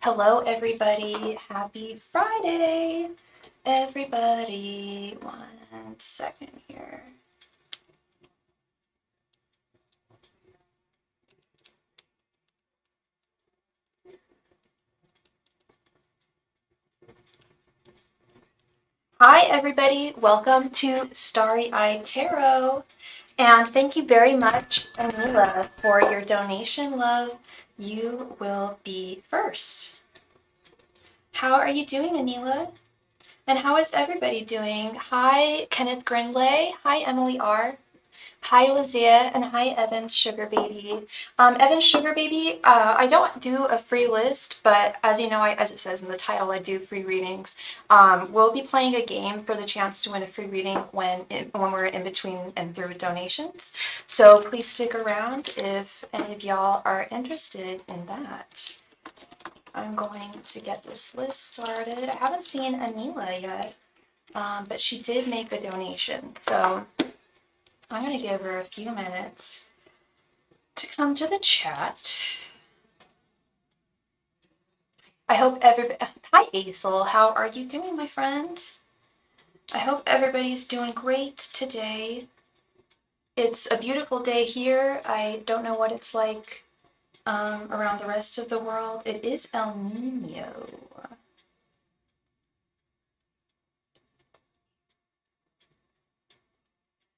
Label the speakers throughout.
Speaker 1: Hello, everybody. Happy Friday, everybody. 1 second here. Hi, everybody. Welcome to Starry Tarot. And thank you very much, Anila, for your donation, love. You will be first. How are you doing, Anila? And how is everybody doing? Hi, Kenneth Grindlay. Hi, Emily R. Hi, Lizia, and hi, Evan's Sugar Baby. Evan's Sugar Baby, I don't do a free list, but as you know, as it says in the title, I do free readings. We'll be playing a game for the chance to win a free reading when we're in between and through donations. So please stick around if any of y'all are interested in that. I'm going to get this list started. I haven't seen Anila yet, but she did make a donation, so I'm going to give her a few minutes to come to the chat. I hope everybody... Hi, Aisel. How are you doing, my friend? I hope everybody's doing great today. It's a beautiful day here. I don't know what it's like around the rest of the world. It is El Nino.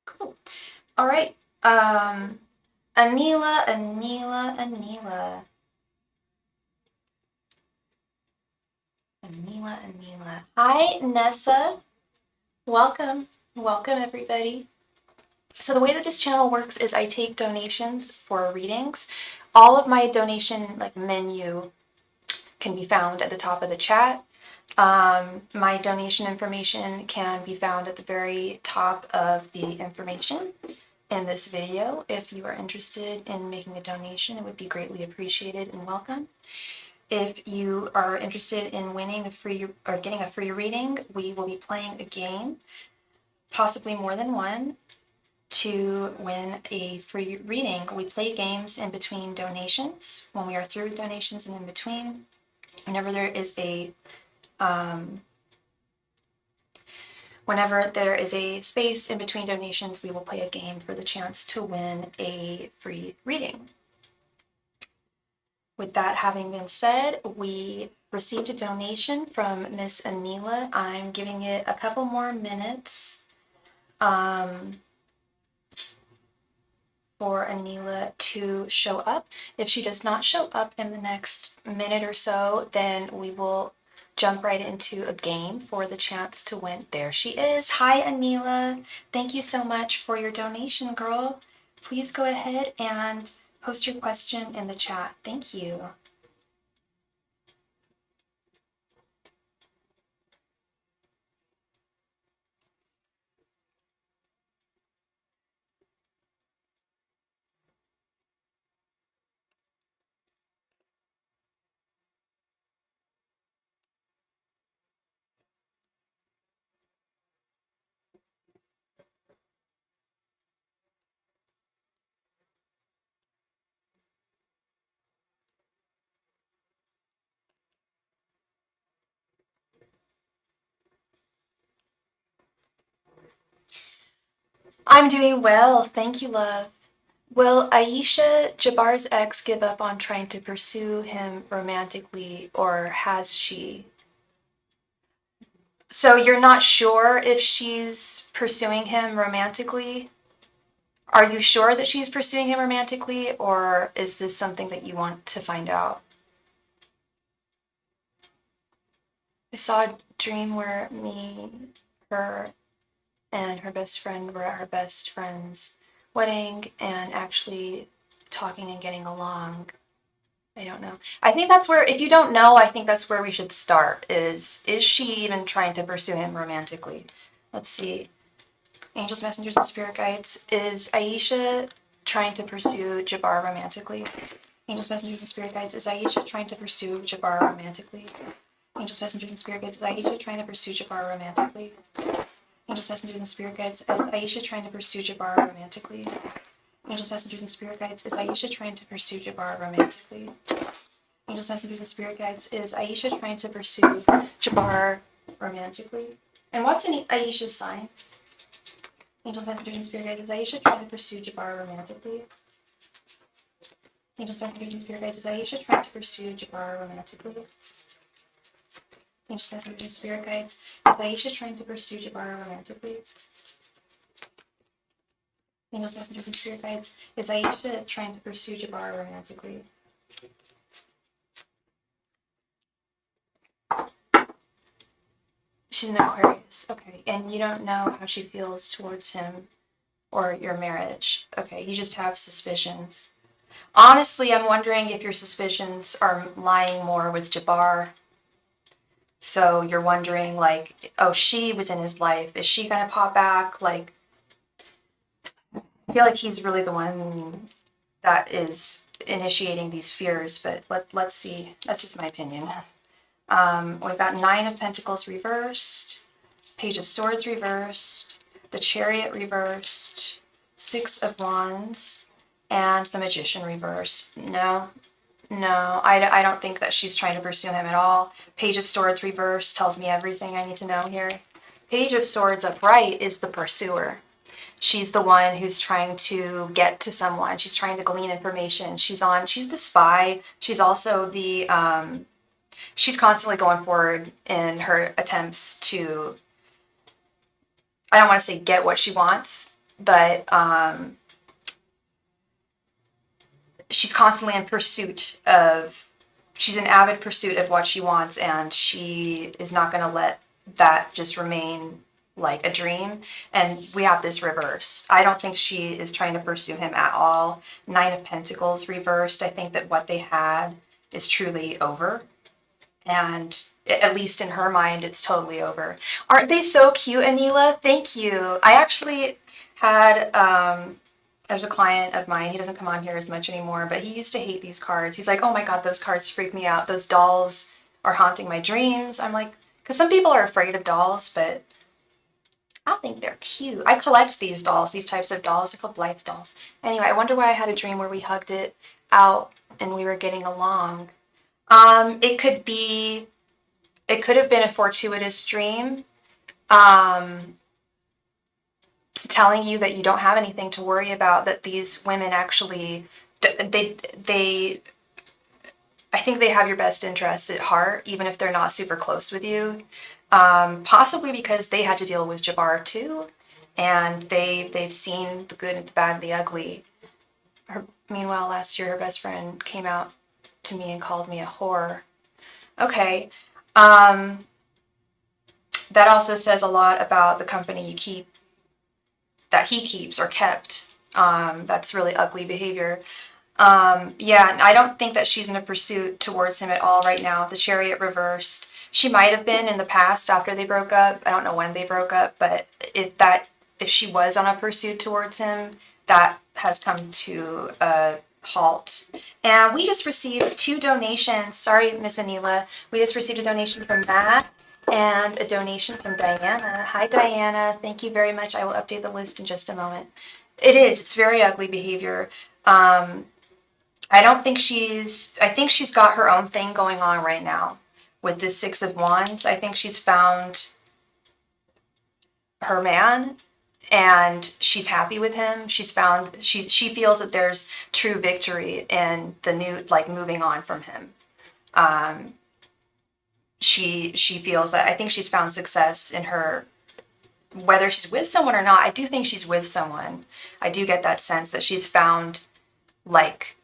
Speaker 1: Cool. All right. Anila. Hi, Nessa. Welcome. Welcome, everybody. So the way that this channel works is I take donations for readings. All of my donation menu can be found at the top of the chat. My donation information can be found at the very top of the information in this video. If you are interested in making a donation, it would be greatly appreciated and welcome. If you are interested in winning a free or getting a free reading, we will be playing a game, possibly more than one, to win a free reading. We play games in between donations, when we are through donations and in between. Whenever there is a space in between donations, we will play a game for the chance to win a free reading. With that having been said, we received a donation from Miss Anila. I'm giving it a couple more minutes for Anila to show up. If she does not show up in the next minute or so, then we will jump right into a game for the chance to win. There she is. Hi, Anila. Thank you so much for your donation, girl. Please go ahead and post your question in the chat. Thank you. I'm doing well, thank you, love. Will Aisha, Jabbar's ex, give up on trying to pursue him romantically, or has she? So you're not sure if she's pursuing him romantically? Are you sure that she's pursuing him romantically, or is this something that you want to find out? I saw a dream where her, and her best friend were at her best friend's wedding and actually talking and getting along. I don't know. I think that's where, if you don't know, I think that's where we should start, is she even trying to pursue him romantically? Let's see. Angels, messengers, and spirit guides. Is Aisha trying to pursue Jabbar romantically? Angels, messengers, and spirit guides. Is Aisha trying to pursue Jabbar romantically? Angels, messengers, and spirit guides. Is Aisha trying to pursue Jabbar romantically? Angels, messengers, and spirit guides. Is Aisha trying to pursue Jabbar romantically? Angels, messengers, and spirit guides. Is Aisha trying to pursue Jabbar romantically? Angels, messengers, and spirit guides, is Aisha trying to pursue Jabbar romantically? And what's Aisha's sign? Angels, messengers, and spirit guides, is Aisha trying to pursue Jabbar romantically? Angels, messengers, and spirit guides, is Aisha trying to pursue Jabbar romantically? Angels, messengers, and spirit guides, is Aisha trying to pursue Jabbar romantically? Angels, messengers, and spirit guides, is Aisha trying to pursue Jabbar romantically? She's an Aquarius. Okay, and you don't know how she feels towards him or your marriage. Okay, you just have suspicions. Honestly, I'm wondering if your suspicions are lying more with Jabbar. So you're wondering, like, oh, she was in his life. Is she gonna pop back? Like, I feel like he's really the one that is initiating these fears, but let's see. That's just my opinion. We've got 9 of Pentacles reversed, Page of Swords reversed, the Chariot reversed, 6 of Wands, and the Magician reversed. No, I don't think that she's trying to pursue him at all. Page of Swords reversed tells me everything I need to know here. Page of Swords upright is the pursuer. She's the one who's trying to get to someone. She's trying to glean information. She's the spy. She's also the, she's constantly going forward in her attempts to, I don't want to say get what she wants, but she's constantly in pursuit of, she's in avid pursuit of what she wants, and she is not going to let that just remain like a dream. And we have this reversed. I don't think she is trying to pursue him at all. 9 of Pentacles reversed. I think that what they had is truly over. And at least in her mind, it's totally over. Aren't they so cute, Anila? Thank you. I actually had, there's a client of mine, he doesn't come on here as much anymore, but he used to hate these cards. He's like, oh my God, those cards freak me out. Those dolls are haunting my dreams. I'm like, because some people are afraid of dolls, but I think they're cute. I collect these dolls, these types of dolls. They're called Blythe dolls. Anyway, I wonder why I had a dream where we hugged it out and we were getting along. It could have been a fortuitous dream, telling you that you don't have anything to worry about, that these women actually, I think they have your best interests at heart, even if they're not super close with you. Possibly because they had to deal with Jabbar too, and they've seen the good, the bad, the ugly. Meanwhile, last year her best friend came out to me and called me a whore. Okay. That also says a lot about the company you keep, that he keeps or kept. That's really ugly behavior. Yeah, I don't think that she's in a pursuit towards him at all right now. The Chariot reversed. She might have been in the past after they broke up. I don't know when they broke up, but if she was on a pursuit towards him, that has come to a halt. And we just received 2 donations. Sorry, Miss Anila. We just received a donation from Matt and a donation from Diana. Hi, Diana. Thank you very much. I will update the list in just a moment. It's very ugly behavior. I think she's got her own thing going on right now with this 6 of Wands. I think she's found her man and she's happy with him. She feels that there's true victory in the new, like, moving on from him. She feels that, I think she's found success in her, whether she's with someone or not. I do think she's with someone. I do get that sense that she's found, like,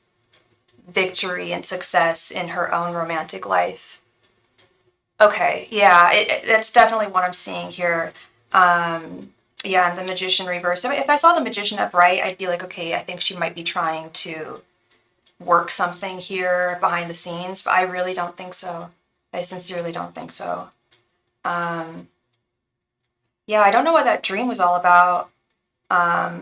Speaker 1: victory and success in her own romantic life. Okay, yeah, that's definitely what I'm seeing here. Yeah, and the Magician reverse. If I saw the Magician upright, I'd be like, okay, I think she might be trying to work something here behind the scenes, but I really don't think so. I sincerely don't think so. Yeah, I don't know what that dream was all about. I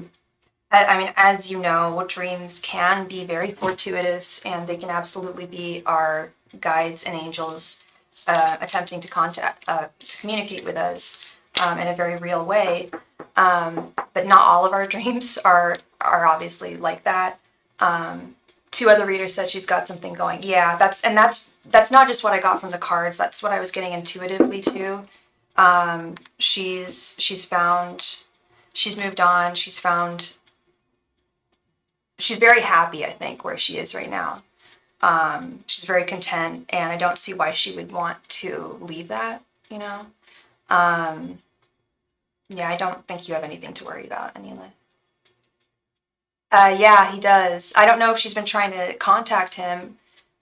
Speaker 1: mean, as you know, dreams can be very fortuitous, and they can absolutely be our guides and angels attempting to communicate with us in a very real way. But not all of our dreams are obviously like that. 2 other readers said she's got something going. Yeah, that's not just what I got from the cards. That's what I was getting intuitively too. She's moved on. She's very happy, I think, where she is right now. She's very content, and I don't see why she would want to leave that, you know? Yeah, I don't think you have anything to worry about, Anila. Yeah, he does. I don't know if she's been trying to contact him.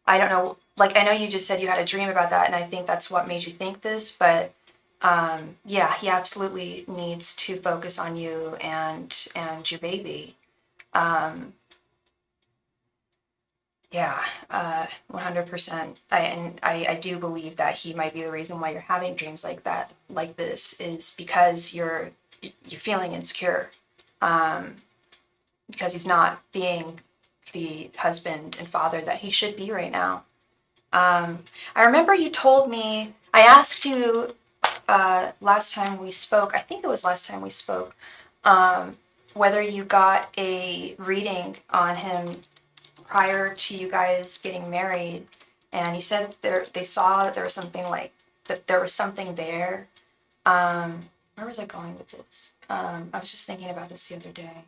Speaker 1: I don't know. Like, I know you just said you had a dream about that, and I think that's what made you think this, but yeah, he absolutely needs to focus on you and your baby. Yeah, 100%. I do believe that he might be the reason why you're having dreams like that, like this, is because you're feeling insecure. Because he's not being the husband and father that he should be right now. I remember you told me, I asked you last time we spoke, I think it was last time we spoke, whether you got a reading on him prior to you guys getting married, and you said they saw that there was something there. Where was I going with this? I was just thinking about this the other day.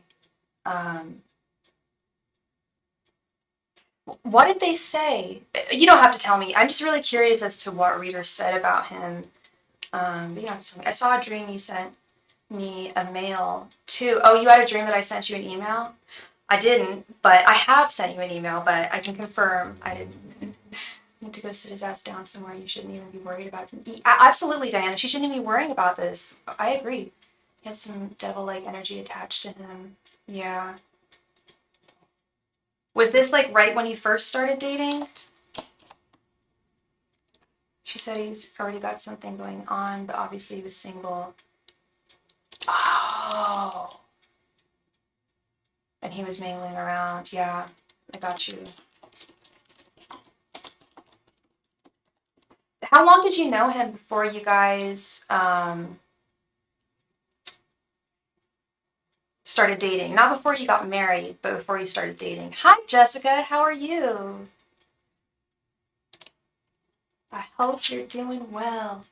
Speaker 1: What did they say? You don't have to tell me. I'm just really curious as to what readers said about him. But you don't have to tell me. I saw a dream you sent me a mail too. Oh, you had a dream that I sent you an email? I didn't, but I have sent you an email, but I can confirm I didn't. Need to go sit his ass down somewhere. You shouldn't even be worried about him. Absolutely, Diana. She shouldn't even be worrying about this. I agree. He had some devil-like energy attached to him. Yeah. Was this like right when you first started dating? She said he's already got something going on, but obviously he was single. Oh. And he was mingling around. Yeah, I got you. How long did you know him before you guys started dating? Not before you got married, but before you started dating. Hi, Jessica. How are you? I hope you're doing well.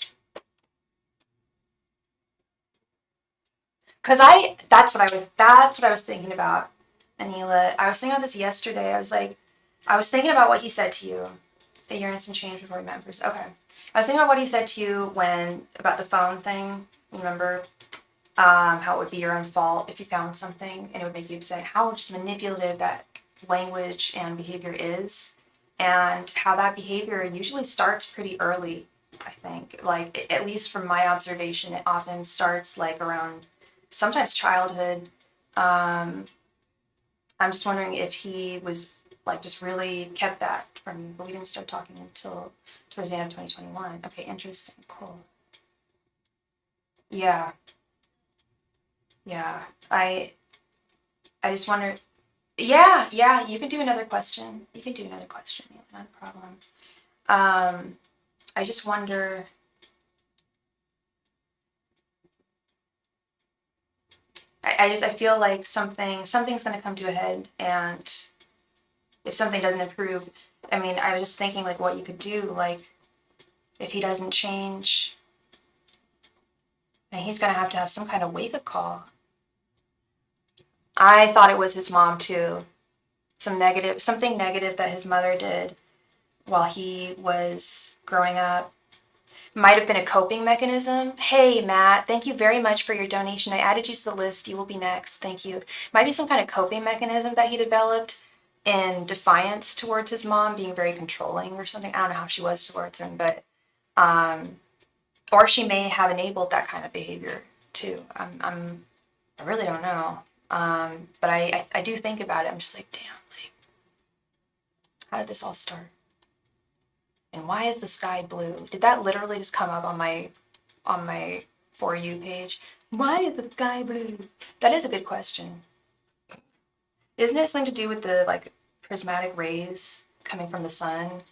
Speaker 1: Cause that's what I was thinking about, Anila. I was thinking about this yesterday. I was thinking about what he said to you. A year and some change before we met in person. Okay. I was thinking about what he said to you about the phone thing. Remember how it would be your own fault if you found something, and it would make you upset. How just manipulative that language and behavior is, and how that behavior usually starts pretty early, I think. Like, at least from my observation, it often starts like around sometimes childhood. I'm just wondering if he was like just really kept that from you, but we didn't start talking until towards the end of 2021. Okay, interesting, cool. Yeah, yeah. I just wonder. Yeah, yeah. You can do another question. You can do another question. Yeah, not a problem. I just wonder. I feel like something's going to come to a head, and if something doesn't improve, I mean, I was just thinking like what you could do, like if he doesn't change, and he's going to have some kind of wake-up call. I thought it was his mom too. Something negative that his mother did while he was growing up. Might have been a coping mechanism. Hey, Matt, thank you very much for your donation. I added you to the list. You will be next. Thank you. Might be some kind of coping mechanism that he developed in defiance towards his mom, being very controlling or something. I don't know how she was towards him, but or she may have enabled that kind of behavior too. I really don't know. But I do think about it. I'm just like, damn, like, how did this all start? And why is the sky blue? Did that literally just come up on my For You page? Why is the sky blue? That is a good question. Isn't it something to do with the like prismatic rays coming from the sun?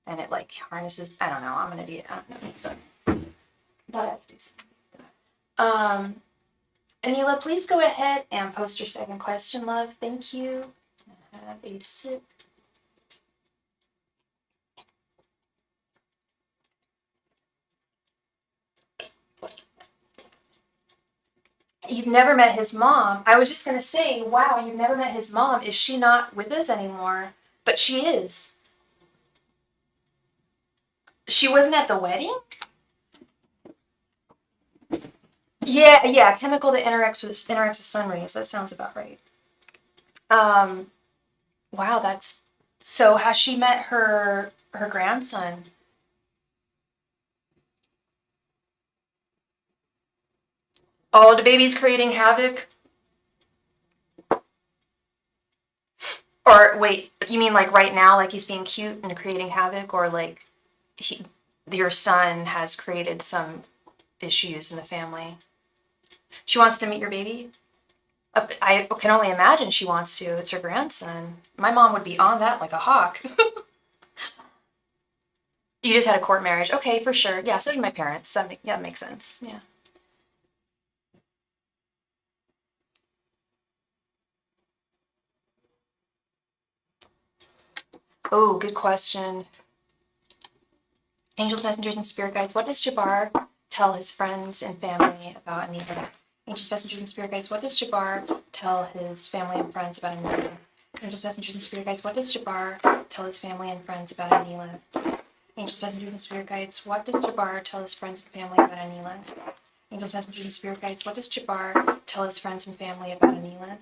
Speaker 1: And it like harnesses, I don't know, I'm an idiot. I don't know that stuff. Thought I had to do something like that. Anila, please go ahead and post your second question, love. Thank you. have a sip. You've never met his mom. I was just going to say, wow, you've never met his mom. Is she not with us anymore? But she is. She wasn't at the wedding? Yeah, chemical that interacts with sun rays. That sounds about right. Wow, that's so. Has she met her grandson? Oh, the baby's creating havoc. Or wait, you mean like right now, like he's being cute and creating havoc, or like your son has created some issues in the family? She wants to meet your baby? I can only imagine she wants to. It's her grandson. My mom would be on that like a hawk. You just had a court marriage. Okay, for sure. Yeah, so did my parents. That makes sense. Yeah. Oh, good question. Angels, messengers, and spirit guides. What does Jabbar tell his friends and family about Anita? Angels, messengers, and spirit guides. What does Jabbar tell his family and friends about Anita? Angels, messengers, and spirit guides. What does Jabbar tell his family and friends about Anila? Angels, messengers, and spirit guides. What does Jabbar tell his friends and family about Anila? Angels, messengers, and spirit guides. What does Jabbar tell his friends and family about Anila?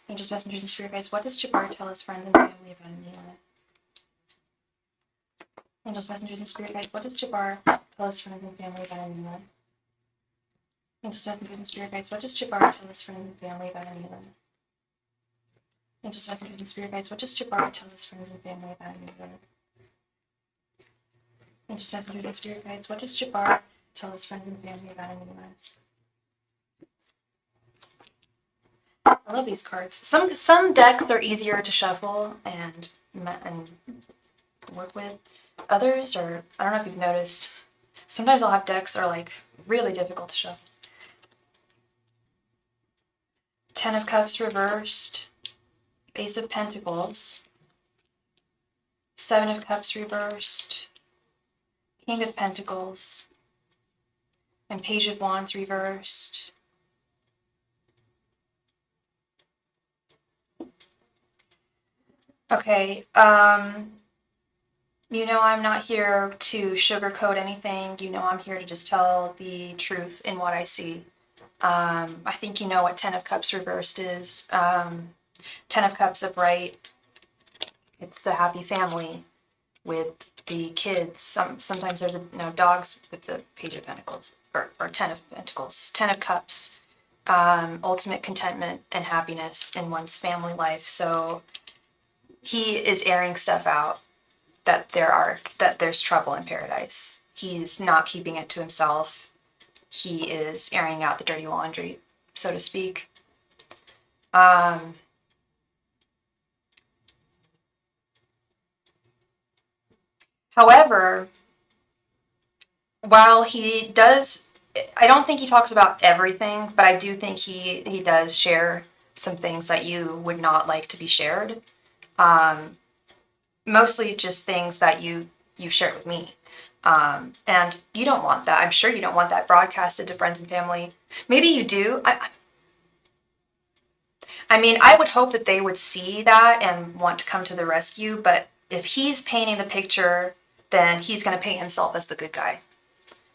Speaker 1: Angels, messengers, and spirit guides. What does Jabbar tell his friends and family about Anila? Angels, messengers, and spirit guides. What does Jabbar tell his friends and family about Anila? Angels, messengers, and spirit guides. What does Jabbar tell his friends and family about Anila? Angels, messengers, and spirit guides. What does Jabbar tell his friends and family about Anila? Angels, messengers, and spirit guides. What does Jabbar tell his friends and family about Anila? I love these cards. Some decks are easier to shuffle and work with. Others are, I don't know if you've noticed, sometimes I'll have decks that are like really difficult to shuffle. Ten of Cups reversed, Ace of Pentacles, Seven of Cups reversed, King of Pentacles, and Page of Wands reversed. Okay, you know I'm not here to sugarcoat anything. You know I'm here to just tell the truth in what I see. I think you know what Ten of Cups reversed is. Ten of Cups upright, it's the happy family with the kids. Sometimes there's dogs with the Page of Pentacles, or Ten of Pentacles. Ten of Cups, ultimate contentment and happiness in one's family life. So he is airing stuff out that there's trouble in paradise. He's not keeping it to himself. He is airing out the dirty laundry, so to speak. However, while he does, I don't think he talks about everything, but I do think he does share some things that you would not like to be shared. Mostly just things that you've shared with me. And you don't want that. I'm sure you don't want that broadcasted to friends and family. Maybe you do. I mean, I would hope that they would see that and want to come to the rescue, but if he's painting the picture, then he's going to paint himself as the good guy.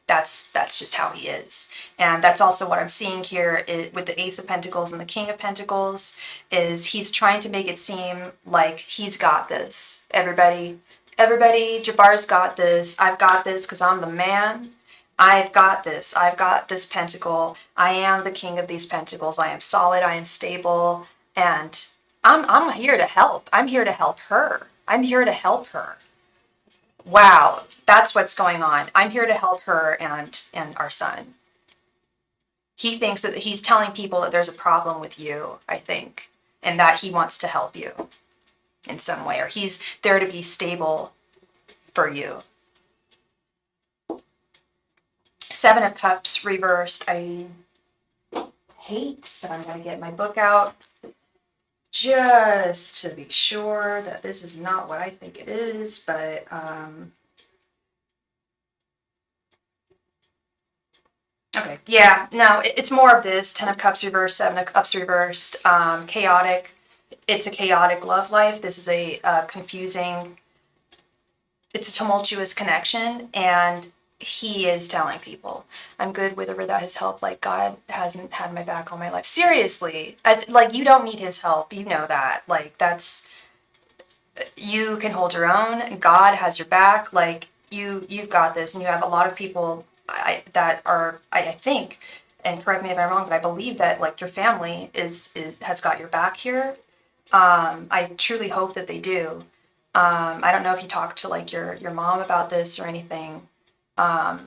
Speaker 1: That's just how he is. And that's also what I'm seeing here with the Ace of Pentacles and the King of Pentacles, is he's trying to make it seem like he's got this. Everybody, Jabbar's got this. I've got this because I'm the man. I've got this. I've got this pentacle. I am the king of these pentacles. I am solid. I am stable. And I'm here to help. I'm here to help her. I'm here to help her. Wow, that's what's going on. I'm here to help her and our son. He thinks that he's telling people that there's a problem with you, I think, and that he wants to help you in some way, or he's there to be stable for you. Seven of Cups reversed. I hate that I'm going to get my book out. just to be sure that this is not what I think it is, but okay, yeah, no, it's more of this. Ten of Cups reversed, Seven of Cups reversed, chaotic. It's a chaotic love life. This is a confusing, it's a tumultuous connection, and he is telling people, I'm good with or without his help. Like, God hasn't had my back all my life. Seriously, as like, you don't need his help. You know that. Like, that's, you can hold your own. God has your back. Like, you've got this, and you have a lot of people that are, I think, and correct me if I'm wrong, but I believe that like your family is has got your back here. I truly hope that they do. I don't know if you talked to like your mom about this or anything, but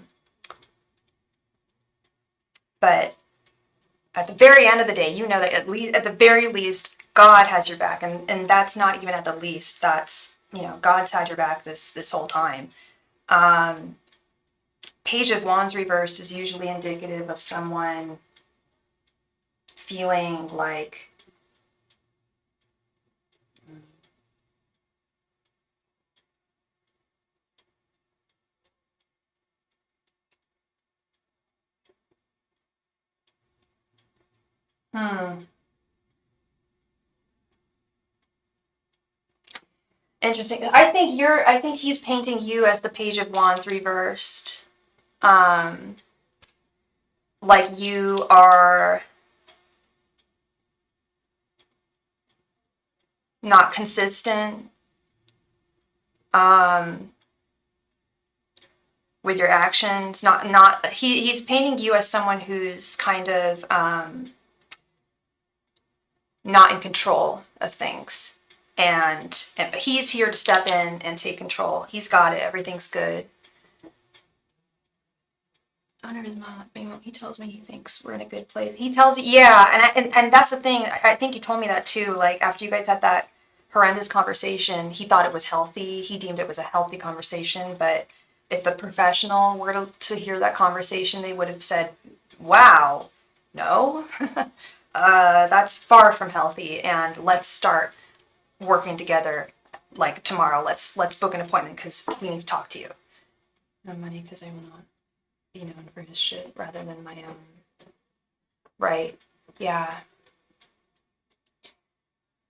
Speaker 1: at the very end of the day, you know that at the very least, God has your back, and that's not even at the least. That's, you know, God's had your back this whole time. Page of Wands reversed is usually indicative of someone feeling like interesting. I think he's painting you as the Page of Wands reversed. Like you are not consistent with your actions. He's painting you as someone who's kind of not in control of things. And he's here to step in and take control. He's got it. Everything's good. Honor his mom. He tells me he thinks we're in a good place. He tells you, yeah, and that's the thing. I think you told me that too. Like after you guys had that horrendous conversation, he thought it was healthy. He deemed it was a healthy conversation. But if a professional were to hear that conversation, they would have said, "Wow, no, that's far from healthy. And let's start working together. Like tomorrow, let's book an appointment because we need to talk to you." No money because I will not be known for his shit rather than my own. Right. Yeah.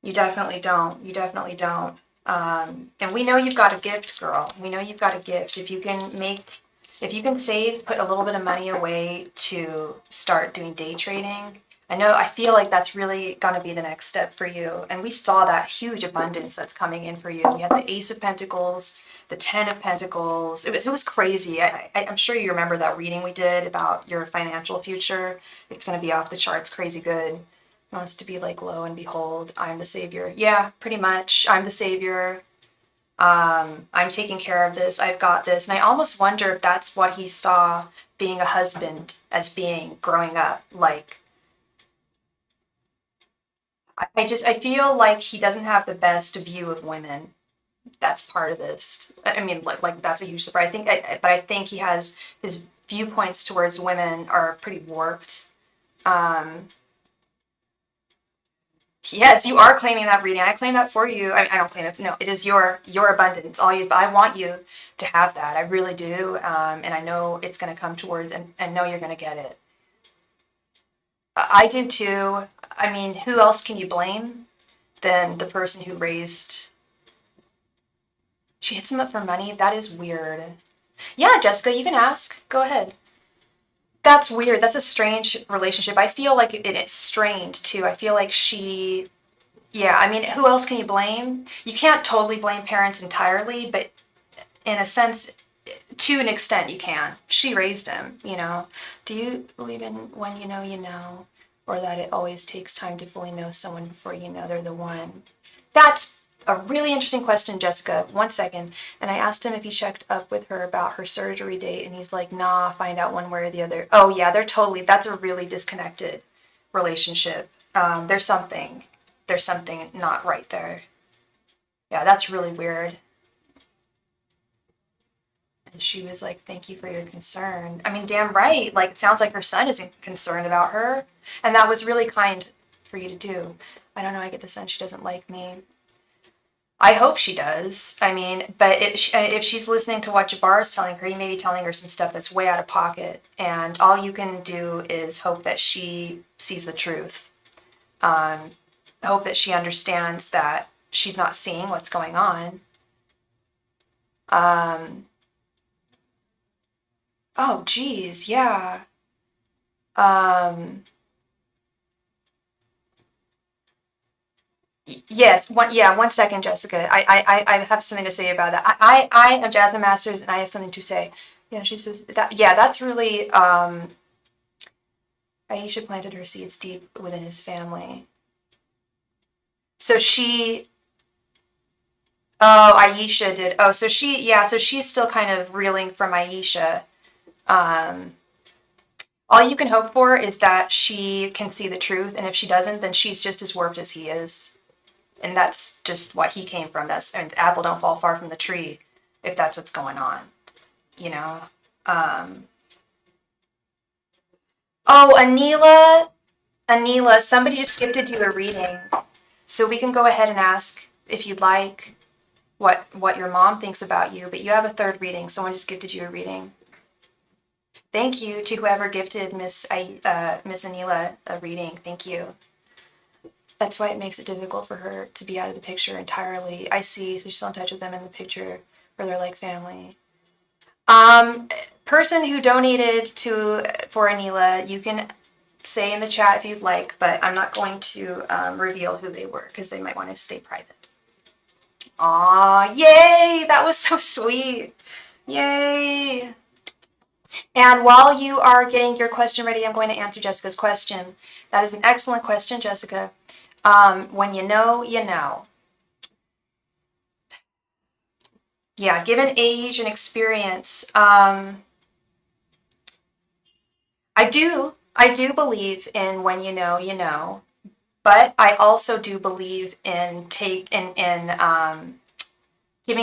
Speaker 1: You definitely don't. You definitely don't. And we know you've got a gift, girl. We know you've got a gift. If you can save, put a little bit of money away to start doing day trading. I feel like that's really going to be the next step for you. And we saw that huge abundance that's coming in for you. You had the Ace of Pentacles, the Ten of Pentacles. It was crazy. I'm sure you remember that reading we did about your financial future. It's going to be off the charts, crazy good. He wants to be like, lo and behold, I'm the savior. Yeah, pretty much. I'm the savior. I'm taking care of this. I've got this. And I almost wonder if that's what he saw being a husband as being growing up. Like, I feel like he doesn't have the best view of women. That's part of this. I mean, like that's a huge surprise. But I think he has his viewpoints towards women are pretty warped. Yes, you are claiming that reading. I claim that for you. I don't claim it. No, it is your abundance. All you. But I want you to have that. I really do. And I know it's going to come towards, and I know you're going to get it. I do too. I mean, who else can you blame than the person who raised? She hits him up for money. That is weird. Yeah, Jessica, you can ask. Go ahead. That's weird. That's a strange relationship. I feel like it's strained too. I feel like yeah, I mean, who else can you blame? You can't totally blame parents entirely, but in a sense, to an extent, you can. She raised him, you know. Do you believe in when you know, or that it always takes time to fully know someone before you know they're the one? That's a really interesting question, Jessica. One second. And I asked him if he checked up with her about her surgery date, and he's like, nah, find out one way or the other. Oh, yeah, that's a really disconnected relationship. There's something not right there. Yeah, that's really weird. And she was like, thank you for your concern. I mean, damn right. Like, it sounds like her son isn't concerned about her. And that was really kind for you to do. I don't know, I get the sense she doesn't like me. I hope she does. I mean, but if she's listening to what Jabbar is telling her, he may be telling her some stuff that's way out of pocket. And all you can do is hope that she sees the truth. Hope that she understands that she's not seeing what's going on. Oh, geez, yeah. Yes, one second, Jessica. I have something to say about that. I am Jasmine Masters, and I have something to say. Yeah, she says that. Yeah, that's really. Aisha planted her seeds deep within his family. So she. Oh, Aisha did. Oh, so she's still kind of reeling from Aisha. All you can hope for is that she can see the truth, and if she doesn't, then she's just as warped as he is. And that's just what he came from. And the apple don't fall far from the tree, if that's what's going on, you know? Oh, Anila, somebody just gifted you a reading. So we can go ahead and ask, if you'd like, what your mom thinks about you. But you have a third reading. Someone just gifted you a reading. Thank you to whoever gifted Miss Anila a reading. Thank you. That's why it makes it difficult for her to be out of the picture entirely. I see. So she's still in touch with them in the picture, or they're like family. Person who donated for Anila, you can say in the chat if you'd like, but I'm not going to reveal who they were because they might want to stay private. Aw, yay! That was so sweet. Yay! And while you are getting your question ready, I'm going to answer Jessica's question. That is an excellent question, Jessica. When you know, you know. Yeah, given age and experience, I do believe in when you know, but I also do believe in giving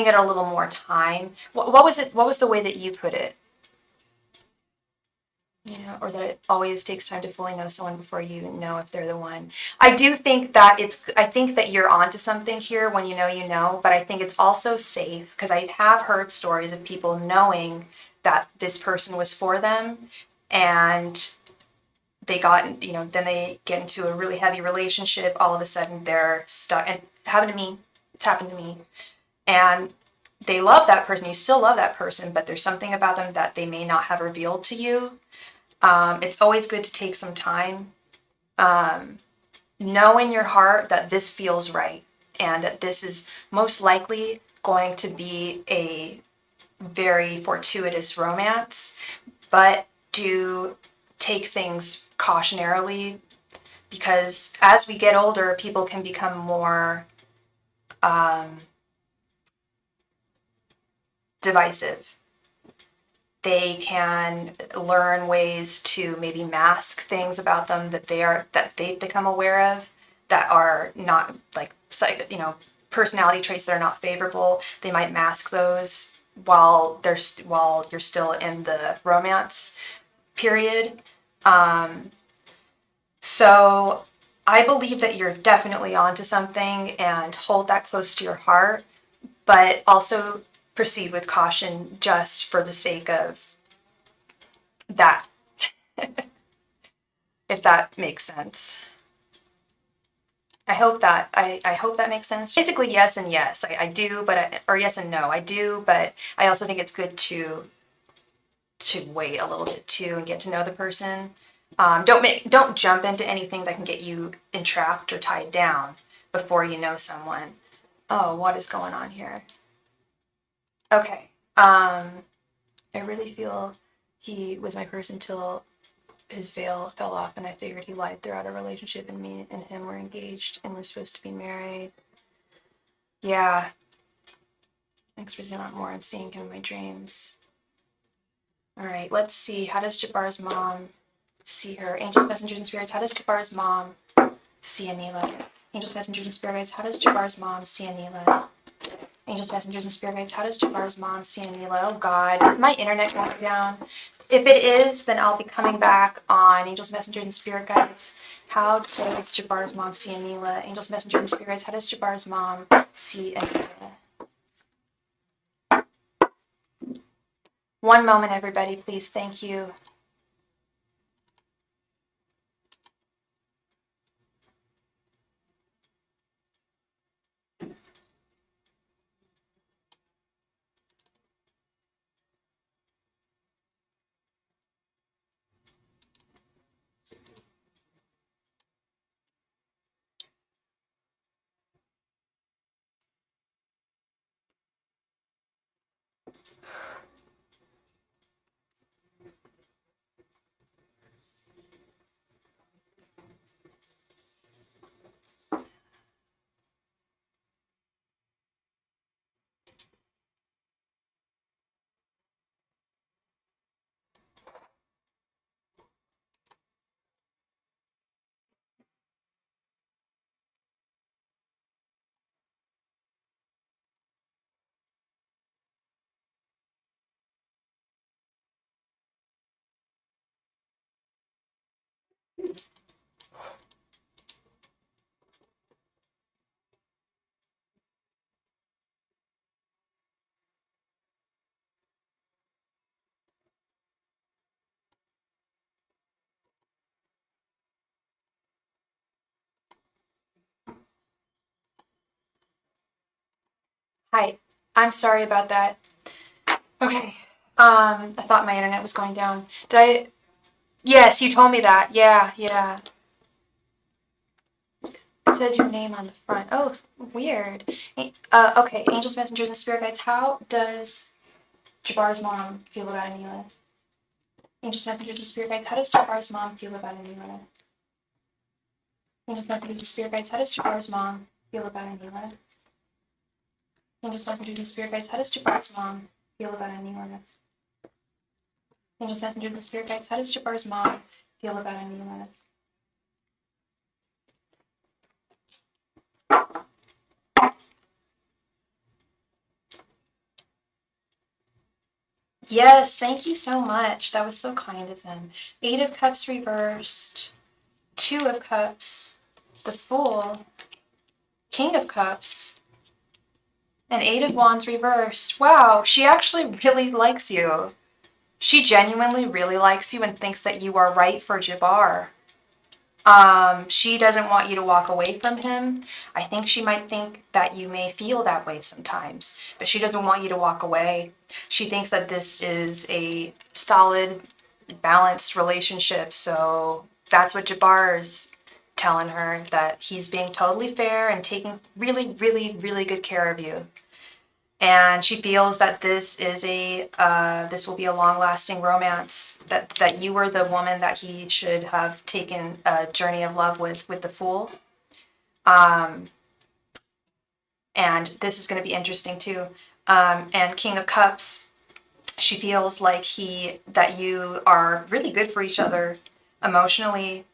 Speaker 1: it a little more time. What was it? What was the way that you put it? You know, or that it always takes time to fully know someone before you know if they're the one. I do think that I think that you're onto something here when you know, but I think it's also safe because I have heard stories of people knowing that this person was for them and they got, then they get into a really heavy relationship. All of a sudden they're stuck, and it's happened to me. And they love that person. You still love that person, but there's something about them that they may not have revealed to you. It's always good to take some time. Know in your heart that this feels right and that this is most likely going to be a very fortuitous romance, but do take things cautionarily because as we get older, people can become more divisive. They can learn ways to maybe mask things about them that they've become aware of that are not like, personality traits that are not favorable. They might mask those while you're still in the romance period. So I believe that you're definitely onto something and hold that close to your heart, but also proceed with caution just for the sake of that, if that makes sense. I hope that makes sense. Basically, yes and yes. I do, or yes and no. I do, but I also think it's good to wait a little bit too and get to know the person. Don't jump into anything that can get you entrapped or tied down before you know someone. Oh, what is going on here? Okay. I really feel he was my person till his veil fell off and I figured he lied throughout our relationship and me and him were engaged and we're supposed to be married. Yeah. Thanks for seeing a lot more and seeing him in my dreams. All right, let's see. How does Jabbar's mom see her? Angels, messengers, and spirits. How does Jabbar's mom see Anila? Angels, messengers, and spirits. How does Jabbar's mom see Anila? Angels, messengers, and spirit guides, how does Jabar's mom see Anila? Oh God, is my internet going down? If it is, then I'll be coming back on Angels, messengers, and spirit guides. How does Jabar's mom see Anila? Angels, messengers, and spirit guides, how does Jabar's mom see Anila? One moment, everybody, please. Thank you. Hi. I'm sorry about that. Okay. I thought my internet was going down. Did I? Yes, you told me that. Yeah. It said your name on the front. Oh, weird. Okay. Angels, messengers, and spirit guides. How does Jabar's mom feel about Anila? Angels, messengers, and spirit guides. How does Jabar's mom feel about Anila? Angels, messengers, and spirit guides. How does Jabar's mom feel about Anila? Angels, messengers, and spirit guides. How does Jabar's mom feel about Anila? Angels, messengers, and spirit guides. How does Jabar's mom feel about Anila? Yes, thank you so much. That was so kind of them. Eight of Cups reversed. Two of Cups. The Fool. King of Cups. And Eight of Wands reversed. Wow, she actually really likes you. She genuinely really likes you and thinks that you are right for Jabbar. She doesn't want you to walk away from him. I think she might think that you may feel that way sometimes, but she doesn't want you to walk away. She thinks that this is a solid, balanced relationship, so that's what Jabbar is telling her, that he's being totally fair and taking really, really, really good care of you. And she feels that this will be a long-lasting romance. That you were the woman that he should have taken a journey of love with the Fool. And this is going to be interesting too. And King of Cups, she feels like that you are really good for each other emotionally.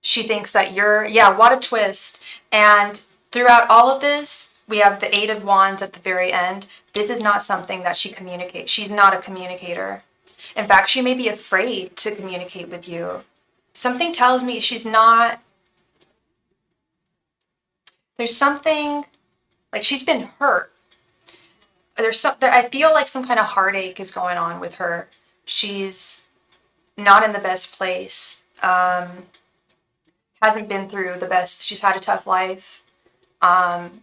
Speaker 1: She thinks that what a twist. And throughout all of this, we have the Eight of Wands at the very end. This is not something that she communicates. She's not a communicator. In fact, she may be afraid to communicate with you. Something tells me she's not. There's something, like she's been hurt. I feel like some kind of heartache is going on with her. She's not in the best place. Hasn't been through the best. She's had a tough life.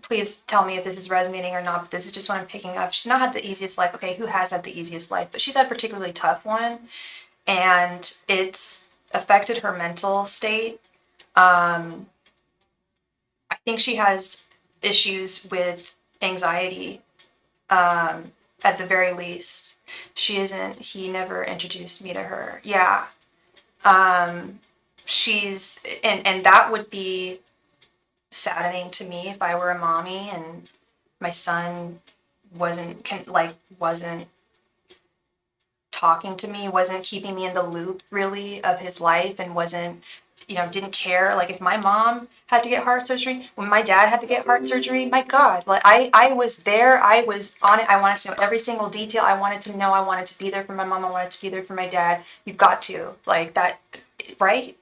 Speaker 1: Please tell me if this is resonating or not, but this is just what I'm picking up. She's not had the easiest life. Okay, who has had the easiest life? But she's had a particularly tough one, and it's affected her mental state. I think she has issues with anxiety, at the very least. He never introduced me to her. Yeah. And that would be saddening to me if I were a mommy and my son wasn't talking to me, wasn't keeping me in the loop really of his life, and wasn't didn't care. Like if my mom had to get heart surgery, when my dad had to get heart surgery, my God, like I was there, I was on it. I wanted to know every single detail. I wanted to know, I wanted to be there for my mom. I wanted to be there for my dad. You've got to, like that, right?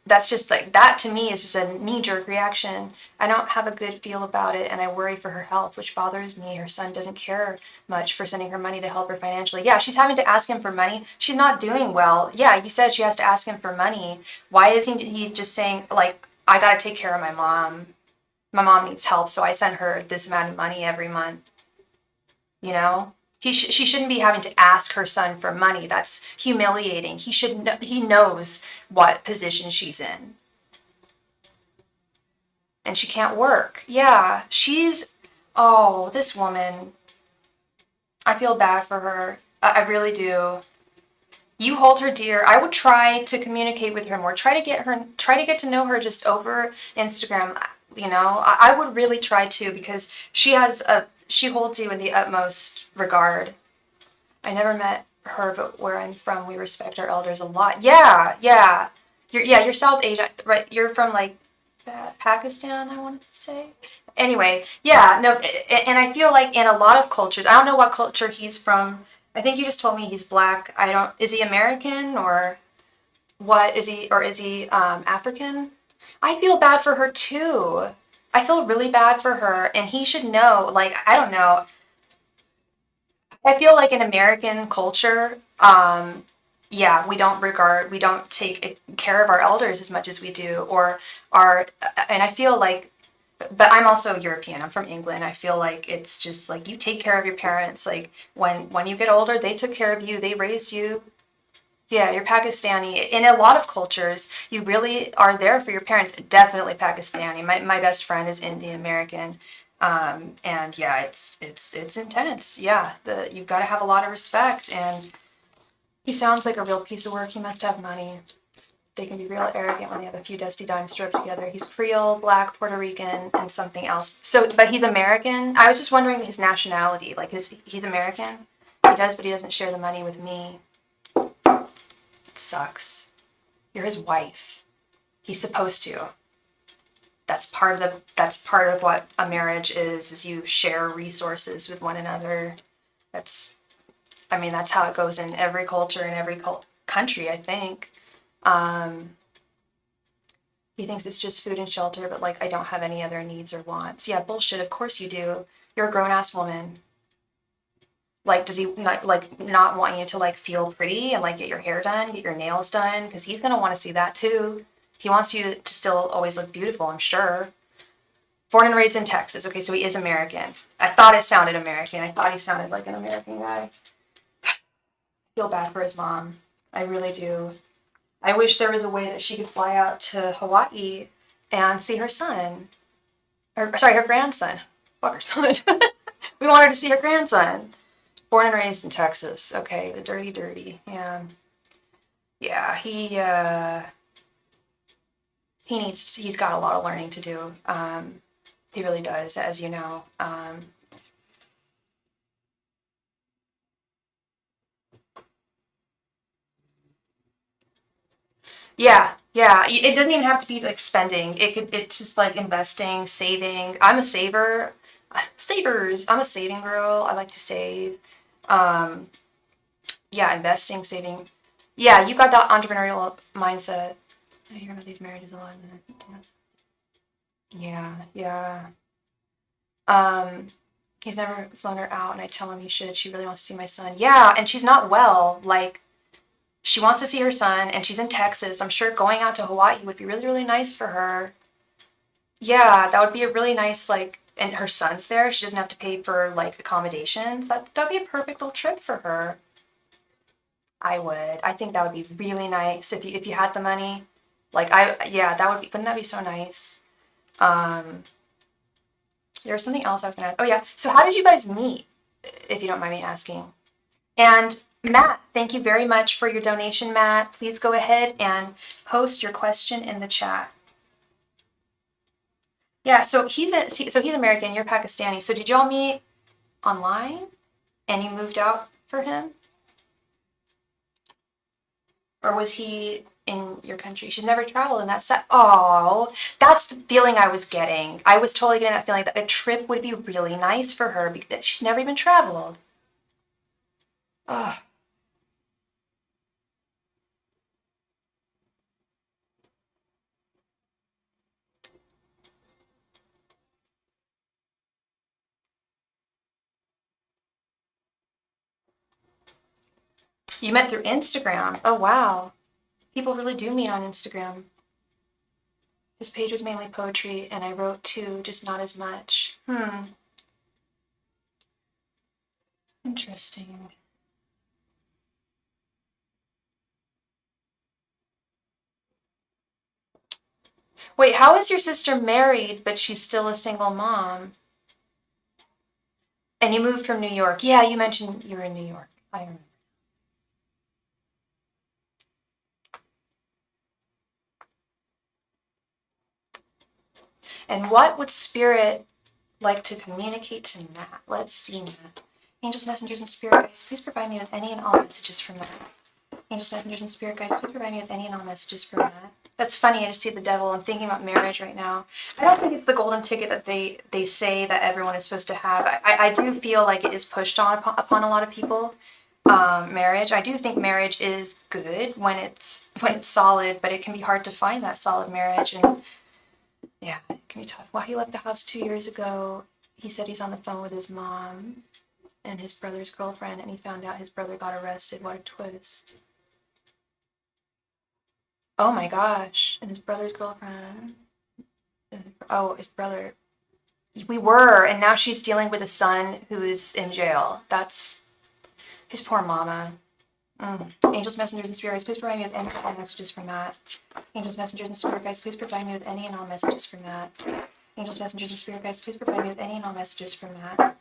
Speaker 1: That's just like, that to me is just a knee-jerk reaction. I don't have a good feel about it, and I worry for her health, which bothers me. Her son doesn't care much for sending her money to help her financially. Yeah, she's having to ask him for money. She's not doing well. Yeah, you said she has to ask him for money. Why isn't he just saying, like, I gotta take care of my mom. My mom needs help, so I send her this amount of money every month. She shouldn't be having to ask her son for money. That's humiliating. He knows what position she's in. And she can't work. Yeah, this woman, I feel bad for her. I really do. You hold her dear. I would try to communicate with her more. Try to get to know her just over Instagram. I would really try to, because she holds you in the utmost regard. I never met her, but where I'm from, we respect our elders a lot. Yeah. You're South Asia, right? You're from like Pakistan, I want to say. Anyway, yeah, no, and I feel like in a lot of cultures, I don't know what culture he's from. I think you just told me he's black. Is he American or what? Is he African? I feel bad for her too. I feel really bad for her, and he should know, like, I don't know. I feel like in American culture, yeah, we don't take care of our elders as much as we do, and I feel like, but I'm also European. I'm from England. I feel like it's just like you take care of your parents. Like when you get older, they took care of you. They raised you. Yeah, you're Pakistani. In a lot of cultures, you really are there for your parents. Definitely Pakistani. My best friend is Indian American. And yeah, it's intense. Yeah, you've got to have a lot of respect. And he sounds like a real piece of work. He must have money. They can be real arrogant when they have a few dusty dimes stroked together. He's Creole, Black, Puerto Rican, and something else. So, but he's American. I was just wondering his nationality. Like he's American. He does, but he doesn't share the money with me. It sucks. You're his wife. He's supposed to. That's part of what a marriage is you share resources with one another. That's how it goes in every culture and every country, I think. He thinks it's just food and shelter, but like I don't have any other needs or wants. Yeah, bullshit. Of course you do. You're a grown-ass woman. Like, does he not want you to like feel pretty and like get your hair done, get your nails done? Because he's gonna want to see that too. He wants you to still always look beautiful, I'm sure. Born and raised in Texas. Okay, so he is American. I thought it sounded American. I thought he sounded like an American guy. I feel bad for his mom. I really do. I wish there was a way that she could fly out to Hawaii and see her son. Her grandson. Fuck her son. We want her to see her grandson. Born and raised in Texas. Okay, the dirty. Yeah. Yeah, he's got a lot of learning to do. He really does, as you know. Yeah. It doesn't even have to be like spending. It's just like investing, saving. I'm a saver. Savers. I'm a saving girl. I like to save. Um, yeah, investing, saving. Yeah, you got that entrepreneurial mindset. I hear about these marriages a lot. Yeah. Um, he's never flown her out, and I tell him he should. She really wants to see my son. Yeah, and she's not well. Like, she wants to see her son, and she's in Texas. I'm sure going out to Hawaii would be really, really nice for her. Yeah, that would be a really nice, like, and her son's there. She doesn't have to pay for, like, accommodations. That'd be a perfect little trip for her. I would. I think that would be really nice if you had the money. Like, yeah, wouldn't that be so nice? Um, there was something else I was gonna ask. Oh yeah, so how did you guys meet, if you don't mind me asking? And Matt, thank you very much for your donation, Matt. Please go ahead and post your question in the chat. Yeah, so he's American, you're Pakistani. So did y'all meet online and you moved out for him? Or was he in your country. She's never traveled, and that's oh, that's the feeling I was getting. I was totally getting that feeling that a trip would be really nice for her because she's never even traveled. Oh. You met through Instagram. Oh, wow. People really do meet on Instagram. His page was mainly poetry, and I wrote too, just not as much. Interesting. Wait, how is your sister married, but she's still a single mom? And you moved from New York. Yeah, you mentioned you were in New York. I remember. And what would Spirit like to communicate to Matt? Let's see, Matt. Angels, messengers, and spirit guides, please provide me with any and all messages from Matt. Angels, messengers, and spirit guides, please provide me with any and all messages from Matt. That's funny. I just see the devil. I'm thinking about marriage right now. I don't think it's the golden ticket that they say that everyone is supposed to have. I do feel like it is pushed on upon a lot of people. Marriage. I do think marriage is good when it's solid, but it can be hard to find that solid marriage. And yeah, it can be tough. Well, he left the house 2 years ago. He said he's on the phone with his mom and his brother's girlfriend, and he found out his brother got arrested. What a twist. Oh my gosh. And his brother's girlfriend. Oh, his brother. We were, and now she's dealing with a son who is in jail. That's his poor mama. Angels, messengers, and spirit guides, please provide me with any and all messages from Matt. Angels, messengers, and spirit guides, please provide me with any and all messages from Matt. Angels, messengers, and spirit guides, please provide me with any and all messages from Matt.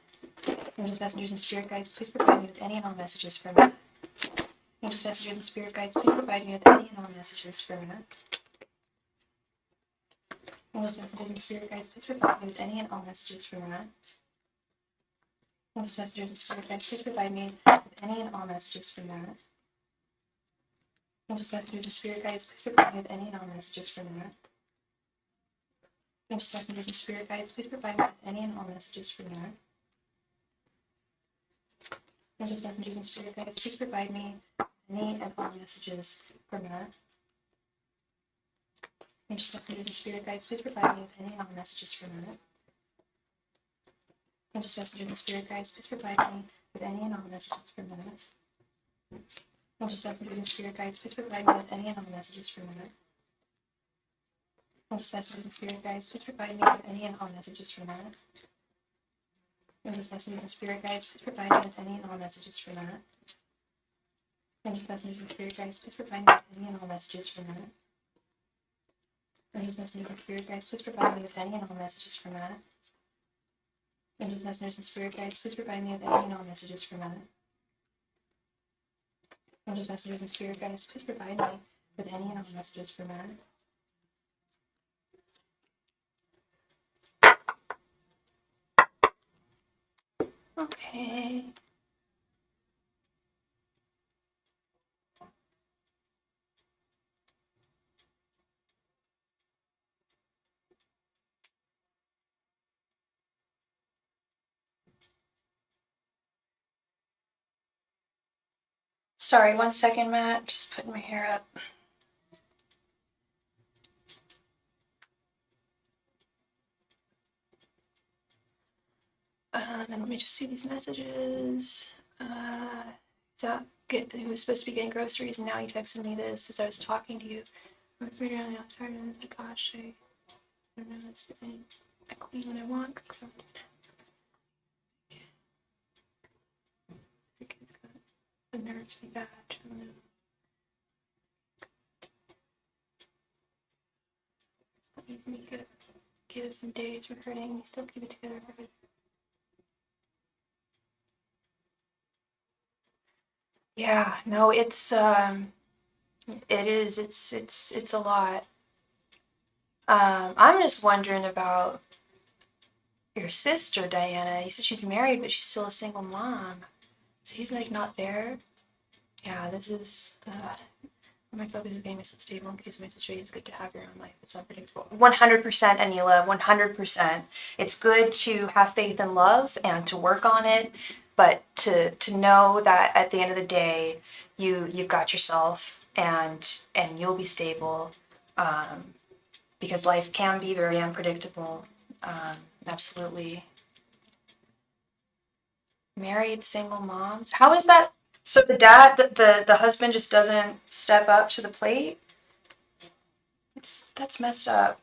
Speaker 1: Angels, messengers, and spirit guides, please provide me with any and all messages from Matt. Angels, messengers, and spirit guides, please provide me with any and all messages from Matt. Angels, messengers, and spirit guides, please provide me with any and all messages from Matt. Angels, messengers, and spirit guides, please provide me with any and all messages from Matt. Angels, messengers, and spirit guides, please provide me with any and all messages from Matt. Angels, messengers, and spirit guides, please provide me with any and all messages from Matt. Angels, messengers, and spirit guides, please provide me any and all messages from Matt. Angels, messengers, and spirit guides, please provide me with any and all messages from Matt. Angels, messengers, and spirit guides, please provide me with any and all messages from Matt. Angels, messengers, and spirit guides, please provide me with any and all messages from Matt. Angels, messengers, and spirit guides, please provide me with any and all messages from Matt. Angels, messengers, and spirit guides, please provide me with any and all messages from Matt. Angels, messengers, and spirit guides, please provide me with any and all messages from Matt. Angels, messengers, and spirit guides, please provide me with any and all messages from Matt. Angels, messengers, and spirit guides, please provide me with any and all messages from Matt. Angels, messengers, and spirit guides, please provide me with any and all messages from Matt. Okay. Sorry, 1 second, Matt. Just putting my hair up. And let me just see these messages. So good. He was supposed to be getting groceries, and now he texted me this as I was talking to you. I'm really tired of it. Gosh, I don't know. It's the thing. I clean when I want. It's got the nerve to be bad. I don't know. It's not even me good. Give him days for hurting. We still keep it together. Yeah, no, it is. It's a lot. I'm just wondering about your sister, Diana. You said she's married, but she's still a single mom. So he's like not there. Yeah, this is. My focus is getting myself stable in case of my situation. It's good to have your own life. It's unpredictable. 100%, Anila, 100%. It's good to have faith and love and to work on it, but to know that at the end of the day, you've got yourself and you'll be stable, because life can be very unpredictable. Absolutely. Married single moms. How is that? So the dad, the husband just doesn't step up to the plate? That's messed up.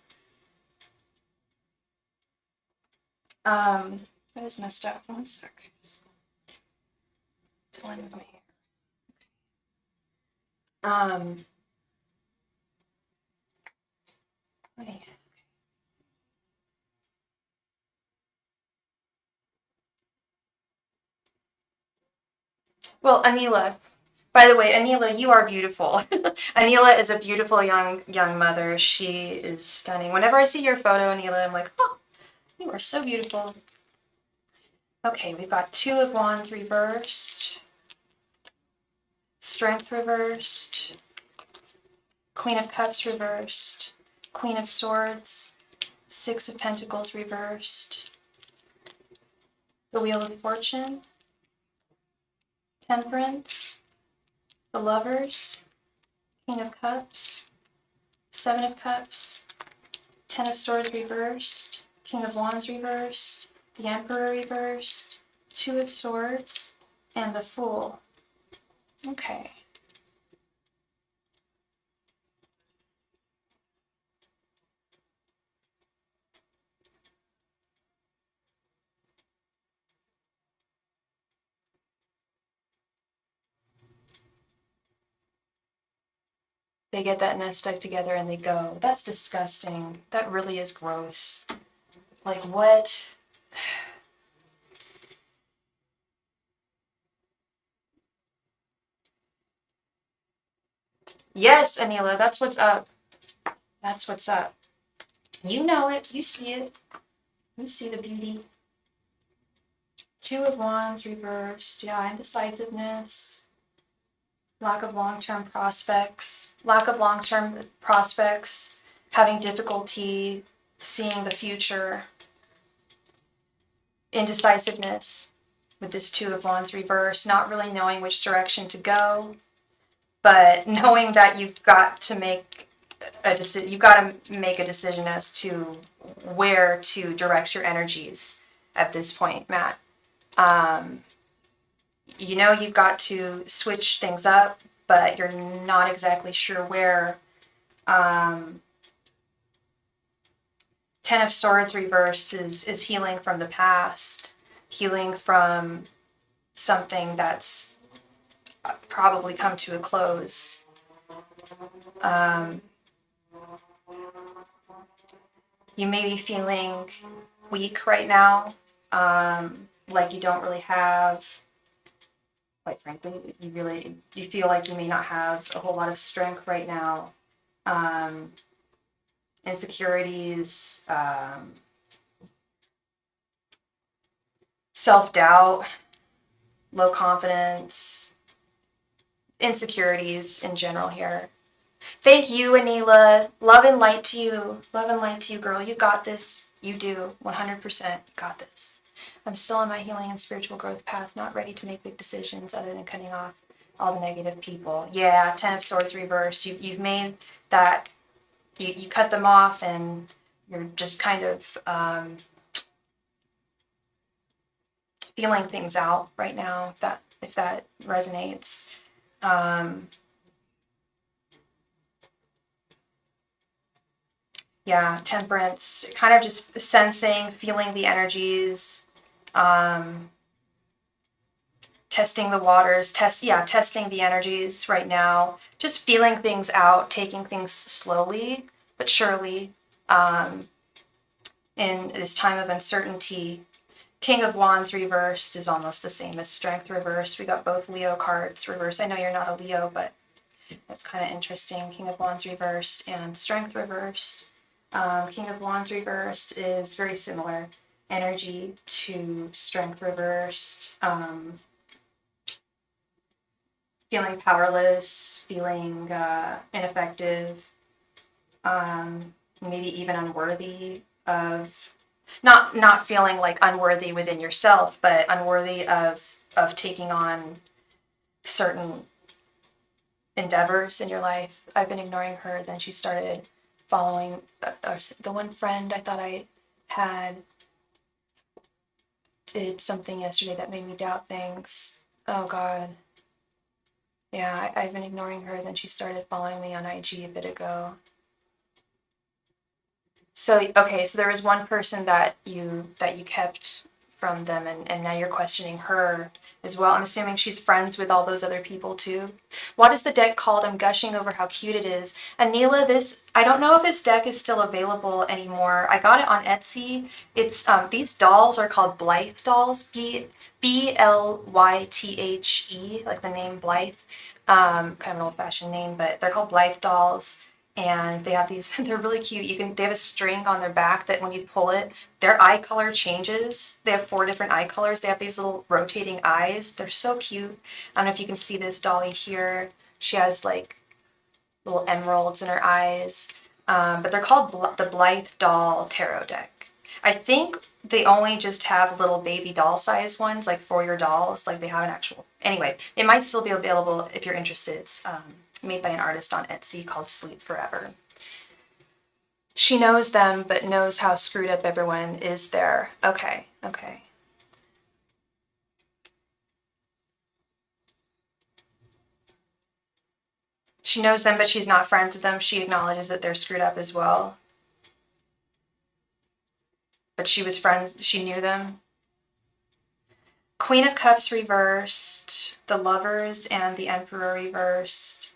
Speaker 1: That is messed up. One sec. Just filling with my hair. Okay. Well, Anila, by the way, Anila, you are beautiful. Anila is a beautiful young mother. She is stunning. Whenever I see your photo, Anila, I'm like, oh, you are so beautiful. Okay, we've got Two of Wands reversed, Strength reversed, Queen of Cups reversed, Queen of Swords, Six of Pentacles reversed, the Wheel of Fortune, Temperance, the Lovers, King of Cups, Seven of Cups, Ten of Swords reversed, King of Wands reversed, the Emperor reversed, Two of Swords, and the Fool. Okay. They get that nest egg together and they go. That's disgusting. That really is gross. Like, what? Yes, Anila, that's what's up. That's what's up. You know it. You see it. You see the beauty. Two of Wands reversed. Yeah, indecisiveness. Lack of long-term prospects. Lack of long-term prospects. Having difficulty seeing the future. Indecisiveness with this Two of Wands reversed. Not really knowing which direction to go. But knowing that you've got to make a decision, you've got to make a decision as to where to direct your energies at this point, Matt. You know you've got to switch things up, but you're not exactly sure where. Ten of Swords reversed is healing from the past, healing from something that's probably come to a close. You may be feeling weak right now, like you don't really have, quite frankly, you feel like you may not have a whole lot of strength right now. Insecurities, self-doubt, low confidence, insecurities in general here. Thank you, Anila. Love and light to you. Love and light to you, girl. You got this. You do. 100% got this. I'm still on my healing and spiritual growth path, not ready to make big decisions other than cutting off all the negative people. Yeah, Ten of Swords reversed. You've made that, you cut them off and you're just kind of feeling things out right now, if that resonates. Yeah, Temperance, kind of just sensing, feeling the energies, testing the waters, testing the energies right now, just feeling things out, taking things slowly but surely, in this time of uncertainty. King of Wands reversed is almost the same as Strength reversed. We got both Leo cards reversed. I know you're not a Leo, but that's kind of interesting. King of Wands reversed and Strength reversed. King of Wands reversed is very similar energy to Strength reversed. feeling powerless, feeling ineffective, maybe even unworthy of, not feeling like unworthy within yourself, but unworthy of taking on certain endeavors in your life. I've been ignoring her. Then she started following the one friend I thought I had did something yesterday that made me doubt things. Oh God. Yeah, I've been ignoring her. Then she started following me on IG a bit ago. So okay, so there was one person that you kept from them, and now you're questioning her as well. I'm assuming she's friends with all those other people too. What is the deck called? I'm gushing over how cute it is. Anila, this, I don't know if this deck is still available anymore. I got it on Etsy. It's these dolls are called Blythe dolls. Blythe, like the name Blythe. Kind of an old-fashioned name, but they're called Blythe dolls. And they have these, they're really cute. They have a string on their back that when you pull it, their eye color changes. They have 4 different eye colors. They have these little rotating eyes. They're so cute. I don't know if you can see this dolly here. She has like little emeralds in her eyes. But they're called the Blythe Doll Tarot Deck. I think they only just have little baby doll size ones, like for your dolls. Like they have an actual, anyway, it might still be available if you're interested. It's made by an artist on Etsy called Sleep Forever. She knows them, but knows how screwed up everyone is there. Okay. She knows them, but she's not friends with them. She acknowledges that they're screwed up as well. But she was friends, she knew them. Queen of Cups reversed, the Lovers and the Emperor reversed.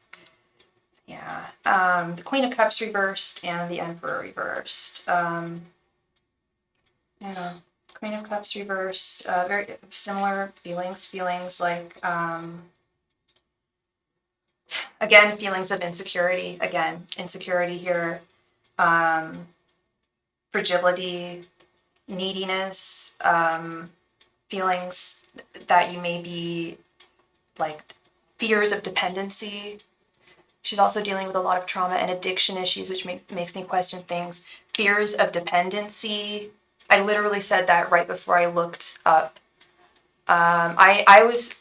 Speaker 1: Yeah, the Queen of Cups reversed and the Emperor reversed. Yeah, Queen of Cups reversed. Very similar feelings like, again, feelings of insecurity. Again, insecurity here. Fragility, neediness, feelings that you may be like fears of dependency. She's also dealing with a lot of trauma and addiction issues, which makes me question things. Fears of dependency. I literally said that right before I looked up. I was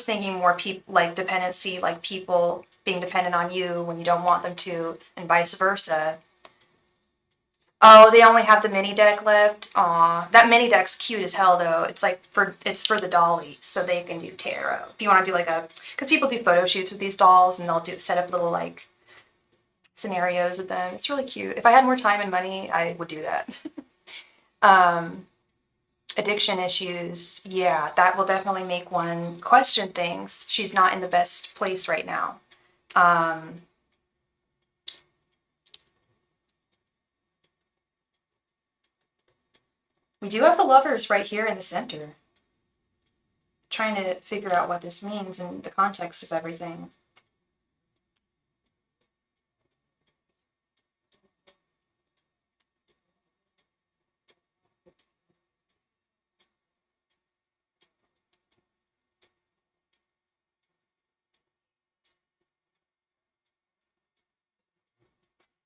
Speaker 1: thinking more like dependency, like people being dependent on you when you don't want them to, and vice versa. Oh, they only have the mini deck left. Aw, that mini deck's cute as hell though. It's like it's for the dolly, so they can do tarot. If you want to do like because people do photo shoots with these dolls, and they'll set up little like scenarios with them. It's really cute. If I had more time and money, I would do that. Addiction issues, yeah, that will definitely make one question things. She's not in the best place right now. We do have the Lovers right here in the center. Trying to figure out what this means in the context of everything.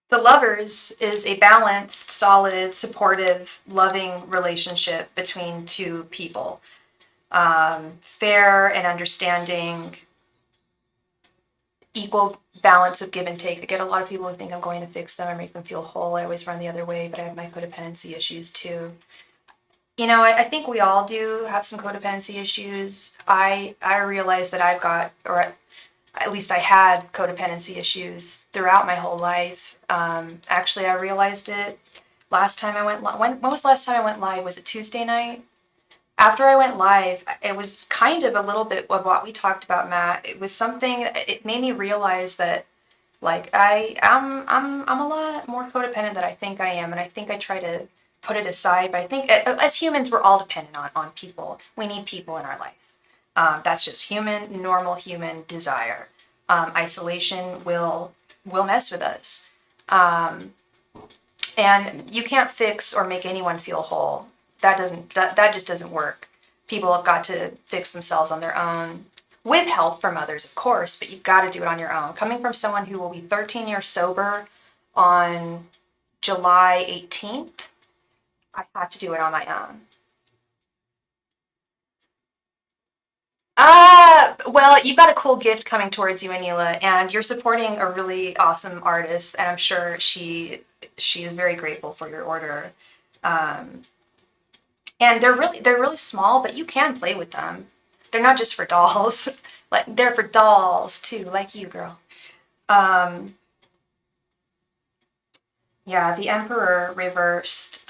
Speaker 1: The Lovers is a balanced, solid, supportive, loving relationship between 2 people. Fair and understanding, equal balance of give and take. I get a lot of people who think I'm going to fix them or make them feel whole. I always run the other way, but I have my codependency issues too. I think we all do have some codependency issues. I realize that I've got, or at least I had codependency issues throughout my whole life. Actually, I realized it last time I went live. When was the last time I went live? Was it Tuesday night? After I went live, it was kind of a little bit of what we talked about, Matt. It was something, it made me realize that like I'm a lot more codependent than I think I am, and I think I try to put it aside, but I think as humans, we're all dependent on people. We need people in our life. That's just normal human desire. Isolation will mess with us. And you can't fix or make anyone feel whole. That just doesn't work. People have got to fix themselves on their own. with help from others, of course, but you've got to do it on your own. Coming from someone who will be 13 years sober on July 18th, I had to do it on my own. Well, you've got a cool gift coming towards you, Anila, and you're supporting a really awesome artist, and I'm sure she is very grateful for your order. Um, and they're really small, but you can play with them. They're not just for dolls. Like they're for dolls too, like you, girl. Um, yeah, the Emperor reversed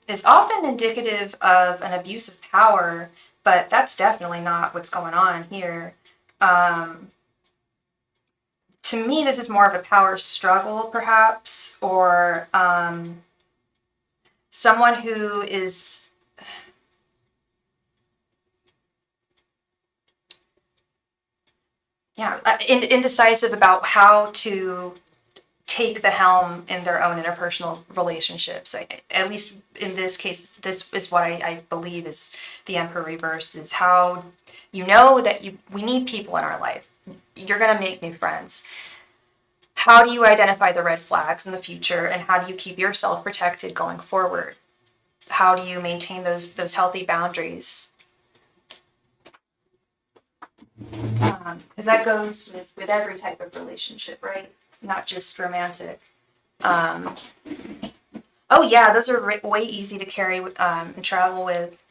Speaker 1: is often indicative of an abuse of power, but that's definitely not what's going on here. Um, to me, this is more of a power struggle, perhaps, or someone who is, yeah, indecisive about how to take the helm in their own interpersonal relationships. At least in this case, this is what I believe is the Emperor reversed, is how you know that we need people in our life. You're going to make new friends. How do you identify the red flags in the future, and how do you keep yourself protected going forward? How do you maintain those healthy boundaries? Because that goes with every type of relationship, right? Not just romantic. Um, oh yeah, those are way easy to carry and travel with.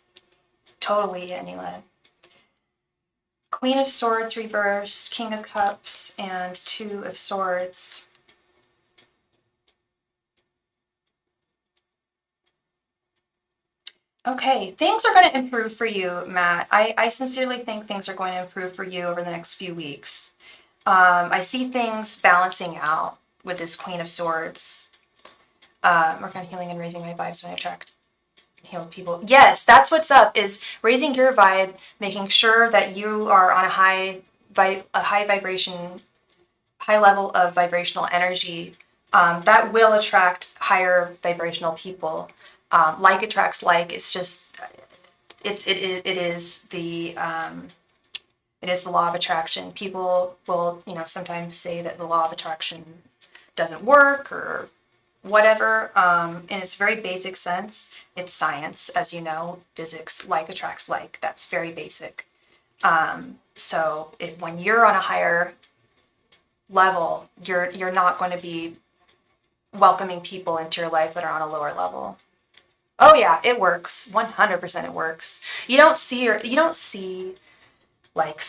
Speaker 1: Totally, Anila. Queen of Swords reversed, King of Cups, and Two of Swords. Okay, things are going to improve for you, Matt. I sincerely think things are going to improve for you over the next few weeks. I see things balancing out with this Queen of Swords. Work on healing and raising my vibes when I attract healed people. Yes, that's what's up, is raising your vibe, making sure that you are on a high vibration, high level of vibrational energy. That will attract higher vibrational people. Like attracts like. It's just it is the law of attraction. People will sometimes say that the law of attraction doesn't work or whatever. In its very basic sense, it's science, as you know, physics. Like attracts like. That's very basic. So when you're on a higher level, you're not going to be welcoming people into your life that are on a lower level. Oh yeah, it works. 100% it works. You don't see like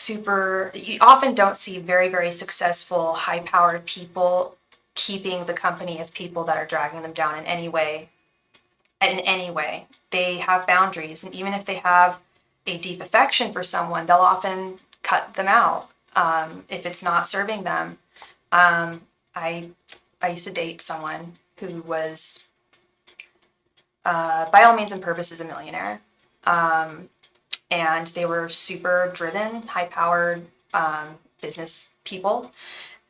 Speaker 1: you often don't see very, very successful, high-powered people keeping the company of people that are dragging them down in any way. In any way. They have boundaries, and even if they have a deep affection for someone, they'll often cut them out if it's not serving them. I used to date someone who was by all means and purposes a millionaire. And they were super driven, high-powered business people.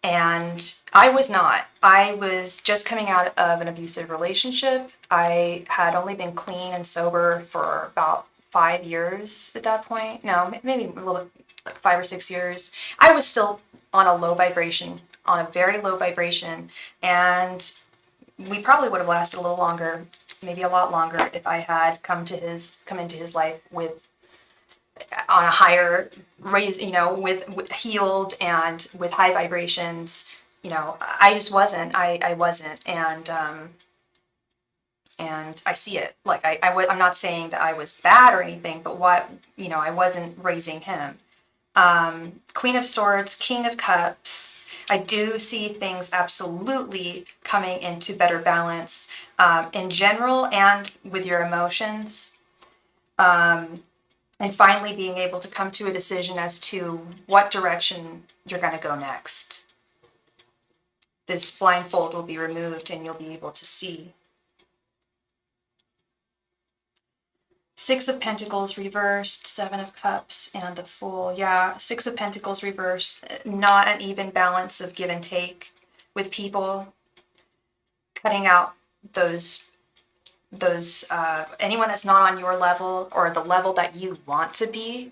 Speaker 1: And I was not. I was just coming out of an abusive relationship. I had only been clean and sober for about 5 years at that point. No, maybe a little bit, like 5 or 6 years. I was still on a low vibration, on a very low vibration. And we probably would have lasted a little longer, maybe a lot longer, if I had come into his life with on a higher raise, with healed and with high vibrations. I just wasn't. I wasn't, and I see it. Like I'm not saying that I was bad or anything, but I wasn't raising him. Queen of Swords, King of Cups. I do see things absolutely coming into better balance in general and with your emotions. And finally being able to come to a decision as to what direction you're going to go next. This blindfold will be removed and you'll be able to see. Six of Pentacles reversed, Seven of Cups, and the Fool. Yeah, Six of Pentacles reversed. Not an even balance of give and take with people. Cutting out those anyone that's not on your level or the level that you want to be.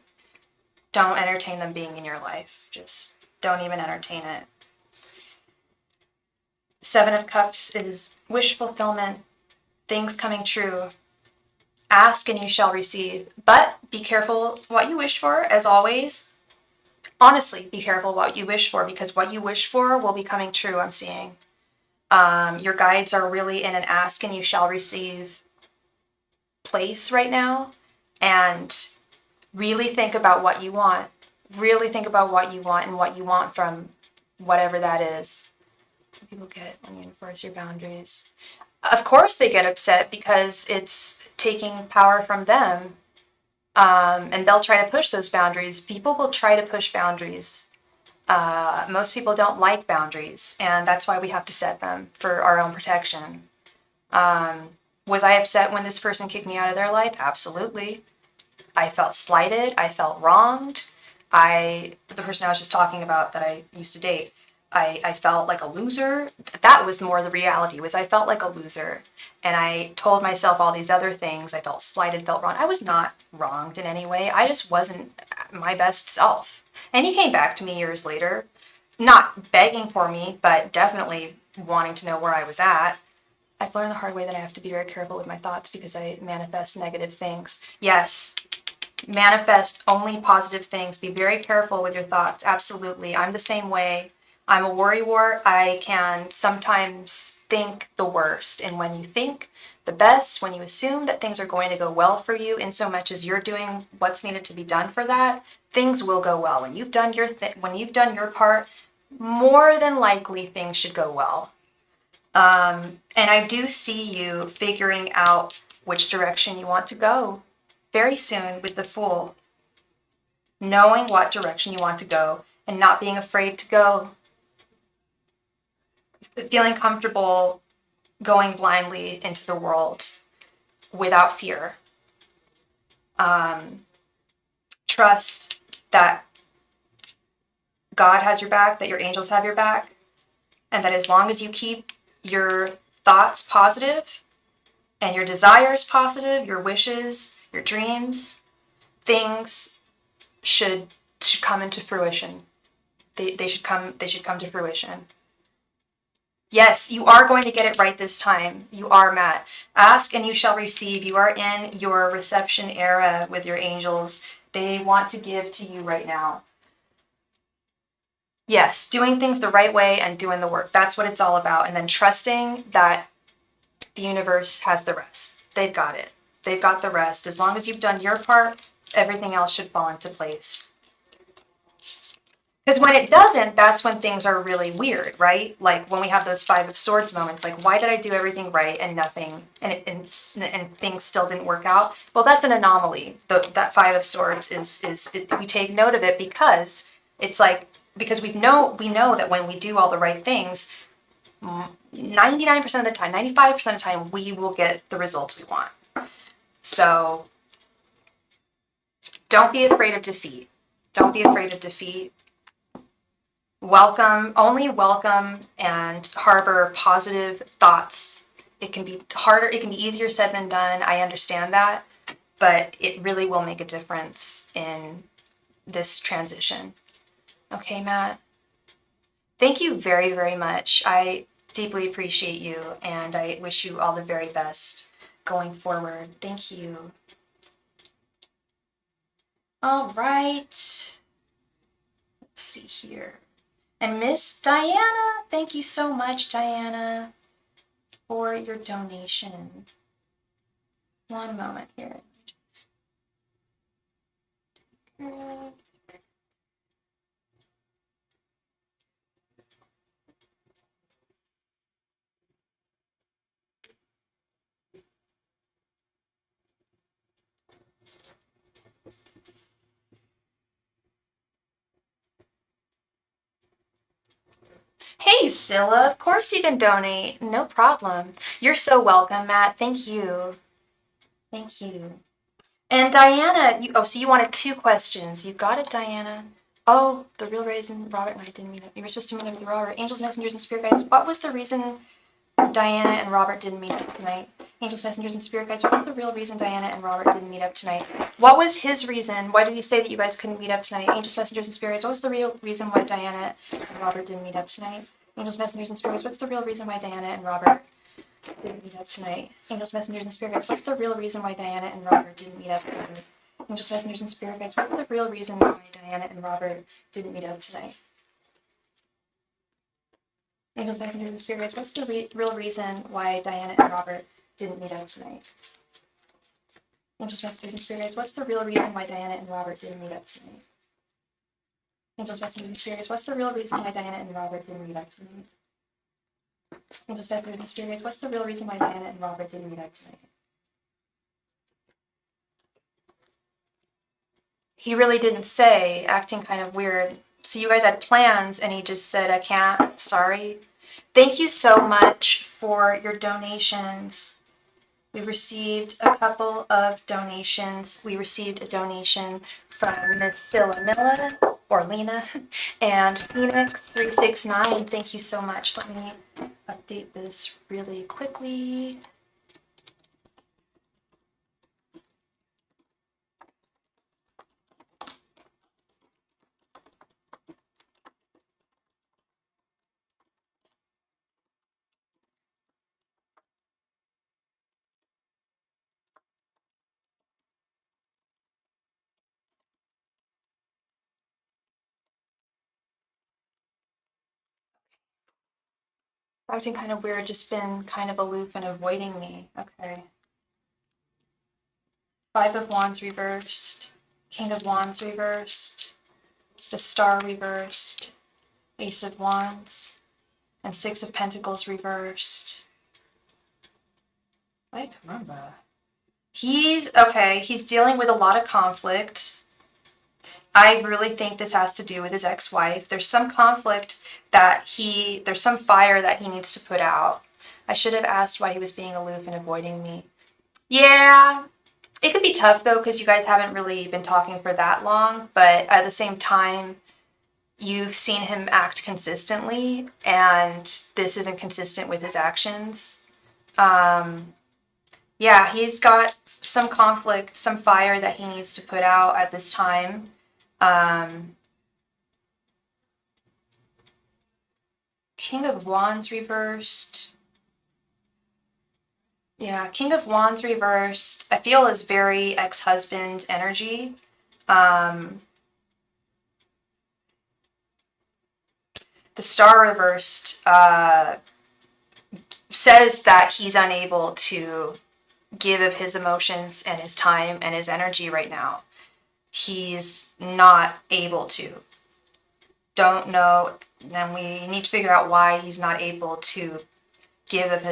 Speaker 1: don't entertain them being in your life. Just don't even entertain it. Seven of Cups is wish fulfillment, things coming true. Ask and you shall receive. But be careful what you wish for, as always. Honestly, be careful what you wish for, because what you wish for will be coming true, I'm seeing. Your guides are really in an ask and you shall receive place right now. And really think about what you want. Really think about what you want and what you want from whatever that is. What people get when you enforce your boundaries. Of course they get upset because it's taking power from them. And they'll try to push those boundaries. People will try to push boundaries. Most people don't like boundaries, and that's why we have to set them for our own protection. Was I upset when this person kicked me out of their life? Absolutely. I felt slighted. I felt wronged. The person I was just talking about that I used to date, I felt like a loser. That was more the reality, was I felt like a loser. And I told myself all these other things. I felt slighted, felt wrong. I was not wronged in any way. I just wasn't my best self. And he came back to me years later, not begging for me, but definitely wanting to know where I was at. I've learned the hard way that I have to be very careful with my thoughts because I manifest negative things. Yes, manifest only positive things. Be very careful with your thoughts. Absolutely. I'm the same way. I'm a worrywart. I can sometimes think the worst. And when you think the best, when you assume that things are going to go well for you, in so much as you're doing what's needed to be done for that, things will go well. When you've done your part, more than likely things should go well. And I do see you figuring out which direction you want to go very soon with the Fool. Knowing what direction you want to go and not being afraid to go. Feeling comfortable going blindly into the world without fear. Trust that God has your back, that your angels have your back, and that as long as you keep your thoughts positive and your desires positive, your wishes, your dreams, things should come into fruition. They should come to fruition. Yes, you are going to get it right this time. You are, Matt. Ask and you shall receive. You are in your reception era with your angels. They want to give to you right now. Yes, doing things the right way and doing the work. That's what it's all about. And then trusting that the universe has the rest. They've got it. They've got the rest. As long as you've done your part, everything else should fall into place. Because when it doesn't, that's when things are really weird, right? Like when we have those Five of Swords moments, like why did I do everything right and nothing, and things still didn't work out? Well, that's an anomaly. That Five of Swords we take note of it because it's like, because we know that when we do all the right things, 99% of the time, 95% of the time, we will get the results we want. So don't be afraid of defeat. Don't be afraid of defeat. Only welcome and harbor positive thoughts. It can be harder, it can be easier said than done. I understand that, but it really will make a difference in this transition. Okay, Matt? Thank you very, very much. I deeply appreciate you, and I wish you all the very best going forward. Thank you. All right. Let's see here. And Miss Diana, thank you so much, Diana, for your donation. One moment here. Hey, Scylla, of course you can donate. No problem. You're so welcome, Matt. Thank you. Thank you. And Diana, so you wanted 2 questions. You got it, Diana. Oh, the real reason Robert and I didn't meet up. You were supposed to meet up with Robert. Angels, messengers, and spirit guides. What was the reason Diana and Robert didn't meet up tonight? Angels, messengers, and spirit guides, what was the real reason Diana and Robert didn't meet up tonight? What was his reason? Why did he say that you guys couldn't meet up tonight? Angels, messengers, and spirit guides, what was the real reason why Diana and Robert didn't meet up tonight? Angels, messengers, and spirit guides, what's the real reason why Diana and Robert didn't meet up tonight? Angels, messengers, and spirit guides, what's the real reason why Diana and Robert didn't meet up tonight? Angels, messengers, and spirit guides, what's the real reason why Diana and Robert didn't meet up tonight? Angels, messengers, and spirit guides, what's the real reason why Diana and Robert didn't meet up tonight? Angels, messengers, and spirit guides, what's the real reason why Diana and Robert didn't meet up tonight? Angels, messengers, and spirit guides, what's the real reason why Diana and Robert didn't meet up tonight? Angels, messengers, and spirit guides, what's the real reason why Diana and Robert didn't meet up tonight? He really didn't say, acting kind of weird. So you guys had plans and he just said, I can't, sorry. Thank you so much for your donations. We received a couple of donations. We received a donation from Miss Sillamilla, or Lena, and Phoenix369. Thank you so much. Let me update this really quickly. Acting kind of weird, just been kind of aloof and avoiding me. Okay. Five of Wands reversed, King of Wands reversed, the Star reversed, Ace of Wands, and Six of Pentacles reversed. Ay, caramba. He's dealing with a lot of conflict. I really think this has to do with his ex-wife. There's some conflict there's some fire that he needs to put out. I should have asked why he was being aloof and avoiding me. Yeah, it could be tough though, because you guys haven't really been talking for that long, but at the same time, you've seen him act consistently, and this isn't consistent with his actions. Yeah, he's got some conflict, some fire that he needs to put out at this time. King of Wands reversed. Yeah, King of Wands reversed, I feel is very ex-husband energy. The Star reversed says that he's unable to give of his emotions and his time and his energy right now. He's not able to. Don't know, and we need to figure out why he's not able to give of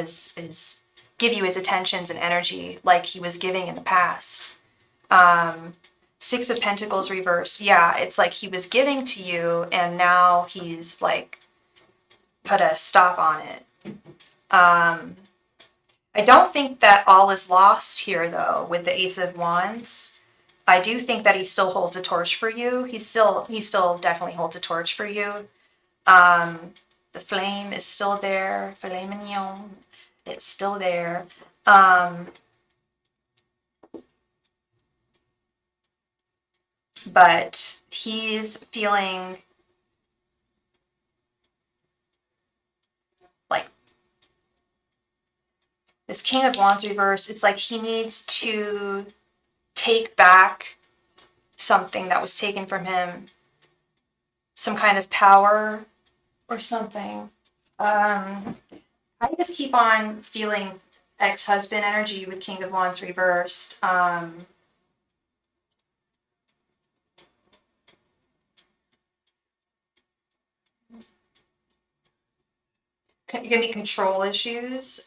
Speaker 1: give you his attentions and energy like he was giving in the past. Six of Pentacles reversed. Yeah, it's like he was giving to you and now he's like put a stop on it. I don't think that all is lost here though with the Ace of Wands. I do think that he still holds a torch for you. He still definitely holds a torch for you. The flame is still there. Filet mignon. It's still there. But he's feeling like this King of Wands reverse. It's like he needs to take back something that was taken from him, some kind of power or something. I just keep on feeling ex-husband energy with King of Wands reversed. Gonna be control issues.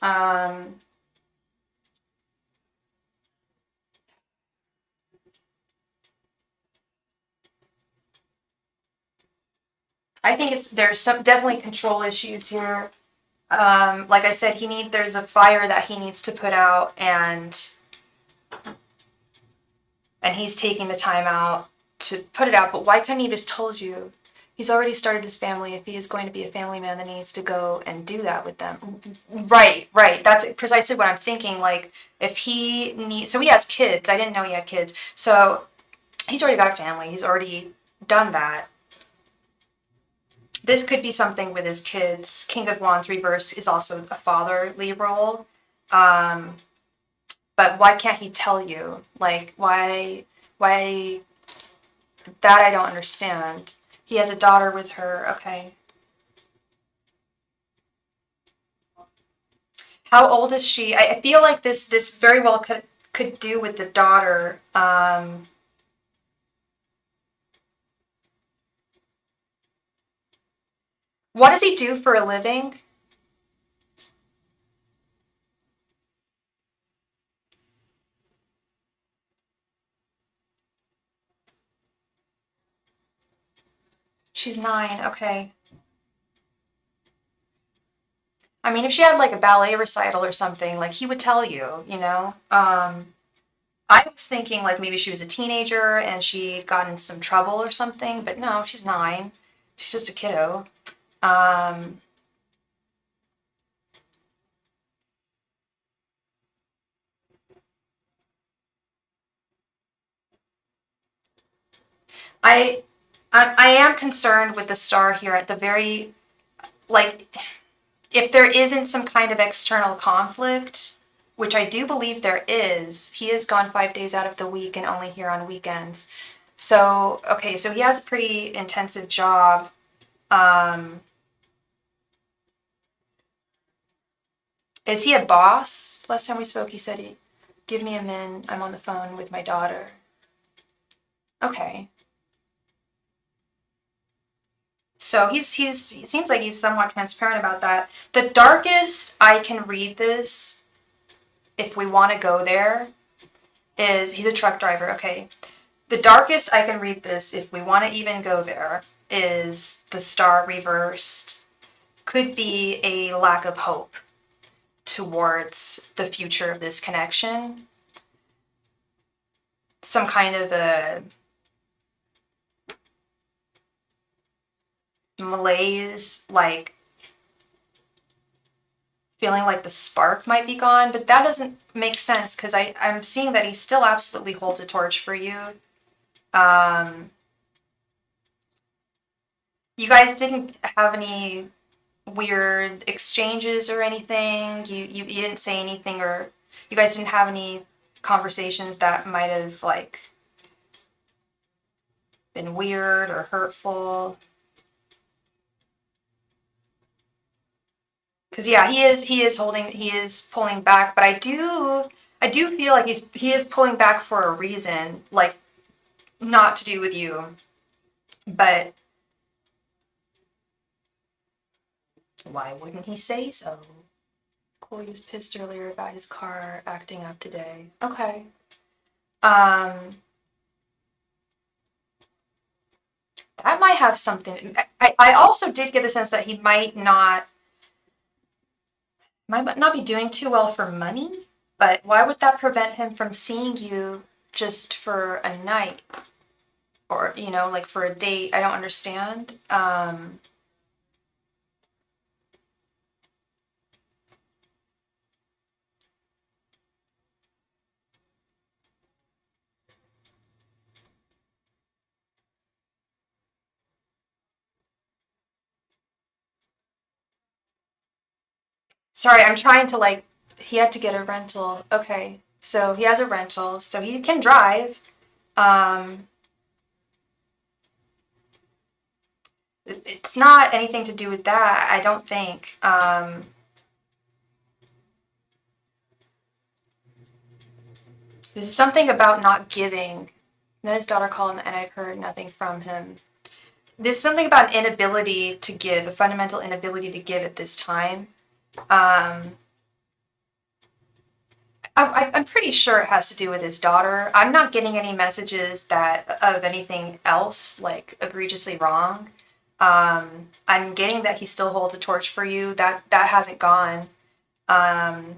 Speaker 1: I think there's some definitely control issues here. Like I said, there's a fire that he needs to put out, and he's taking the time out to put it out. But why couldn't he just told you? He's already started his family. If he is going to be a family man, then he needs to go and do that with them. Right, right. That's precisely what I'm thinking. Like, if he needs, so he has kids. I didn't know he had kids. So he's already got a family. He's already done that. This could be something with his kids. King of Wands reverse is also a fatherly role. Um, but why can't he tell you? Like, why, that I don't understand. He has a daughter with her. Okay. How old is she? I feel like this very well could do with the daughter. What does he do for a living? She's 9. Okay. I mean, if she had like a ballet recital or something, like he would tell you, you know? I was thinking like maybe she was a teenager and she got in some trouble or something, but no, she's 9. She's just a kiddo. Um, I, I am concerned with the star here at the very, like, if there isn't some kind of external conflict, which I do believe there is, he is gone 5 days out of the week and only here on weekends. So, okay, so he has a pretty intensive job. Um, is he a boss? Last time we spoke, he said, give me a min. I'm on the phone with my daughter. Okay. So he seems like he's somewhat transparent about that. The darkest I can read this, if we want to go there, is he's a truck driver. Okay. The darkest I can read this, if we want to even go there, is the star reversed. Could be a lack of hope towards the future of this connection. Some kind of a malaise, like feeling like the spark might be gone, but that doesn't make sense because I'm seeing that he still absolutely holds a torch for you. Um, you guys didn't have any weird exchanges or anything. You didn't say anything, or you guys didn't have any conversations that might have like been weird or hurtful. Because yeah, he is pulling back, but I do feel like he is pulling back for a reason, like not to do with you, but why wouldn't he say so? Cool, he was pissed earlier about his car acting up today. Okay. Um, that might have something. I also did get the sense that he might not be doing too well for money, but why would that prevent him from seeing you just for a night or, like for a date? I don't understand. Sorry, I'm trying to like, he had to get a rental. Okay, so he has a rental, so he can drive. Um, it's not anything to do with that, I don't think. This is something about not giving. Then his daughter called and I've heard nothing from him. This is something about an inability to give, a fundamental inability to give at this time. Um, I'm pretty sure it has to do with his daughter. I'm not getting any messages that of anything else like egregiously wrong. I'm getting that he still holds a torch for you. That hasn't gone. Um,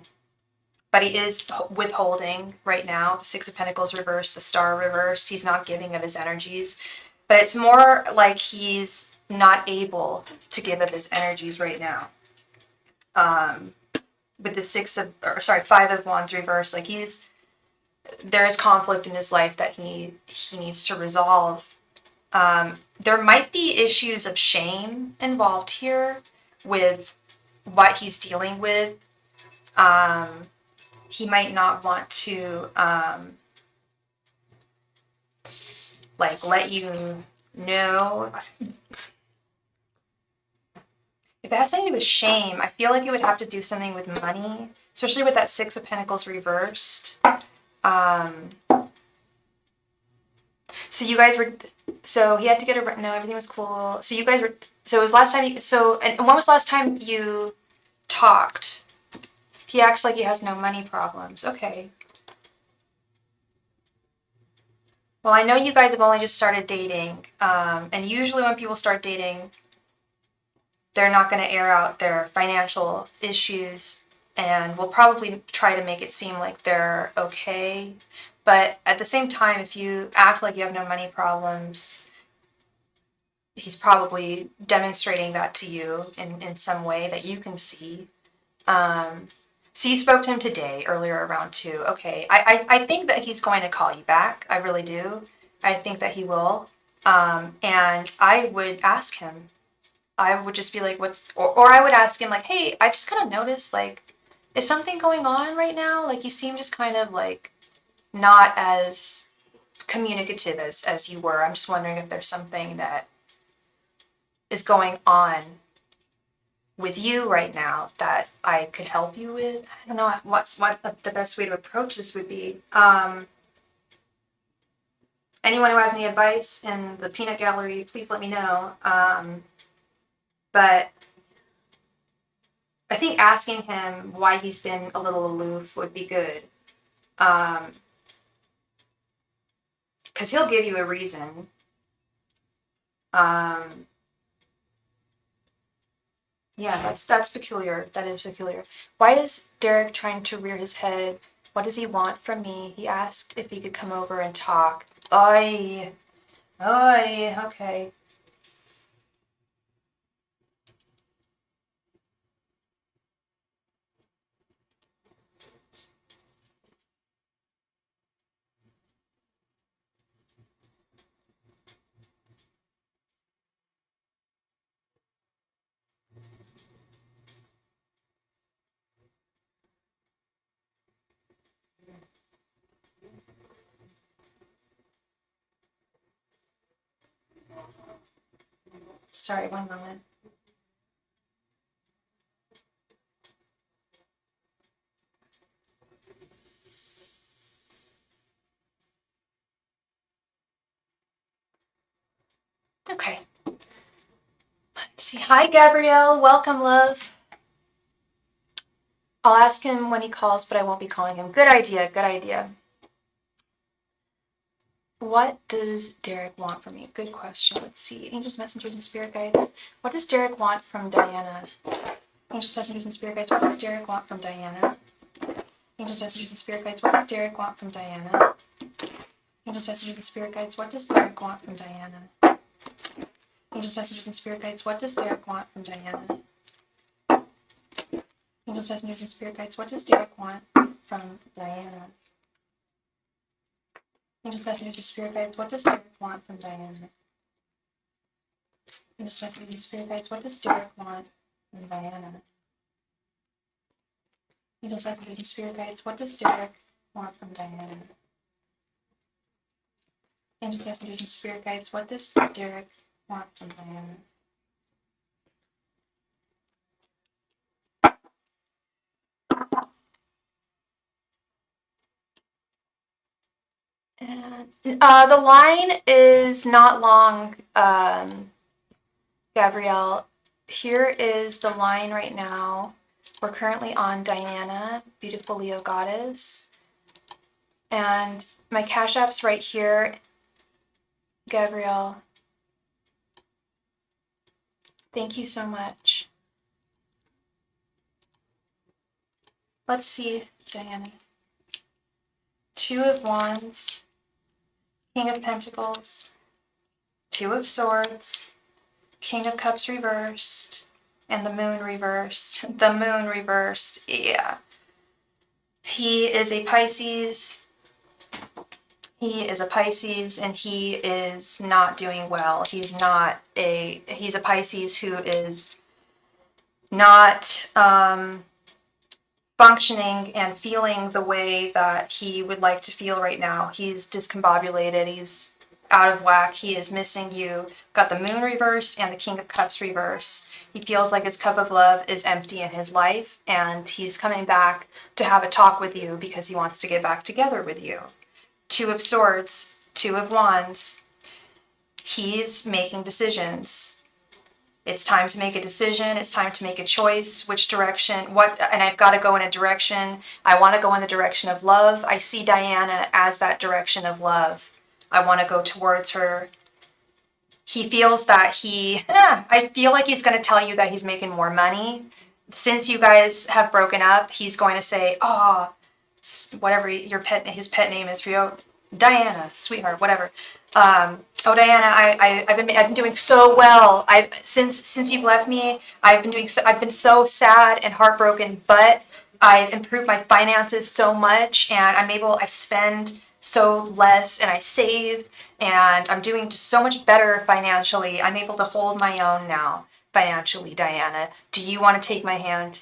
Speaker 1: but he is withholding right now. Six of Pentacles reversed, the Star reversed. He's not giving of his energies, but it's more like he's not able to give up his energies right now. With the Five of Wands reversed, like there is conflict in his life that he needs to resolve. There might be issues of shame involved here with what he's dealing with. He might not want to let you know. If it has something to do with shame, I feel like it would have to do something with money, especially with that Six of Pentacles reversed. So he had to get no, everything was cool. So you guys were, so it was last time and when was the last time you talked? He acts like he has no money problems. Okay. Well, I know you guys have only just started dating, and usually when people start dating, they're not going to air out their financial issues, and will probably try to make it seem like they're okay. But at the same time, if you act like you have no money problems, he's probably demonstrating that to you in some way that you can see. So you spoke to him today, earlier around 2. Okay, I think that he's going to call you back. I really do. I think that he will. And I would ask him. I would just be like, or I would ask him like, hey, I just kind of noticed, like, is something going on right now? Like, you seem just kind of like not as communicative as you were. I'm just wondering if there's something that is going on with you right now that I could help you with. I don't know what the best way to approach this would be. Anyone who has any advice in the peanut gallery, please let me know. But I think asking him why he's been a little aloof would be good. Because he'll give you a reason. Yeah, that's peculiar. That is peculiar. Why is Derek trying to rear his head? What does he want from me? He asked if he could come over and talk. Oy. Oy. Okay. Sorry, one moment. Okay. Let's see. Hi, Gabrielle. Welcome, love. I'll ask him when he calls, but I won't be calling him. Good idea. Good idea. What does Derek want from me? Good question. Let's see. Angels, messengers, and spirit guides. What does Derek want from Diana? Angels, messengers, and spirit guides. What does Derek want from Diana? Angels, messengers, and spirit guides. What does Derek want from Diana? Angels, messengers, and spirit guides. What does Derek want from Diana? Angels, messengers, and spirit guides. What does Derek want from Diana? Angels, messengers, and spirit guides. What does Derek want from Diana? Angels, messengers, and spirit guides. What does Derek want from Diana? Angels, messengers, and spirit guides. What does Derek want from Diana? Angels, messengers, and spirit guides. What does Derek want from Diana? Angels, messengers, and spirit guides. What does Derek want from Diana? And the line is not long, Gabrielle. Here is the line right now. We're currently on Diana, beautiful Leo goddess. And my Cash App's right here, Gabrielle. Thank you so much. Let's see, Diana. 2 of Wands, King of Pentacles, 2 of Swords, King of Cups reversed, and the Moon reversed. The Moon reversed, yeah. He is a Pisces. He is a Pisces, and he is not doing well. He's a Pisces who is not functioning and feeling the way that he would like to feel right now. He's discombobulated. He's out of whack. He is missing you. Got the Moon reversed and the King of Cups reversed. He feels like his cup of love is empty in his life, and he's coming back to have a talk with you because he wants to get back together with you. Two of Swords, Two of Wands. He's making decisions. It's time to make a decision. It's time to make a choice. Which direction? And I've got to go in a direction. I want to go in the direction of love. I see Diana as that direction of love. I want to go towards her. He feels that I feel like he's going to tell you that he's making more money. Since you guys have broken up, he's going to say, oh, whatever his pet name is for you, Diana, sweetheart, whatever. Oh, Diana, I've been doing so well. Since you've left me, I've been so sad and heartbroken, but I've improved my finances so much, and I spend so less, and I save, and I'm doing just so much better financially. I'm able to hold my own now financially, Diana. Do you want to take my hand?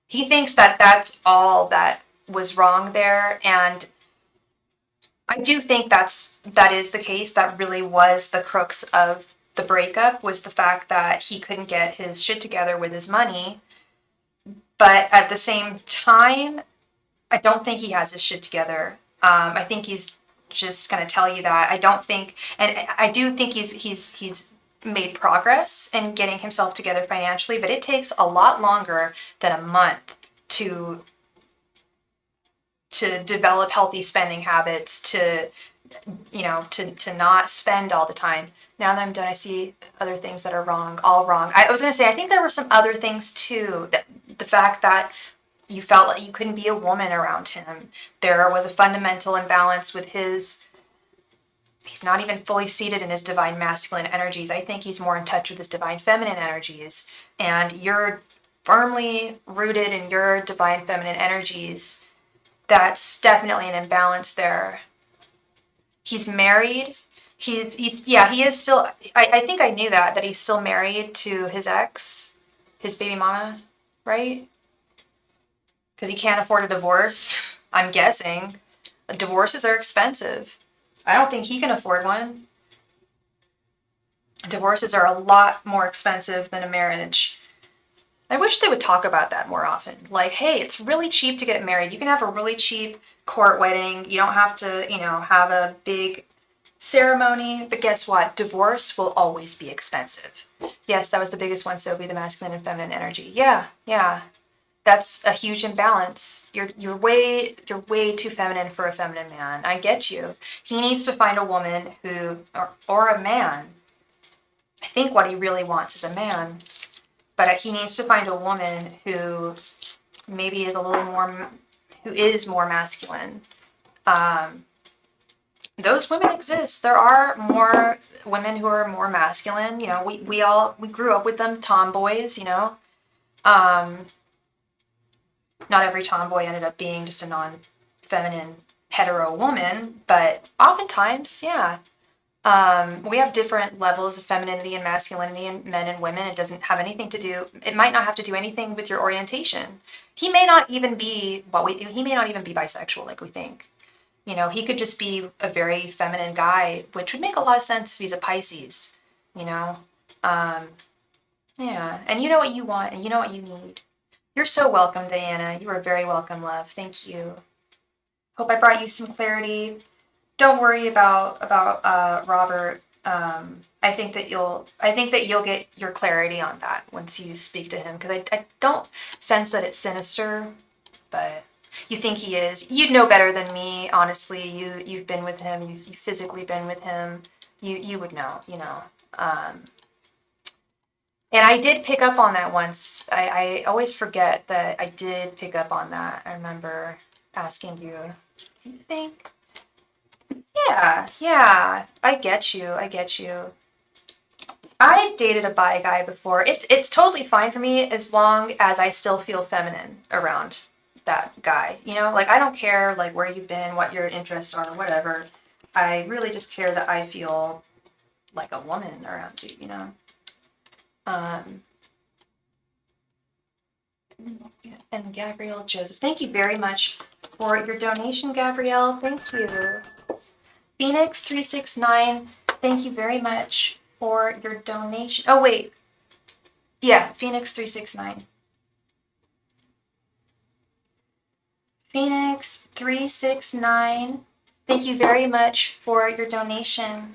Speaker 1: He thinks that that's all that was wrong there, and I do think that is the case. That really was the crux of the breakup, was the fact that he couldn't get his shit together with his money. But at the same time, I don't think he has his shit together. I think he's just going to tell you that. I do think he's made progress in getting himself together financially, but it takes a lot longer than a month to develop healthy spending habits, to not spend all the time. Now that I'm done, I see other things that are all wrong. I was going to say, I think there were some other things too. The fact that you felt like you couldn't be a woman around him. There was a fundamental imbalance with he's not even fully seated in his divine masculine energies. I think he's more in touch with his divine feminine energies. And you're firmly rooted in your divine feminine energies. That's definitely an imbalance there. He's married. He is still, I think I knew that he's still married to his ex, his baby mama, right? Because he can't afford a divorce, I'm guessing. Divorces are expensive. I don't think he can afford one. Divorces are a lot more expensive than a marriage. I wish they would talk about that more often. Like, hey, it's really cheap to get married. You can have a really cheap court wedding. You don't have to, have a big ceremony. But guess what? Divorce will always be expensive. Yes, that was the biggest one, Sophie, the masculine and feminine energy. Yeah. That's a huge imbalance. You're way too feminine for a feminine man. I get you. He needs to find a woman or a man. I think what he really wants is a man. But he needs to find a woman who maybe is who is more masculine. Those women exist. There are more women who are more masculine. We grew up with them, tomboys. Not every tomboy ended up being just a non-feminine hetero woman, but oftentimes, yeah. We have different levels of femininity and masculinity in men and women. It doesn't have anything to do, it might not have to do anything with your orientation. He may not even be bisexual like we think. He could just be a very feminine guy, which would make a lot of sense if he's a Pisces, Yeah. And you know what you want, and you know what you need. You're so welcome, Diana. You are very welcome, love. Thank you. Hope I brought you some clarity. Don't worry about Robert. I think that you'll get your clarity on that once you speak to him, because I don't sense that it's sinister, but you think he is. You'd know better than me, honestly. You've been with him. You've physically been with him. You would know. And I did pick up on that once. I always forget that I did pick up on that. I remember asking you, do you think? Yeah, I get you. I've dated a bi guy before. It's totally fine for me as long as I still feel feminine around that guy. You know, like I don't care like where you've been, what your interests are, whatever. I really just care that I feel like a woman around you, you know. Um, and Gabrielle Joseph, thank you very much for your donation, Gabrielle. Thank you. Phoenix 369, thank you very much for your donation. Oh wait, yeah, Phoenix 369. Phoenix 369, thank you very much for your donation.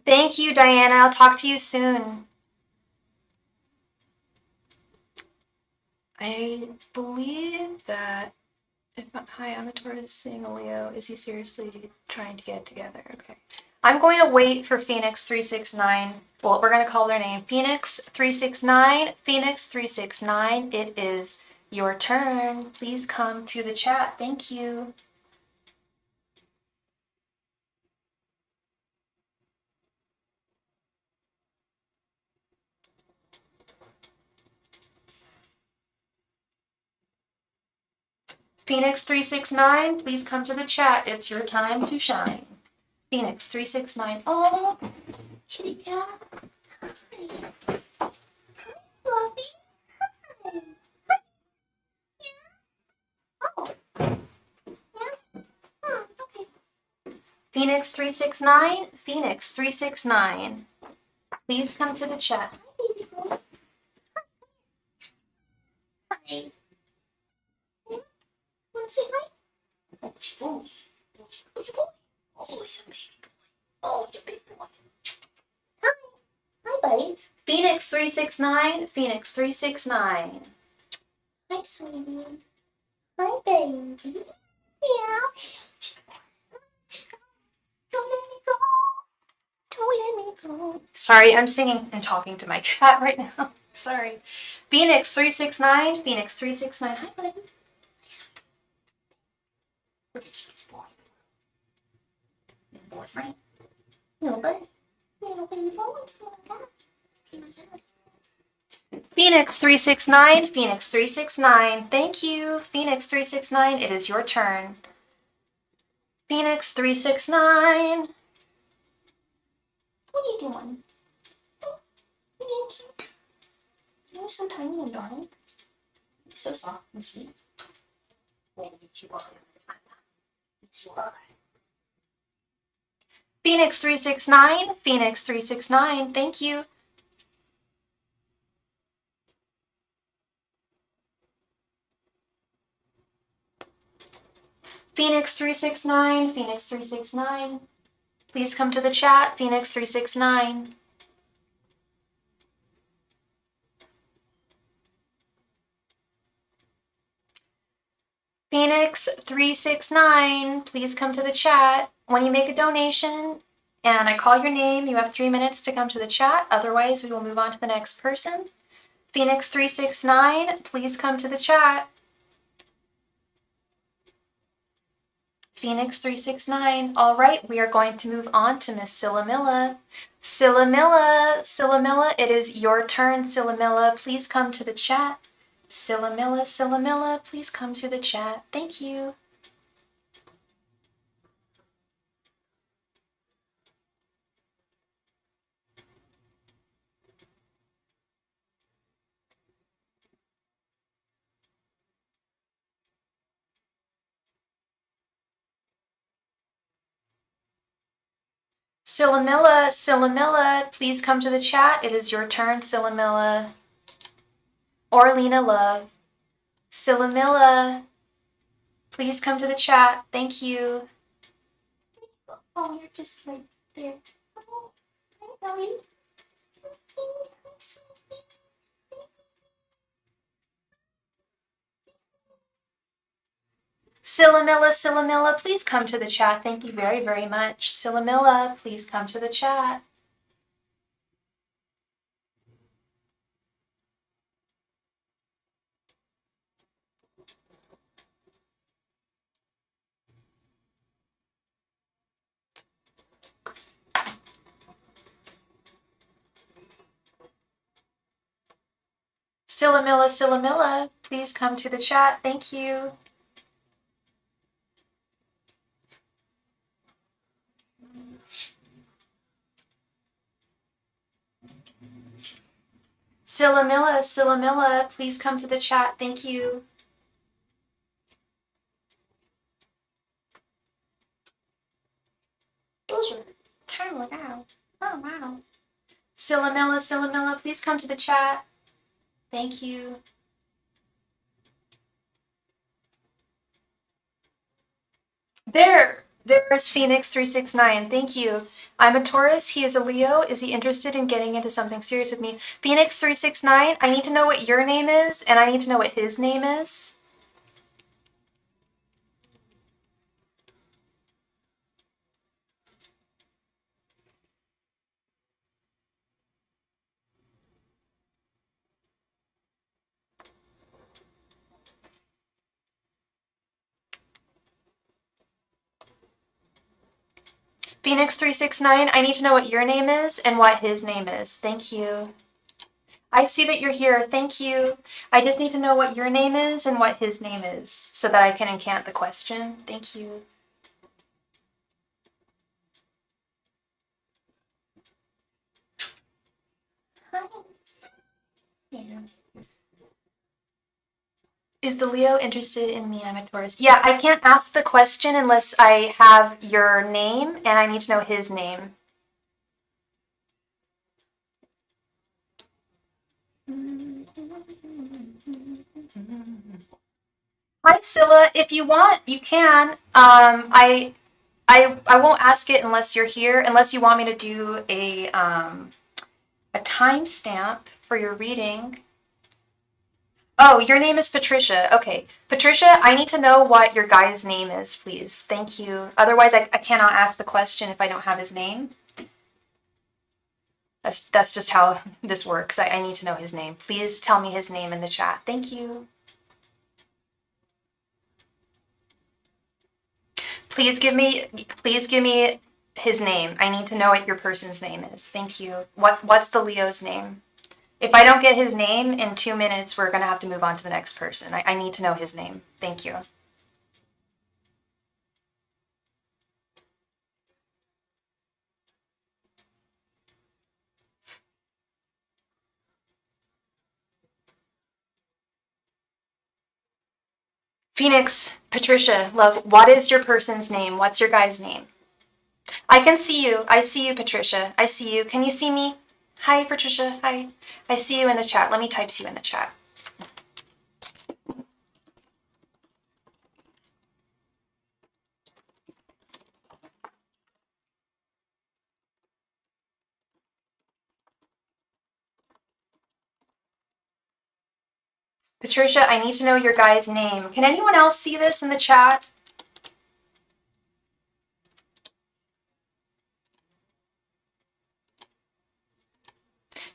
Speaker 1: Thank you, Diana. I'll talk to you soon. I believe that hi, Amator is seeing a Leo. Is he seriously trying to get together? Okay. I'm going to wait for Phoenix 369. Well, we're going to call their name. Phoenix 369. Phoenix 369. It is your turn. Please come to the chat. Thank you. Phoenix 369, please come to the chat. It's your time to shine. Phoenix 369. Oh, kitty cat. Hi. Fluffy. Hi. Oh. Yeah. Oh, okay. Phoenix 369. Phoenix 369. Please come to the chat. Hi, baby boy. Hi. Yeah. Want to say hi? Oh, oh, oh, oh, he's a baby boy. Oh, he's a baby boy. Hi. Hi, buddy. Phoenix 369. Phoenix 369. Hi, sweetie. Hi, baby. Yeah. Don't let me go. Don't let me go. Sorry, I'm singing and talking to my cat right now. Sorry. Phoenix 369. Phoenix 369. Hi, buddy. Hi, sweetie. Look at you, boy. Your boyfriend. No, buddy. No, baby boy. Phoenix 369. Phoenix 369. Thank you. Phoenix 369. It is your turn. Phoenix 369. What are you doing? You're being cute. You're so tiny and darling. You're so soft and sweet. Where did you are? It's you are. Phoenix 369. Phoenix 369. Thank you. Phoenix 369. Phoenix 369. Please come to the chat. Phoenix 369. Phoenix 369, please come to the chat. When you make a donation and I call your name, you have 3 minutes to come to the chat. Otherwise, we will move on to the next person. Phoenix 369, please come to the chat. Phoenix 369. All right, we are going to move on to Miss Sillamilla. Sillamilla, it is your turn, Sillamilla. Please come to the chat. Sillamilla, please come to the chat. Thank you. Sillamilla, please come to the chat. It is your turn, Sillamilla. Orlina Love. Sillamilla, please come to the chat. Thank you. Oh, you're just right there. Oh, hi, Ellie. Sillamilla, please come to the chat. Thank you very, very much. Sillamilla, please come to the chat. Sillamilla, please come to the chat. Thank you. Sillamilla, please come to the chat. Thank you. Those are totally out. Oh, wow. Sillamilla, please come to the chat. Thank you. There's Phoenix369. Thank you. I'm a Taurus. He is a Leo. Is he interested in getting into something serious with me? Phoenix369, I need to know what your name is, and I need to know what his name is. Phoenix369, I need to know what your name is and what his name is. Thank you. I see that you're here. Thank you. I just need to know what your name is and what his name is so that I can incant the question. Thank you. Yeah. Is the Leo interested in me? I'm a Taurus. Yeah, I can't ask the question unless I have your name and I need to know his name. Hi, Scylla. If you want, you can. I won't ask it unless you're here, unless you want me to do a timestamp for your reading. Oh, your name is Patricia. Okay. Patricia, I need to know what your guy's name is, please. Thank you. Otherwise, I cannot ask the question if I don't have his name. That's just how this works. I need to know his name. Please tell me his name in the chat. Thank you. Please give me his name. I need to know what your person's name is. Thank you. What's the Leo's name? If I don't get his name in 2 minutes, we're going to have to move on to the next person. I need to know his name. Thank you. Phoenix, Patricia, love, what is your person's name? What's your guy's name? I can see you. I see you, Patricia. I see you. Can you see me? Hi, Patricia. Hi. I see you in the chat. Let me type to you in the chat. Patricia, I need to know your guy's name. Can anyone else see this in the chat?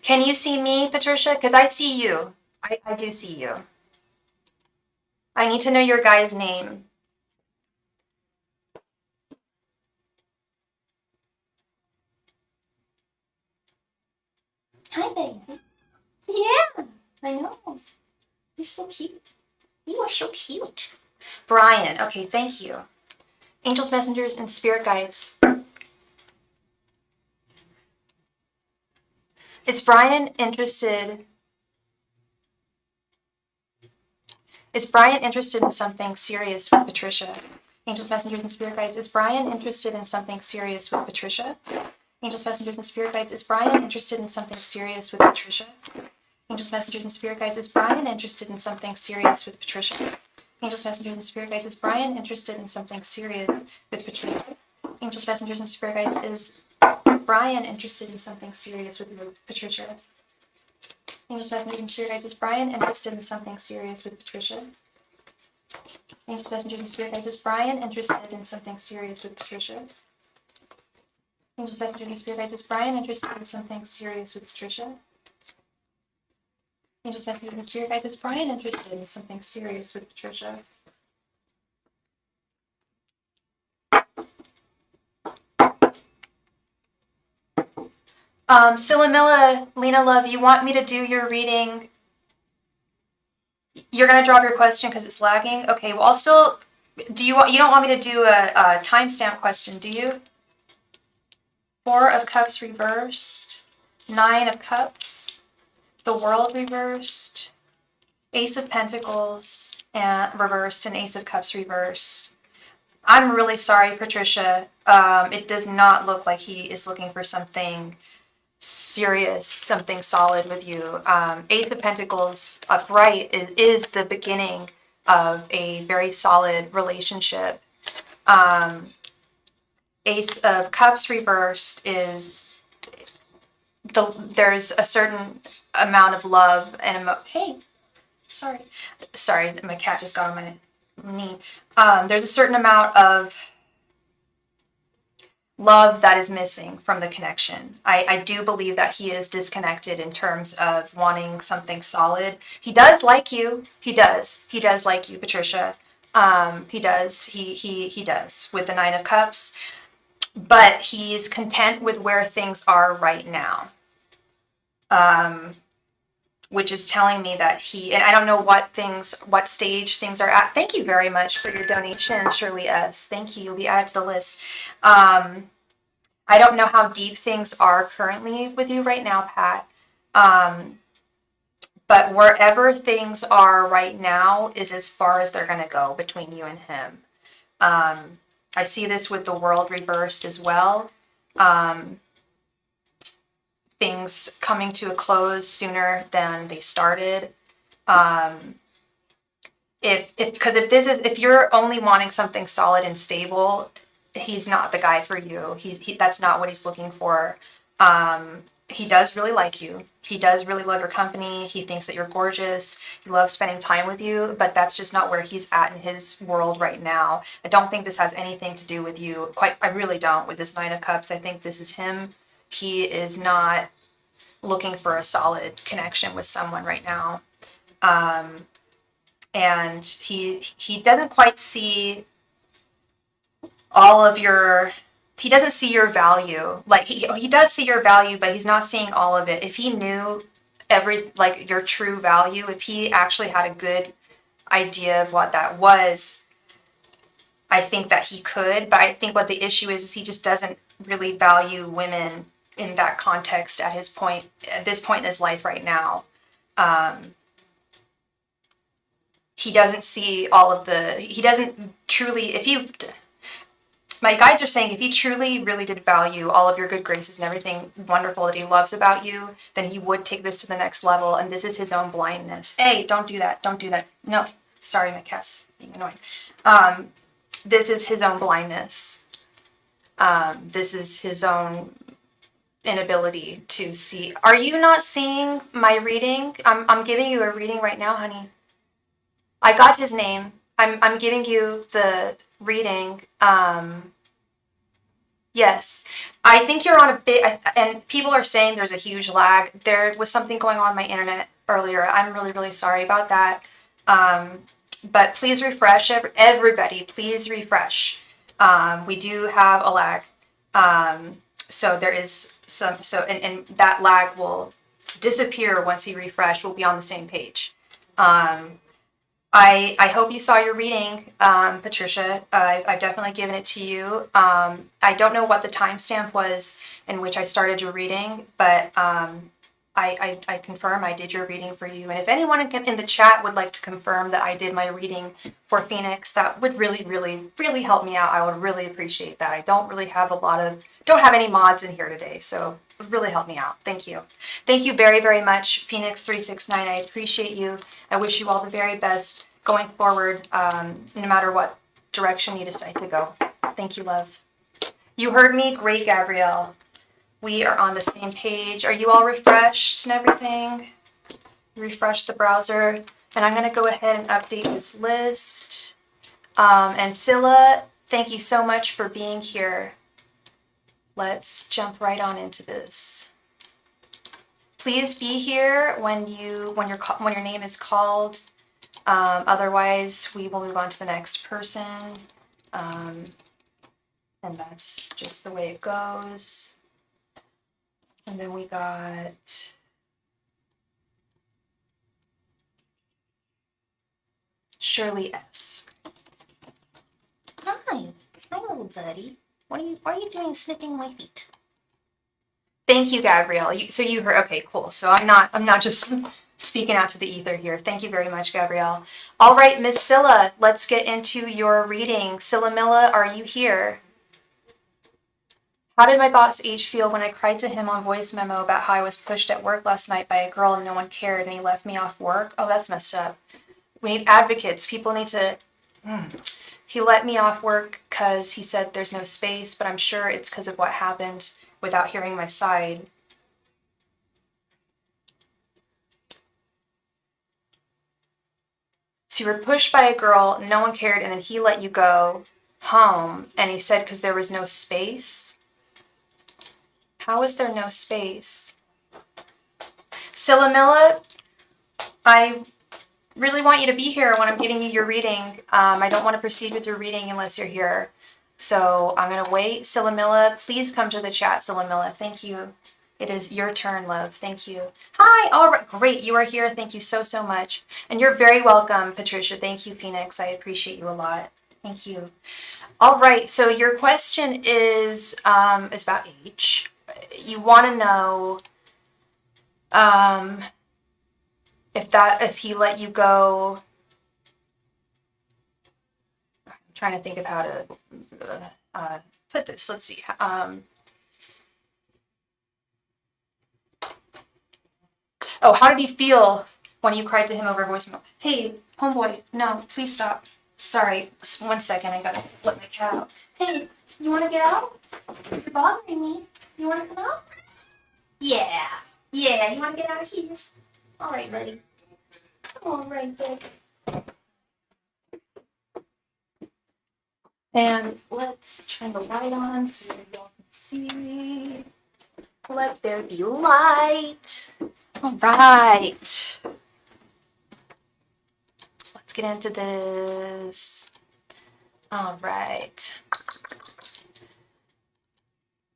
Speaker 1: Can you see me, Patricia? Because I see you. I do see you. I need to know your guy's name. Hi, baby. Yeah, I know. You're so cute. You are so cute. Brian. Okay, thank you. Angels, messengers, and spirit guides. Is Brian interested? Is Brian interested in something serious with Patricia? Angels, messengers, and spirit guides. Is Brian interested in something serious with Patricia? Angels, messengers, and spirit guides. Is Brian interested in something serious with Patricia? Angels, messengers, and spirit guides. Is Brian interested in something serious with Patricia? Angels, messengers, and spirit guides. Is Brian interested in something serious with Patricia? Angels, messengers, and spirit guides. Is Brian interested in something serious with Patricia? Angels, messengers, and spirit guides. Is Brian interested in something serious with Patricia? Angels, messengers, and spirit guides. Is Brian interested in something serious with Patricia? Angels, messengers, and spirit guides. Is Brian interested in something serious with Patricia? Angels, messengers, and spirit guides. Is Brian interested in something serious with Patricia? Sillamilla, Lena Love, you want me to do your reading You're gonna drop your question because it's lagging? Okay, well I'll still, you don't want me to do a timestamp question, do you? Four of Cups reversed, Nine of Cups, the World reversed, Ace of Pentacles and reversed, and Ace of Cups reversed. I'm really sorry, Patricia. It does not look like he is looking for something serious, something solid with you. Ace of Pentacles upright is the beginning of a very solid relationship. Ace of Cups reversed is there's a certain amount of love and hey, sorry, my cat just got on my knee. There's a certain amount of love that is missing from the connection. I do believe that he is disconnected in terms of wanting something solid. He does like you. He does like you, Patricia. He does. He does with the Nine of Cups. But he's content with where things are right now. Which is telling me that and I don't know what stage things are at. Thank you very much for your donation, Shirley S. Thank you. You'll be added to the list. I don't know how deep things are currently with you right now, Pat. But wherever things are right now is as far as they're going to go between you and him. I see this with the World reversed as well. Things coming to a close sooner than they started. If you're only wanting something solid and stable, he's not the guy for you. That's not what he's looking for. He does really like you. He does really love your company. He thinks that you're gorgeous. He loves spending time with you, but that's just not where he's at in his world right now. I don't think this has anything to do with you. I really don't with this Nine of Cups. I think this is him. He is not looking for a solid connection with someone right now. And he doesn't quite see all of he doesn't see your value. Like he does see your value, but he's not seeing all of it. If he knew your true value, if he actually had a good idea of what that was, I think that he could. But I think what the issue is he just doesn't really value women in that context at this point in his life right now. He doesn't see all of he doesn't truly, my guides are saying if he truly really did value all of your good graces and everything wonderful that he loves about you, then he would take this to the next level, and this is his own blindness. Hey, don't do that. Don't do that. No, sorry, my cat's being annoying. This is his own blindness. This is his own inability to see. Are you not seeing my reading? I'm giving you a reading right now, honey. I got his name. I'm giving you the reading. Yes, I think you're on a bit, and people are saying there's a huge lag. There was something going on my internet earlier. I'm really, really sorry about that. But please refresh, everybody, please refresh. We do have a lag. So there is and that lag will disappear once you refresh. We'll be on the same page. I hope you saw your reading, Patricia. I've definitely given it to you. I don't know what the timestamp was in which I started your reading, but I confirm I did your reading for you. And if anyone in the chat would like to confirm that I did my reading for Phoenix, that would really, really, really help me out. I would really appreciate that. I don't really have don't have any mods in here today, so it would really help me out. Thank you. Thank you very, very much, Phoenix369. I appreciate you. I wish you all the very best going forward, no matter what direction you decide to go. Thank you, love. You heard me? Great, Gabrielle. We are on the same page. Are you all refreshed and everything? Refresh the browser. And I'm going to go ahead and update this list. And Scylla, thank you so much for being here. Let's jump right on into this. Please be here when your name is called. Otherwise, we will move on to the next person. And that's just the way it goes. And then we got Shirley S. Hi, little buddy. What are you doing sniffing my feet? Thank you, Gabrielle. So you heard, okay, cool. So I'm not just speaking out to the ether here. Thank you very much, Gabrielle. All right, Miss Scylla, let's get into your reading. Scylla Milla, are you here? How did my boss H feel when I cried to him on voice memo about how I was pushed at work last night by a girl and no one cared and he left me off work? Oh, that's messed up. We need advocates. People need to... He let me off work because he said there's no space, but I'm sure it's because of what happened without hearing my side. So you were pushed by a girl, no one cared, and then he let you go home, and he said because there was no space? How is there no space? Scylla Milla, I really want you to be here when I'm giving you your reading. I don't want to proceed with your reading unless you're here. So I'm going to wait. Scylla Milla, please come to the chat, Scylla Milla. Thank you. It is your turn, love. Thank you. Hi. All right. Great. You are here. Thank you so, so much. And you're very welcome, Patricia. Thank you, Phoenix. I appreciate you a lot. Thank you. All right. So your question is about age. You want to know if he let you go. I'm trying to think of how to put this. Let's see. How did he feel when you cried to him over voicemail? Hey, homeboy, no, please stop. Sorry, 1 second, I gotta let my cat out. Hey, you wanna get out? You're bothering me. You wanna come out? Yeah, you wanna get out of here? All right, buddy. All right, buddy. And let's turn the light on so you all can see. Let there be light. All right. Let's get into this. All right.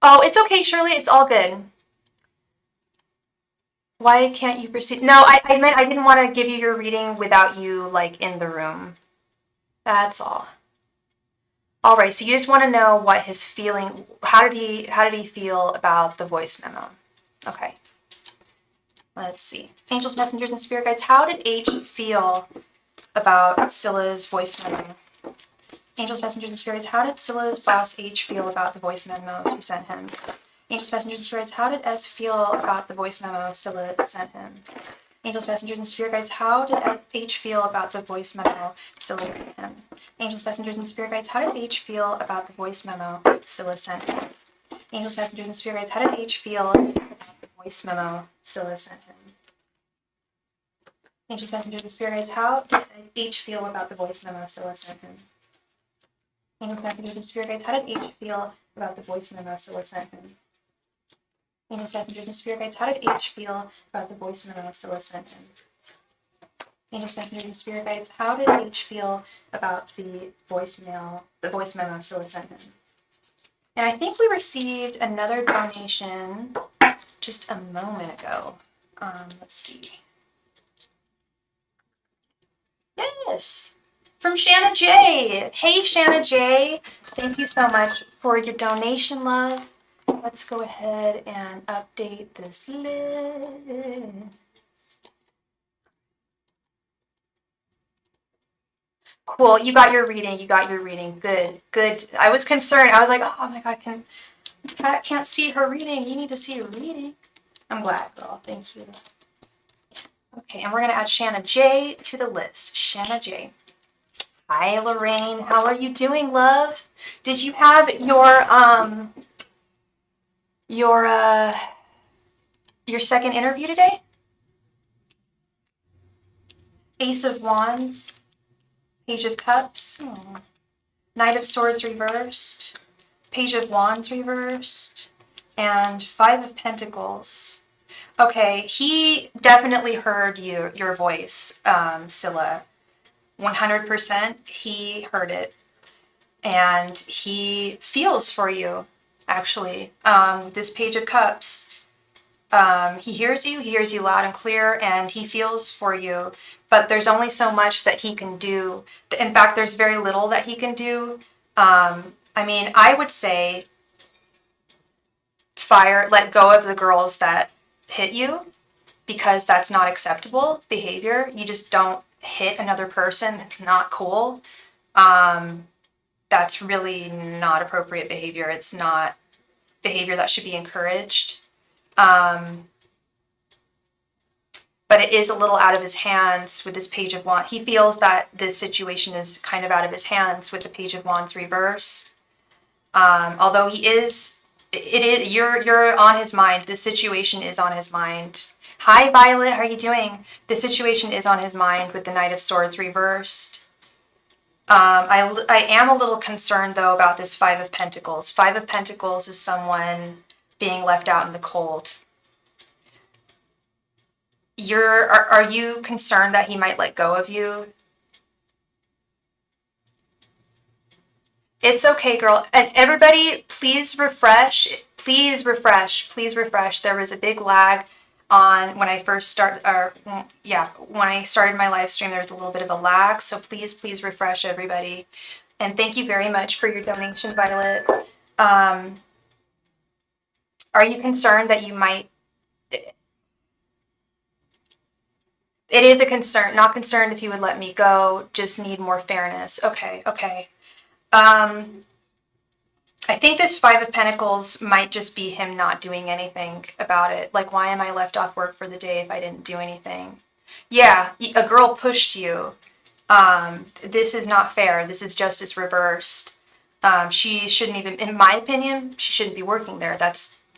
Speaker 1: Oh, it's okay, Shirley. It's all good. Why can't you proceed? No, I meant I didn't want to give you your reading without you, like, in the room. That's all. All right, so you just want to know what his feeling, how did he feel about the voice memo? Okay. Let's see. Angels, messengers, and spirit guides, how did H feel about Scylla's voice memo? Angels, messengers, and spirits, how did Scylla's boss H feel about the voice memo she sent him? Angels, messengers, and spirits, how did S feel about the voice memo Scylla sent him? Angels, messengers, and spirit guides, how did H feel about the voice memo Scylla sent him? Angels, messengers, and spirit guides, how did H feel about the voice memo Scylla sent him? Angels, messengers, and spirit guides, how did H feel about the voice memo Scylla sent him? Angels, messengers, and spirit guides, how did H feel about the voice memo Scylla sent him? Angels, messengers, and spirit guides, how did H feel about the voice memo Scylla sent him? Angels, messengers, and spirit guides, how did H feel about the voice memo Scylla sent him? Angels, messengers, and spirit guides, how did H feel about the voice memo Scylla sent him? And I think we received another donation just a moment ago. Let's see. Yes, from Shanna J. Hey, Shanna J. Thank you so much for your donation, love. Let's go ahead and update this list. Cool. You got your reading. Good. I was concerned. I was like, oh my God, Pat can't see her reading. You need to see her reading. I'm glad, girl. Thank you. Okay, and we're going to add Shanna J to the list. Shanna J. Hi, Lorraine. How are you doing, love? Did you have your second interview today? Ace of Wands, Page of Cups, Knight of Swords reversed, Page of Wands reversed, and Five of Pentacles. Okay, he definitely heard your voice, Scylla. 100%, he heard it. And he feels for you, actually. This Page of Cups, He hears you loud and clear, and he feels for you, but there's only so much that he can do. In fact, there's very little that he can do. I mean, I would say let go of the girls that hit you, because that's not acceptable behavior. You just don't hit another person. It's not cool. That's really not appropriate behavior. It's not behavior that should be encouraged. But it is a little out of his hands with this Page of Wands. He feels that this situation is kind of out of his hands with the Page of Wands reversed. Although you're on his mind. This situation is on his mind. Hi, Violet. How are you doing? This situation is on his mind with the Knight of Swords reversed. I am a little concerned, though, about this Five of Pentacles. Five of Pentacles is someone being left out in the cold. Are you concerned that he might let go of you? It's okay, girl. And everybody, please refresh. Please refresh. Please refresh. There was a big lag on when I first started, when I started my live stream, there was a little bit of a lag. So please refresh, everybody. And thank you very much for your donation, Violet. Are you concerned that you might... It is a concern. Not concerned if he would let me go. Just need more fairness. Okay. I think this Five of Pentacles might just be him not doing anything about it. Like, why am I left off work for the day if I didn't do anything? Yeah, a girl pushed you. This is not fair. This is justice reversed. She shouldn't even, in my opinion, she shouldn't be working there.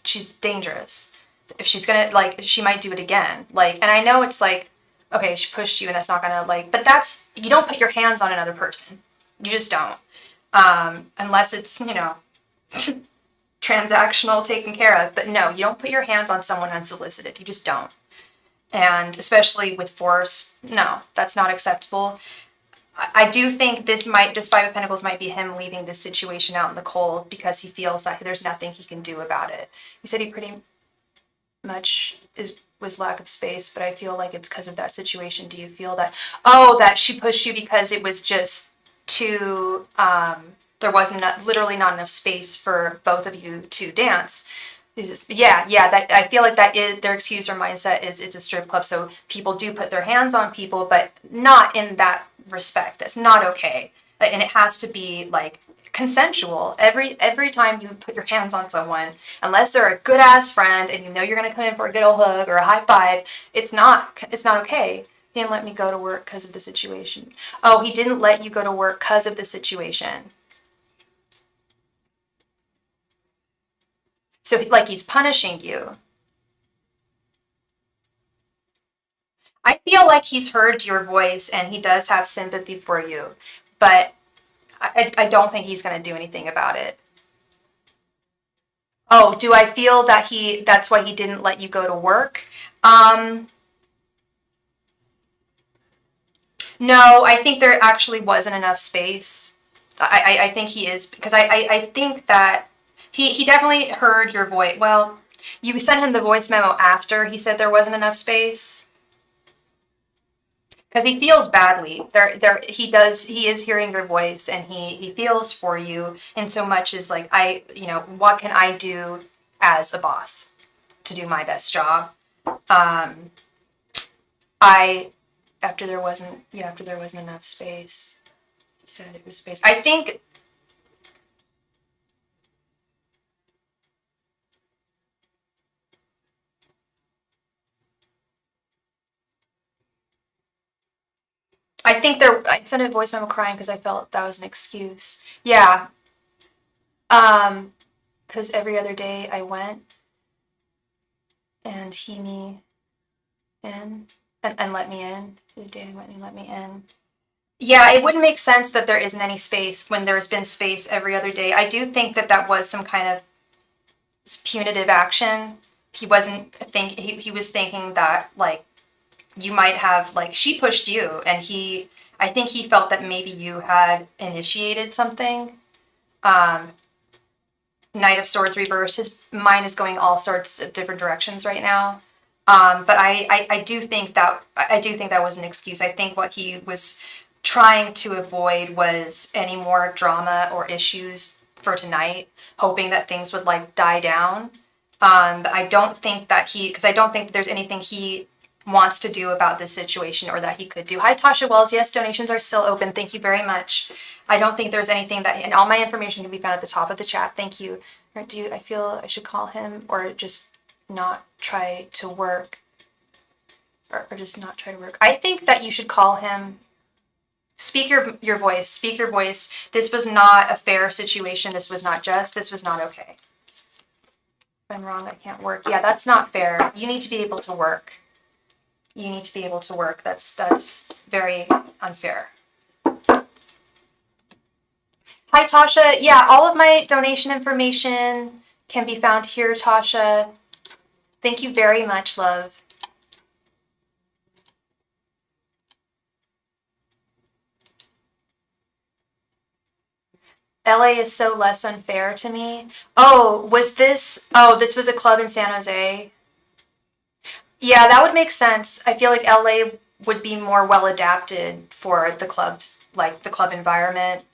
Speaker 1: She's dangerous. If she's gonna, she might do it again. And I know it's okay, she pushed you and that's not gonna, but you don't put your hands on another person. You just don't. Unless it's, transactional, taken care of. But no, you don't put your hands on someone unsolicited. You just don't. And especially with force, no, that's not acceptable. I do think this Five of Pentacles might be him leaving this situation out in the cold because he feels that there's nothing he can do about it. He said he pretty much was lack of space, but I feel like it's because of that situation. Do you feel that, that she pushed you because it was just too, there wasn't literally not enough space for both of you to dance? That I feel like that is their excuse or mindset is it's a strip club, so people do put their hands on people, but not in that respect. That's not okay, and it has to be consensual. Every time you put your hands on someone, unless they're a good ass friend and you're gonna come in for a good old hug or a high five, it's not okay. He didn't let me go to work because of the situation. Oh, he didn't let you go to work because of the situation. So he's punishing you. I feel like he's heard your voice and he does have sympathy for you, but I don't think he's going to do anything about it. Oh, do I feel that that's why he didn't let you go to work? No, I think there actually wasn't enough space. I think he is, because I think that he definitely heard your voice. Well, you sent him the voice memo after he said there wasn't enough space. Because he feels badly. He is hearing your voice and he feels for you in so much as what can I do as a boss to do my best job? After there wasn't enough space, he said it was space. I think I sent a voice memo crying because I felt that was an excuse. Yeah. Because every other day I went and he me in and let me in. The day I went and he let me in. Yeah, it wouldn't make sense that there isn't any space when there's been space every other day. I do think that was some kind of punitive action. He was thinking that you might have she pushed you, and I think he felt that maybe you had initiated something. Knight of Swords reversed. His mind is going all sorts of different directions right now. But I do think that was an excuse. I think what he was trying to avoid was any more drama or issues for tonight, hoping that things would like die down. But I don't think that because I don't think that there's anything he wants to do about this situation or that he could do. Hi, Tasha Wells. Yes, donations are still open. Thank you very much. I don't think there's anything and all my information can be found at the top of the chat. Thank you. Or I feel I should call him or just not try to work or just not try to work? I think that you should call him. Speak your voice. Speak your voice. This was not a fair situation. This was not just. This was not okay. If I'm wrong, I can't work. Yeah, that's not fair. You need to be able to work. You need to be able to work. That's very unfair. Hi, Tasha. Yeah, all of my donation information can be found here, Tasha. Thank you very much, love. LA is so less unfair to me. Oh, this was a club in San Jose? Yeah, that would make sense. I feel like LA would be more well adapted for the clubs, like the club environment.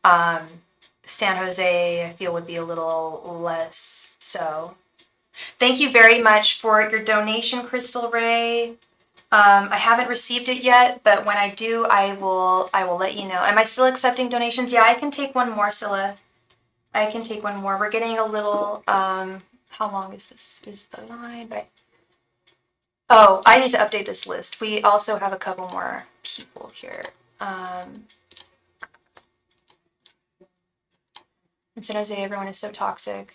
Speaker 1: San Jose, I feel, would be a little less so. Thank you very much for your donation, Crystal Ray. I haven't received it yet, but when I do, I will let you know. Am I still accepting donations? Yeah, I can take one more, Scylla. I can take one more. We're getting a little, how long is this? Is the line, right? Oh, I need to update this list. We also have a couple more people here. In San Jose, everyone is so toxic.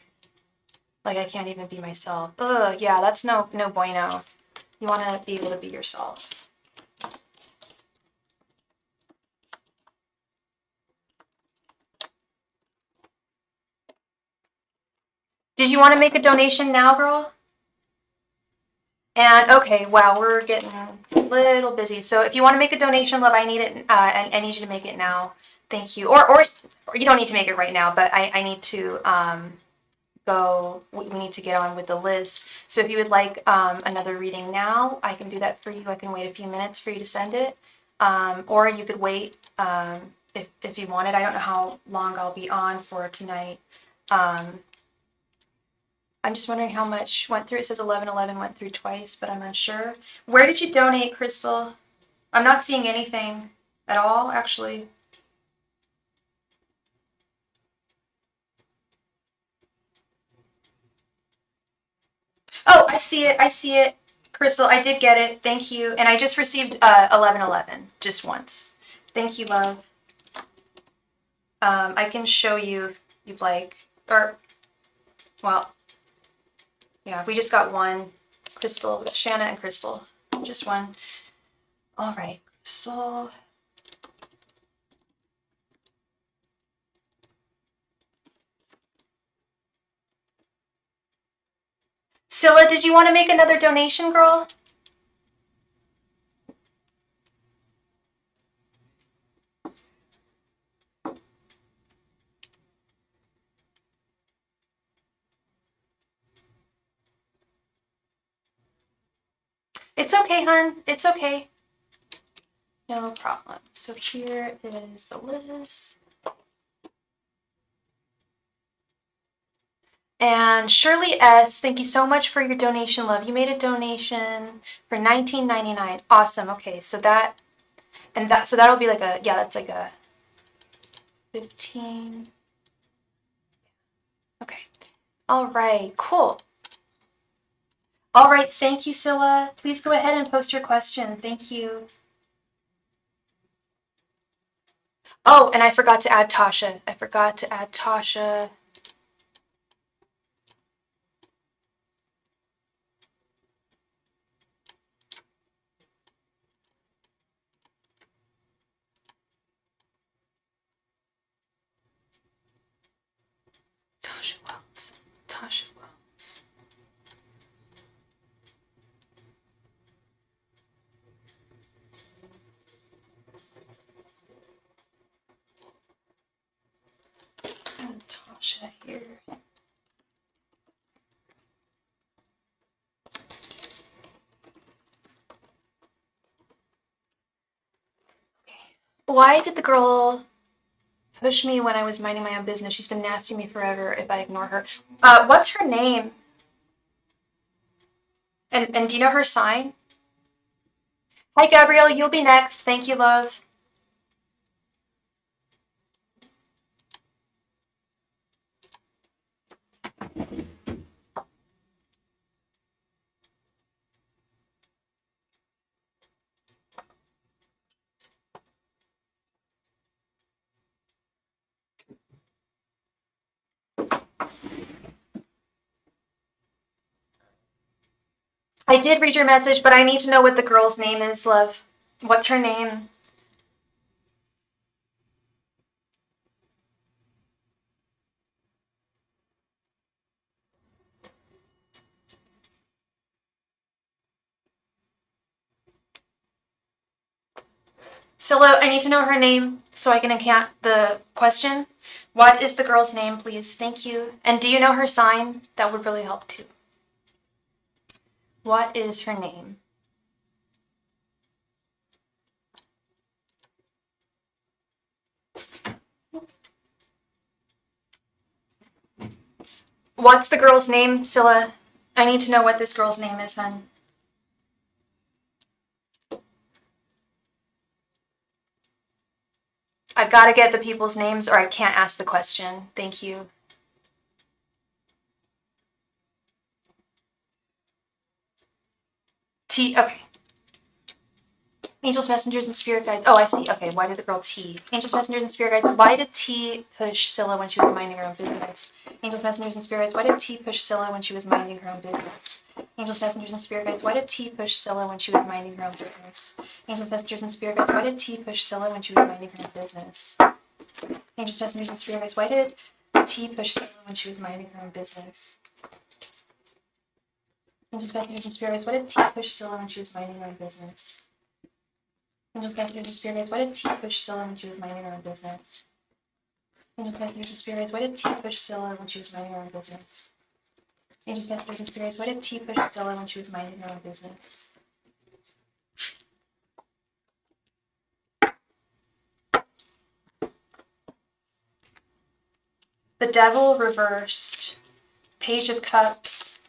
Speaker 1: Like, I can't even be myself. Ugh, yeah, that's no bueno. You want to be able to be yourself. Did you want to make a donation now, girl? And okay, wow, we're getting a little busy. So if you want to make a donation, love, I need it. I need you to make it now. Thank you. Or you don't need to make it right now, but I need to go. We need to get on with the list. So if you would like another reading now, I can do that for you. I can wait a few minutes for you to send it, or you could wait if you wanted. I don't know how long I'll be on for tonight. I'm just wondering how much went through. It says 1111 went through twice, but I'm unsure. Where did you donate, Crystal? I'm not seeing anything at all, actually. Oh, I see it. I see it. Crystal, I did get it. Thank you. And I just received 1111 just once. Thank you, love. I can show you if you'd like. Or, well, yeah, we just got one. Crystal, Shanna and Crystal. Just one. All right, Crystal. Scylla, did you want to make another donation, girl? It's okay, hun. It's okay. No problem. So here is the list. And Shirley S., thank you so much for your donation, love. You made a donation for $19.99. Awesome. Okay, so that'll be like a, yeah, that's like a 15. Okay. All right, cool. All right, thank you, Scylla. Please go ahead and post your question. Thank you. Oh, and I forgot to add Tasha. Tasha. Wells. Tasha Wells. And Tasha here. Why did the girl push me when I was minding my own business? She's been nasty to me forever if I ignore her. What's her name? And do you know her sign? Hi, Gabrielle. You'll be next. Thank you, love. I did read your message, but I need to know what the girl's name is, love. What's her name? Silo, I need to know her name so I can account the question. What is the girl's name, please? Thank you. And do you know her sign? That would really help too. What is her name? What's the girl's name, Scylla? I need to know what this girl's name is, hon. I gotta get the people's names or I can't ask the question. Thank you. Okay. Angels, messengers, and spirit guides. Oh, I see. Okay, why did the girl T? Angels, messengers, and spirit guides. Why did T push Scylla when she was minding her own business? Angels, messengers, and spirit guides. Why did T push Scylla when she was minding her own business? Angels, messengers, and spirit guides. Why did T push Scylla when she was minding her own business? Angels, messengers, and spirit guides. Why did T push Scylla when she was minding her own business? Angels, messengers, and spirit guides. Why did T push Scylla when she was minding her own business? Angels, messengers, and spirit guides. Why did T push Scylla when she was minding her own business? Angels, messengers, and spirit guides. Why did T push Scylla when she was minding her own business? Angels, messengers, and spirit guides. Why did T push Scylla when she was minding her own business? Angels, messengers, and spirit guides. Why did T push Scylla when she was minding her own business? The Devil reversed. Page of Cups.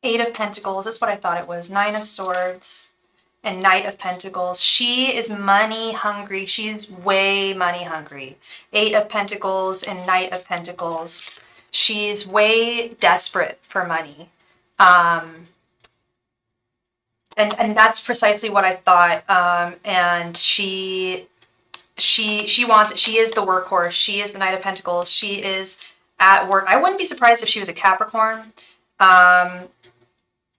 Speaker 1: 8 of Pentacles. That's what I thought it was. 9 of Swords. And Knight of Pentacles. She is money hungry. She's way money hungry. 8 of Pentacles and Knight of Pentacles. She's way desperate for money. And that's precisely what I thought. And she wants it. She is the workhorse. She is the Knight of Pentacles. She is at work. I wouldn't be surprised if she was a Capricorn.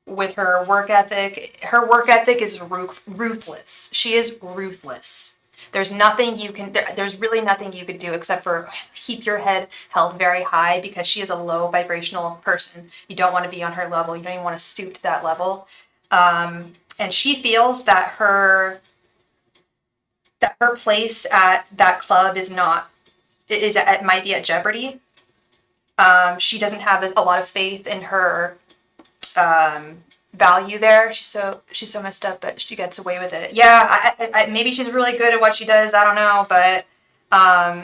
Speaker 1: With her work ethic. Her work ethic is ruthless. She is ruthless. There's really nothing you could do except for keep your head held very high because she is a low vibrational person. You don't want to be on her level. You don't even want to stoop to that level. And she feels that her place at that club might be at jeopardy. She doesn't have a lot of faith in her value there. She's so messed up, but she gets away with it. Yeah, maybe she's really good at what she does. I don't know, but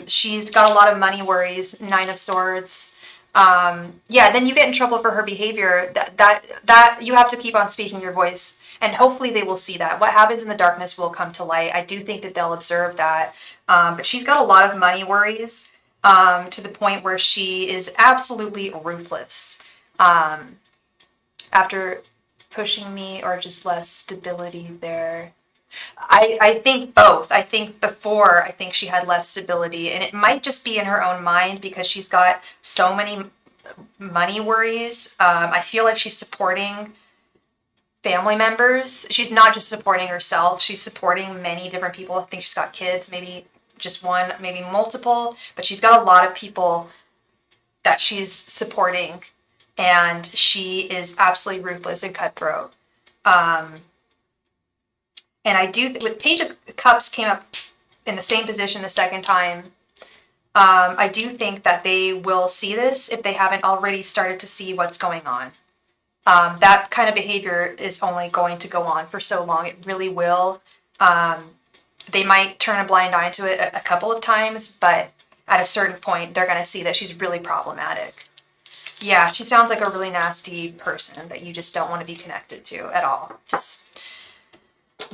Speaker 1: she's got a lot of money worries. 9 of Swords. Yeah, then you get in trouble for her behavior. That you have to keep on speaking your voice, and hopefully they will see that. What happens in the darkness will come to light. I do think that they'll observe that. But she's got a lot of money worries to the point where she is absolutely ruthless. After pushing me or just less stability there. I think both. I think she had less stability, and it might just be in her own mind because she's got so many money worries. I feel like she's supporting family members. She's not just supporting herself. She's supporting many different people. I think she's got kids, maybe just one, maybe multiple, but she's got a lot of people that she's supporting. And she is absolutely ruthless and cutthroat. And I do, with Page of Cups came up in the same position the second time. I do think that they will see this if they haven't already started to see what's going on. That kind of behavior is only going to go on for so long. It really will. They might turn a blind eye to it a couple of times, but at a certain point, they're going to see that she's really problematic. Yeah, she sounds like a really nasty person that you just don't want to be connected to at all. Just,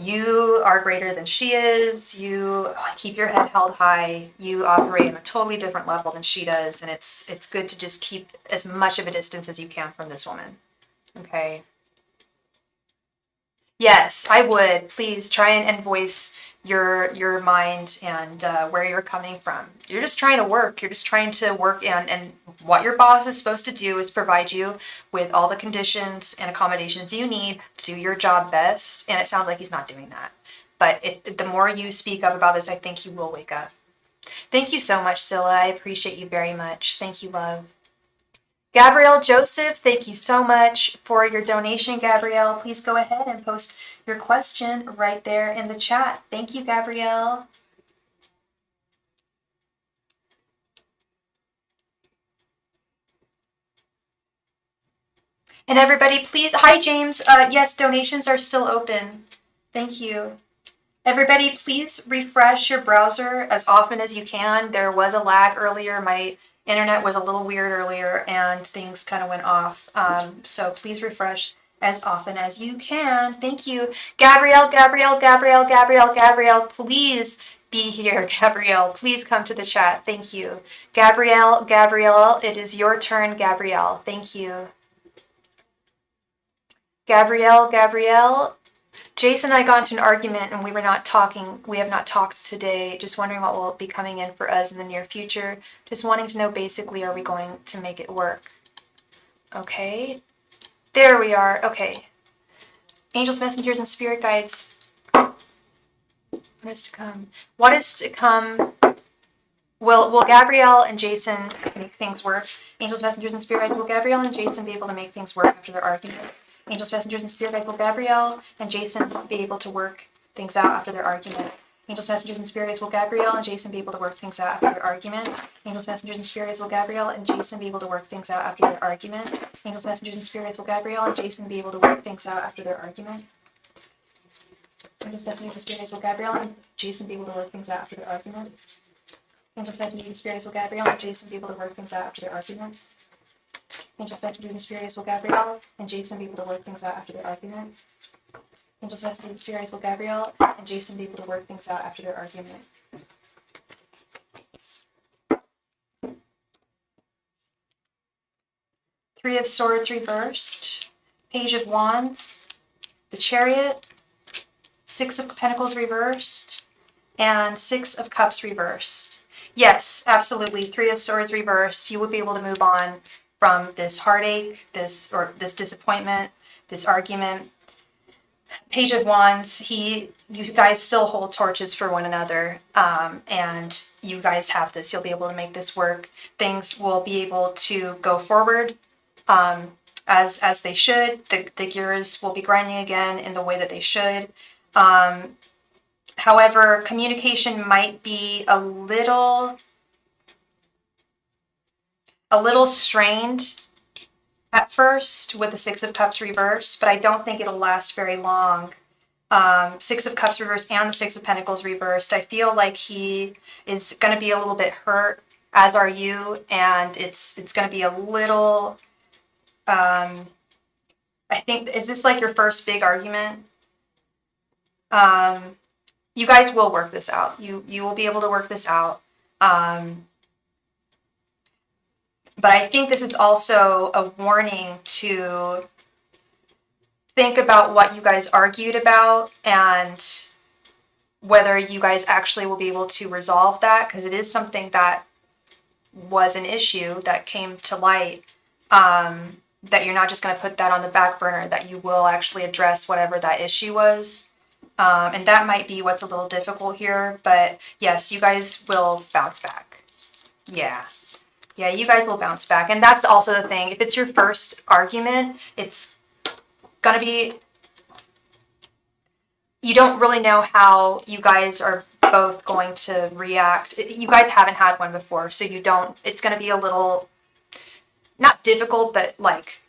Speaker 1: you are greater than she is. You keep your head held high. You operate on a totally different level than she does, and it's good to just keep as much of a distance as you can from this woman. Okay. Yes, I would. Please try and voice your mind and where you're coming from. You're just trying to work. You're just trying to work, and what your boss is supposed to do is provide you with all the conditions and accommodations you need to do your job best. And it sounds like he's not doing that. But the more you speak up about this, I think he will wake up. Thank you so much, Scylla. I appreciate you very much. Thank you, love. Gabrielle Joseph, thank you so much for your donation, Gabrielle. Please go ahead and post your question right there in the chat. Thank you, Gabrielle. And everybody, please, hi, James. Yes, donations are still open. Thank you. Everybody, please refresh your browser as often as you can. There was a lag earlier. My internet was a little weird earlier and things kind of went off. So please refresh as often as you can. Thank you. Gabrielle, please be here. Gabrielle, please come to the chat. Thank you. Gabrielle, it is your turn, Gabrielle. Thank you. Gabrielle. Jason and I got into an argument and we were not talking. We have not talked today. Just wondering what will be coming in for us in the near future. Just wanting to know basically, are we going to make it work? Okay. There we are. Okay. Angels, messengers, and spirit guides. What is to come? What is to come? Will Gabrielle and Jason make things work? Angels, messengers, and spirit guides. Will Gabrielle and Jason be able to make things work after their argument? Angels, messengers, and spirit guides. Will Gabrielle and Jason be able to work things out after their argument? Angels, messengers, and spirit guides. Will Gabrielle and Jason be able to work things out after their argument? Angels, messengers, and spirit guides. Will Gabrielle and Jason be able to work things out after their argument? Angels, messengers, and spirit guides. Will Gabrielle and Jason be able to work things out after their argument? Angels, messengers, and spirit guides. Will Gabrielle and Jason be able to work things out after their argument? Angels, messengers, and spirit guides. Will Gabrielle and Jason be able to work things out after their argument? Angels, messengers, and spirit guides. Will Gabrielle and Jason be able to work things out after their argument? Angels, messengers, and spirit guides. Will Gabrielle and Jason be able to work things out after their argument? Three of Swords reversed, Page of Wands, the Chariot, Six of Pentacles reversed, and Six of Cups reversed. Yes, absolutely. Three of Swords reversed. You will be able to move on from this heartache, this disappointment, this argument. Page of Wands, you guys still hold torches for one another, and you guys have this. You'll be able to make this work. Things will be able to go forward as they should. The gears will be grinding again in the way that they should. However, communication might be a little strained at first with the Six of Cups reversed, but I don't think it'll last very long. Six of Cups reversed and the Six of Pentacles reversed. I feel like he is going to be a little bit hurt, as are you, and it's going to be a little. I think, is this like your first big argument? You guys will work this out. You will be able to work this out. But I think this is also a warning to think about what you guys argued about and whether you guys actually will be able to resolve that, because it is something that was an issue that came to light, that you're not just going to put that on the back burner, that you will actually address whatever that issue was. And that might be what's a little difficult here, but yes, you guys will bounce back. Yeah, you guys will bounce back. And that's also the thing. If it's your first argument, it's going to be, you don't really know how you guys are both going to react. You guys haven't had one before, so you don't, it's going to be a little, not difficult, but like,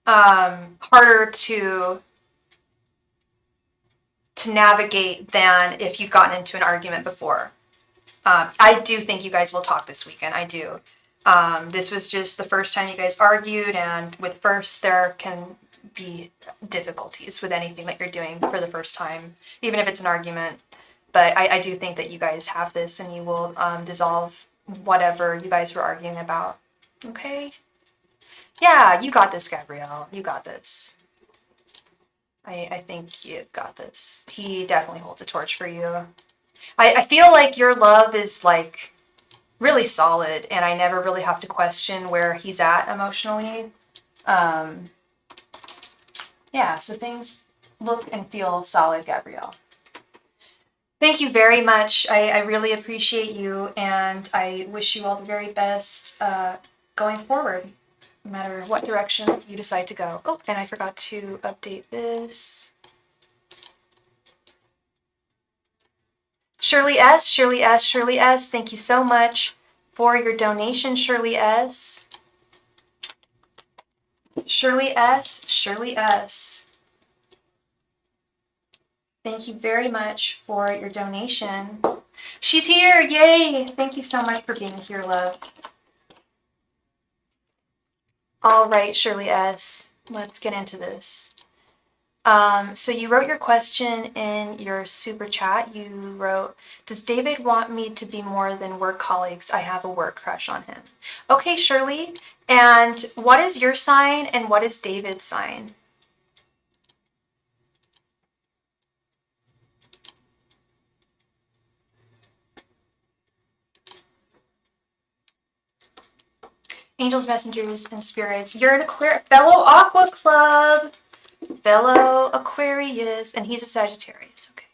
Speaker 1: harder to to navigate than if you've gotten into an argument before. I do think you guys will talk this weekend. I do. This was just the first time you guys argued, and with first, there can be difficulties with anything that you're doing for the first time, even if it's an argument. But I do think that you guys have this, and you will dissolve whatever you guys were arguing about. Okay? Yeah, you got this, Gabrielle. You got this. I think you've got this. He definitely holds a torch for you. I feel like your love is like really solid, and I never really have to question where he's at emotionally. Yeah, so things look and feel solid, Gabrielle. Thank you very much. I really appreciate you, and I wish you all the very best going forward, no matter what direction you decide to go. Oh, and I forgot to update this. Shirley S, Shirley S, Shirley S, thank you so much for your donation, Shirley S. Shirley S, Shirley S. Thank you very much for your donation. She's here, yay! Thank you so much for being here, love. All right, Shirley S, let's get into this. So you wrote your question in your super chat. You wrote, does David want me to be more than work colleagues? I have a work crush on him. Okay, Shirley. And what is your sign and what is David's sign? Angels, messengers, and spirits. You're an fellow Aqua Club. Fellow Aquarius, and he's a Sagittarius, okay.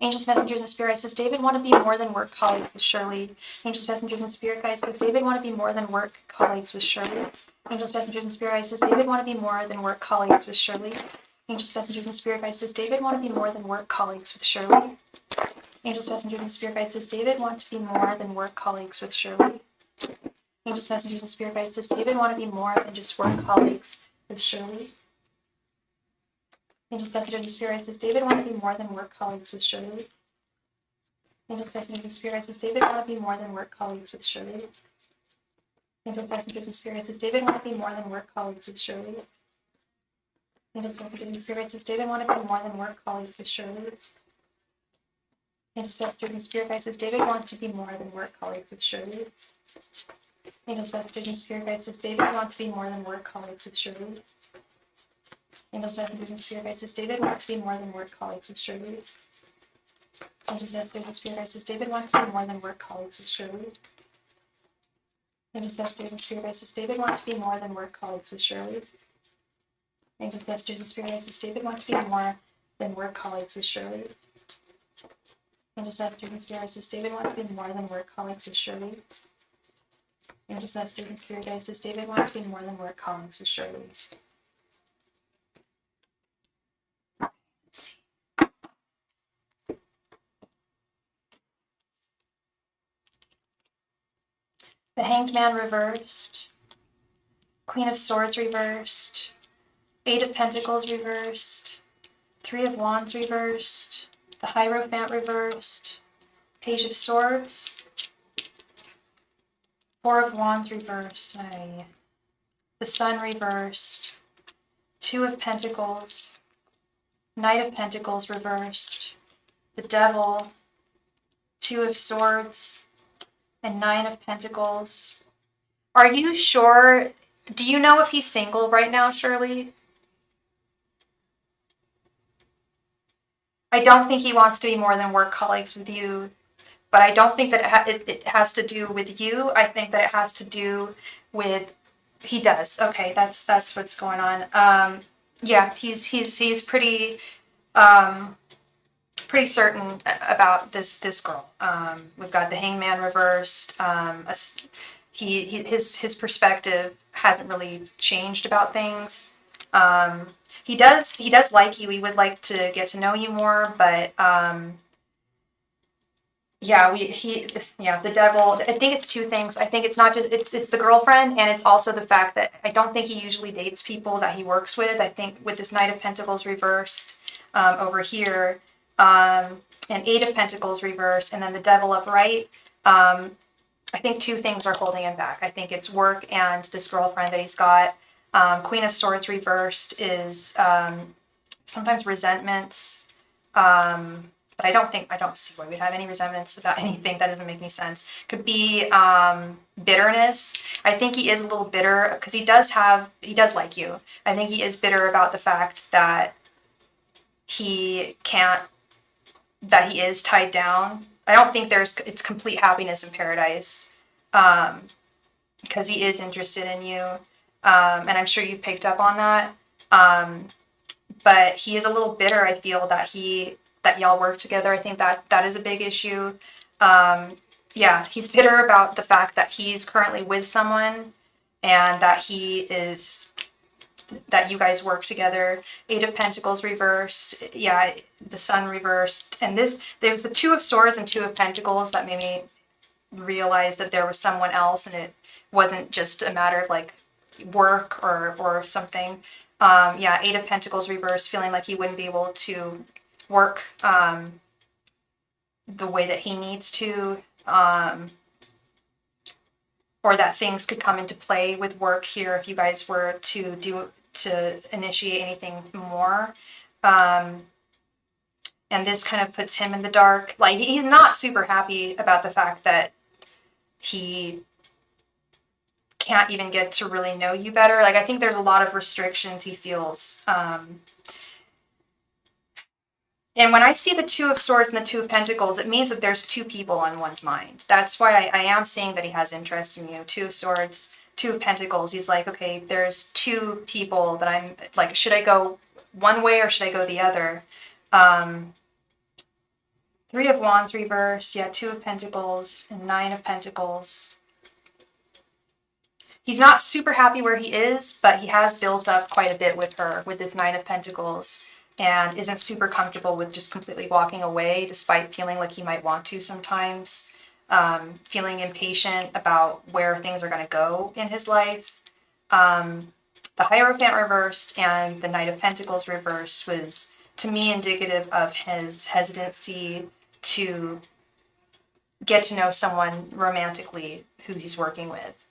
Speaker 1: Angels, messengers, and spirit guides, does David want to be more than work colleagues with Shirley? Angels, messengers, and spirit guides, does David want to be more than work colleagues with Shirley? Angels, messengers, and spirit guides, does David want to be more than work colleagues with Shirley? Angels, messengers, and spirit guides, does David want to be more than work colleagues with Shirley? Angels, messengers, and spirit guides, does David want to be more than work colleagues with Shirley? Angels, messengers, and spirit guides, does David want to be more than just work colleagues with Shirley? Angels, messengers, and spirit guides, does David want to be more than work colleagues with Shirley? Angels, messengers, and spirit guides, does David want to be more than work colleagues with Shirley? Angels, messengers, and spirit guides, does David want to be more than work colleagues with Shirley? Angels, messengers, and spirit guides, does David want to be more than work colleagues with Shirley? Angels, messengers, and spirit guides, does David want to be more than work colleagues with Shirley? Angels, messengers, and spirit guides, does David want to be more than work colleagues with Shirley? Angels, messengers, and spirit guides, does David want to be more than work colleagues with Shirley? Angels, messengers, and spirit guides, does David want to be more than work colleagues with Shirley? Angels, messengers, and spirit guides, does David want to be more than work colleagues with Shirley? Angels, messengers, and spirit guides, does David want to be more than work colleagues with Shirley? Angels, messengers, and spirit guides, does David want to be more than work colleagues with Shirley? Angels, messengers, and spirit guides, does David want to be more than work colleagues with Shirley? Let's see. The Hanged Man reversed. Queen of Swords reversed. Eight of Pentacles reversed. Three of Wands reversed. The Hierophant reversed. Page of Swords. Four of Wands reversed. The Sun reversed. Two of Pentacles. Knight of Pentacles reversed. The Devil. Two of Swords. And Nine of Pentacles. Are you sure? Do you know if he's single right now, Shirley? I don't think he wants to be more than work colleagues with you, but I don't think that it has to do with you. I think that it has to do with, he does. Okay, that's what's going on. Yeah, he's pretty pretty certain about this girl. We've got the Hangman reversed. His perspective hasn't really changed about things. He does like you. He would like to get to know you more, but Yeah, the devil. I think it's two things. I think it's not just it's the girlfriend, and it's also the fact that I don't think he usually dates people that he works with. I think with this Knight of Pentacles reversed over here, and Eight of Pentacles reversed, and then the devil upright. I think two things are holding him back. I think it's work and this girlfriend that he's got. Queen of Swords reversed is sometimes resentments. But I don't see why we'd have any resentments about anything. That doesn't make any sense. Could be bitterness. I think he is a little bitter because he does like you. I think he is bitter about the fact that he can't, that he is tied down. I don't think it's complete happiness in paradise, because he is interested in you, and I'm sure you've picked up on that. But he is a little bitter. I feel that y'all work together. I think that is a big issue. Yeah, he's bitter about the fact that he's currently with someone, and that you guys work together. Eight of Pentacles reversed. Yeah, the Sun reversed. And there was the Two of Swords and Two of Pentacles that made me realize that there was someone else, and it wasn't just a matter of like work or something. Yeah, Eight of Pentacles reversed, feeling like he wouldn't be able to work the way that he needs to, or that things could come into play with work here if you guys were to initiate anything more. And this kind of puts him in the dark. Like, he's not super happy about the fact that he can't even get to really know you better. Like, I think there's a lot of restrictions he feels. And when I see the Two of Swords and the Two of Pentacles, it means that there's two people on one's mind. That's why I am saying that he has interest in you. Two of Swords, Two of Pentacles. He's like, okay, there's two people that I'm like, should I go one way or should I go the other? Three of Wands reversed. Yeah, Two of Pentacles and Nine of Pentacles. He's not super happy where he is, but he has built up quite a bit with her, with his Nine of Pentacles, and isn't super comfortable with just completely walking away, despite feeling like he might want to sometimes, feeling impatient about where things are going to go in his life. The Hierophant reversed and the Knight of Pentacles reversed was, to me, indicative of his hesitancy to get to know someone romantically who he's working with.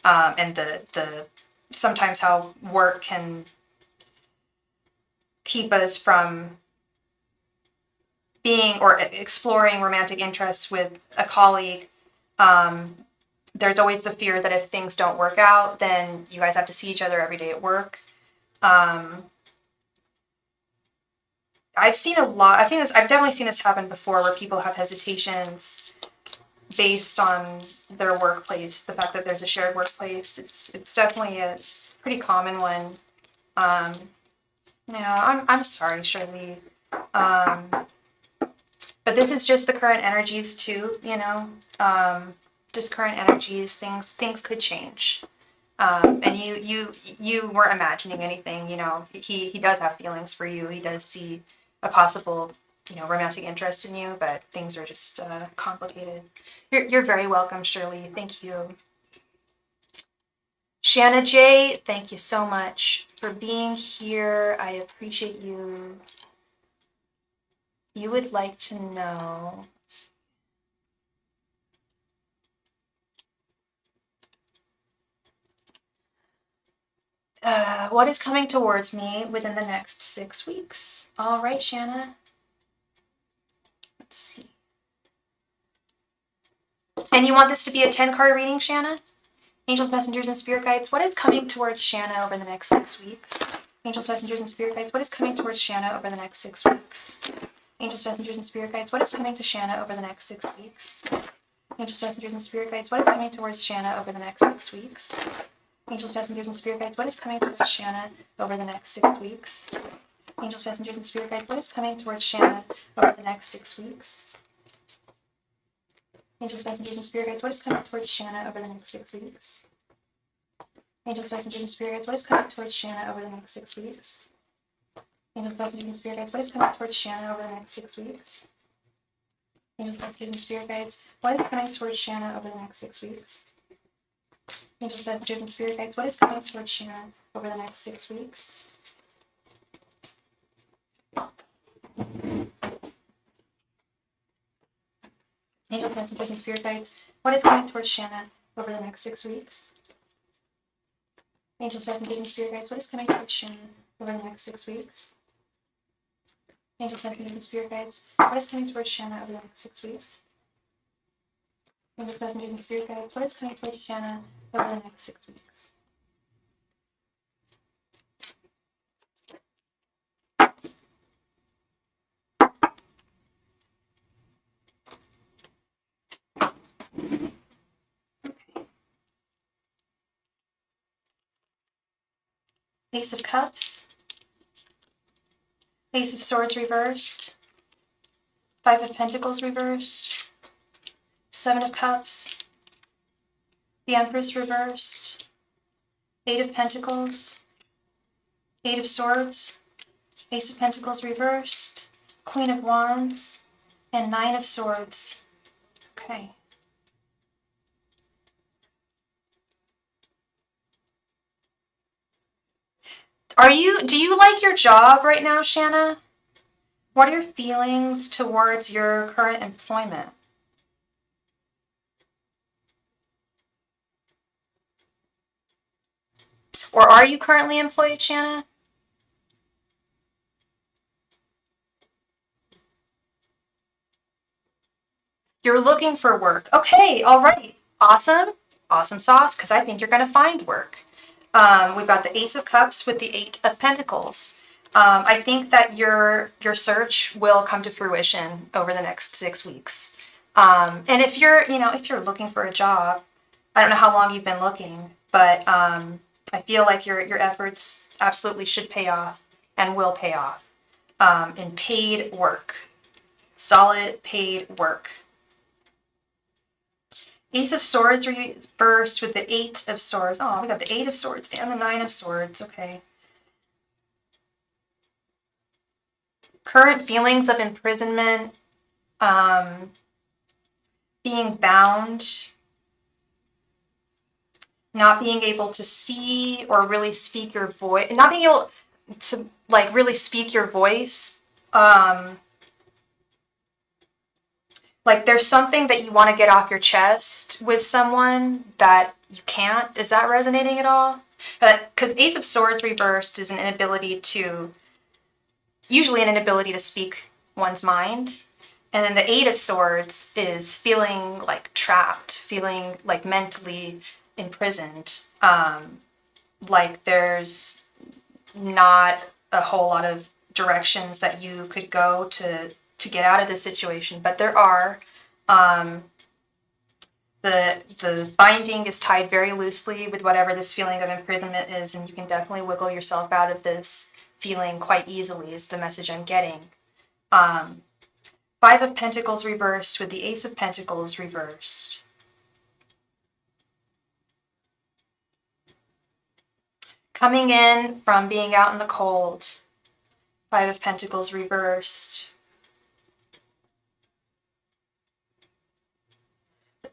Speaker 1: And the sometimes how work can keep us from being or exploring romantic interests with a colleague. There's always the fear that if things don't work out, then you guys have to see each other every day at work. I've seen a lot. I've definitely seen this happen before, where people have hesitations based on their workplace, the fact that there's a shared workplace. It's definitely a pretty common one. Yeah, I'm sorry, Shirley. But this is just the current energies too, you know. Just current energies. Things could change. And you weren't imagining anything, you know. He does have feelings for you. He does see a possible, you know, romantic interest in you, but things are just complicated. You're very welcome, Shirley. Thank you. Shanna J, thank you so much for being here. I appreciate you. You would like to know. What is coming towards me within the next 6 weeks? All right, Shanna. Let's see. And you want this to be a 10-card reading, Shanna? Angels, messengers, and spirit guides, what is coming towards Shanna over the next 6 weeks? Angels, messengers, and spirit guides, what is coming towards Shanna over the next 6 weeks? Angels, messengers, and spirit guides, what is coming to Shanna over the next 6 weeks? Angels, messengers, and spirit guides, what is coming towards Shanna over the next 6 weeks? Angels, messengers, and spirit guides, what is coming towards Shanna over the next 6 weeks? Angels, messengers, and spirit guides, what is coming towards Shanna over the next 6 weeks? Angels, messengers, and spirit guides, what is coming towards Shanna over the next 6 weeks? Angels, messengers, and spirit guides, what is coming towards Shanna over the next 6 weeks? Angels, messengers, and spirit guides, what is coming towards Shanna over the next 6 weeks? Angels, messengers, and spirit guides, what is coming towards Shanna over the next 6 weeks? Angels, messengers, and spirit guides, what is coming towards Shanna over the next 6 weeks? Angels, messengers, and spirit guides, what is coming towards Shanna over the next 6 weeks? Angels, messengers, and spirit guides, what is coming towards Shanna over the next 6 weeks? Angels, messengers, and spirit guides, what is coming towards Shanna over the next 6 weeks? Angels, messengers, and spirit guides, what is coming towards Shanna over the next 6 weeks? Ace of Cups, Ace of Swords reversed, Five of Pentacles reversed, Seven of Cups, the Empress reversed, Eight of Pentacles, Eight of Swords, Ace of Pentacles reversed, Queen of Wands, and Nine of Swords. Okay. Do you like your job right now, Shanna? What are your feelings towards your current employment? Or are you currently employed, Shanna? You're looking for work. Okay, all right. Awesome. Awesome sauce, because I think you're going to find work. We've got the Ace of Cups with the Eight of Pentacles. I think that your search will come to fruition over the next 6 weeks. And if you're looking for a job, I don't know how long you've been looking, but I feel like your efforts absolutely should pay off and will pay off in paid work, solid paid work. Ace of Swords reversed with the Eight of Swords. Oh, we got the Eight of Swords and the Nine of Swords. Okay. Current feelings of imprisonment, being bound, not being able to see or really speak your voice, not being able to really speak your voice. Like there's something that you want to get off your chest with someone that you can't. Is that resonating at all? Because Ace of Swords reversed is usually an inability to speak one's mind. And then the Eight of Swords is feeling like trapped, feeling like mentally imprisoned. Like there's not a whole lot of directions that you could go to get out of this situation, but there are. The binding is tied very loosely with whatever this feeling of imprisonment is, and you can definitely wiggle yourself out of this feeling quite easily, is the message I'm getting. Five of Pentacles reversed with the Ace of Pentacles reversed. Coming in from being out in the cold. Five of Pentacles reversed.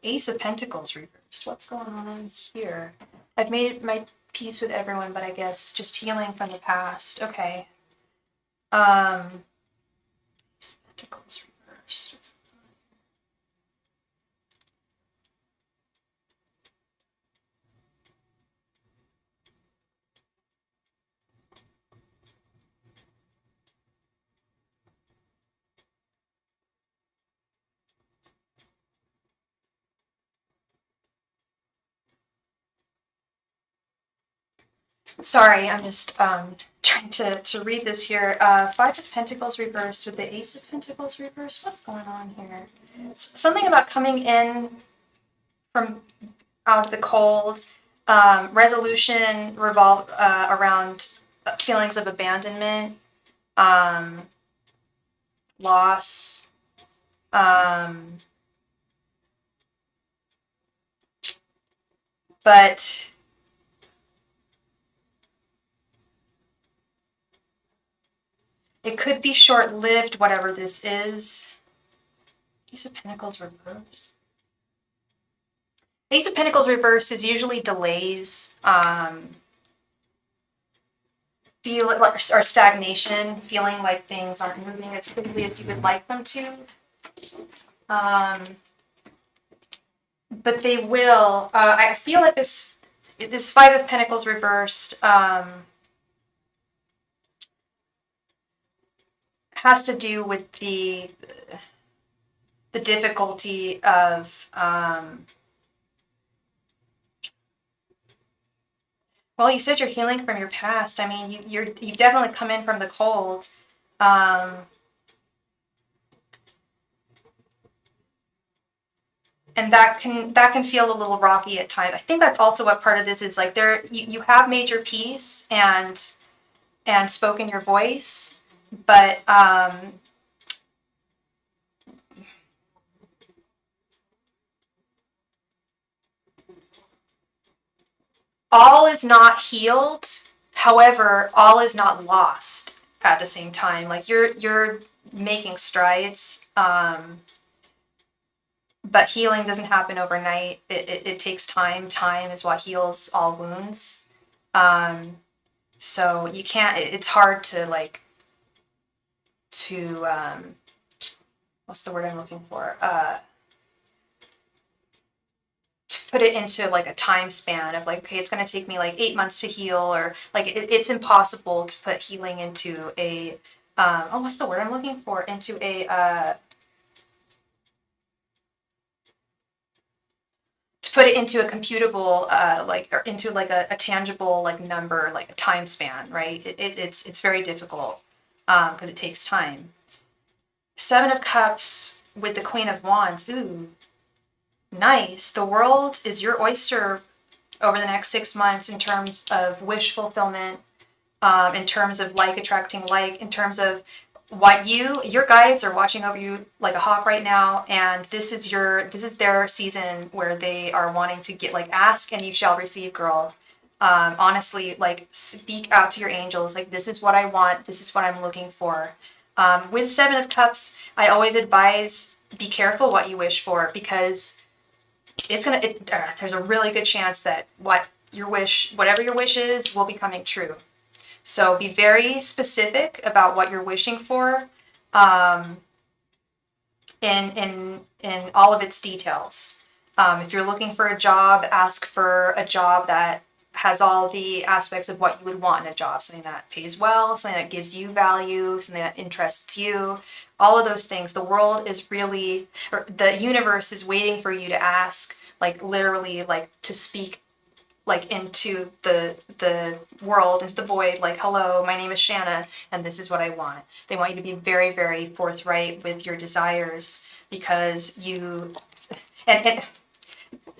Speaker 1: Ace of Pentacles reversed. What's going on here? I've made my peace with everyone, but I guess just healing from the past. Okay. Ace of Pentacles reversed. What's going on here? Sorry, I'm just trying to read this here. Five of Pentacles reversed with the Ace of Pentacles reversed. What's going on here? It's something about coming in from out of the cold. Resolution revolve around feelings of abandonment, loss. But it could be short-lived, whatever this is. Ace of Pentacles reversed. Ace of Pentacles reversed is usually delays, or stagnation, feeling like things aren't moving as quickly as you would like them to. But they will. I feel like this Five of Pentacles reversed has to do with the difficulty of well, you said you're healing from your past. I mean, you've definitely come in from the cold. And that can feel a little rocky at times. I think that's also what part of this is like. You have made your peace and spoken your voice, but all is not healed. However, all is not lost at the same time. Like you're making strides. But healing doesn't happen overnight. It takes time. Time is what heals all wounds. So you can't, it's hard to what's the word I'm looking for? To put it into like a time span of like, okay, it's going to take me like 8 months to heal, or like it's impossible to put healing into a, what's the word I'm looking for? Into a, put it into a computable, or into like a tangible like number, like a time span, right? It's very difficult because it takes time. Seven of Cups with the Queen of Wands. Ooh, nice. The world is your oyster over the next 6 months in terms of wish fulfillment, in terms of like attracting like, in terms of what your guides are watching over you like a hawk right now, and this is their season where they are wanting to get like, ask and you shall receive, girl. Honestly, like speak out to your angels, like this is what I want, this is what I'm looking for. With Seven of Cups, I always advise be careful what you wish for, because there's a really good chance that whatever your wish is will be coming true. So be very specific about what you're wishing for, in all of its details. If you're looking for a job, ask for a job that has all the aspects of what you would want in a job. Something that pays well, something that gives you value, something that interests you. All of those things. The world is really, or the universe is waiting for you to ask, like literally, like to speak like into the world, into the void, like, hello, my name is Shanna, and this is what I want. They want you to be very, very forthright with your desires, because and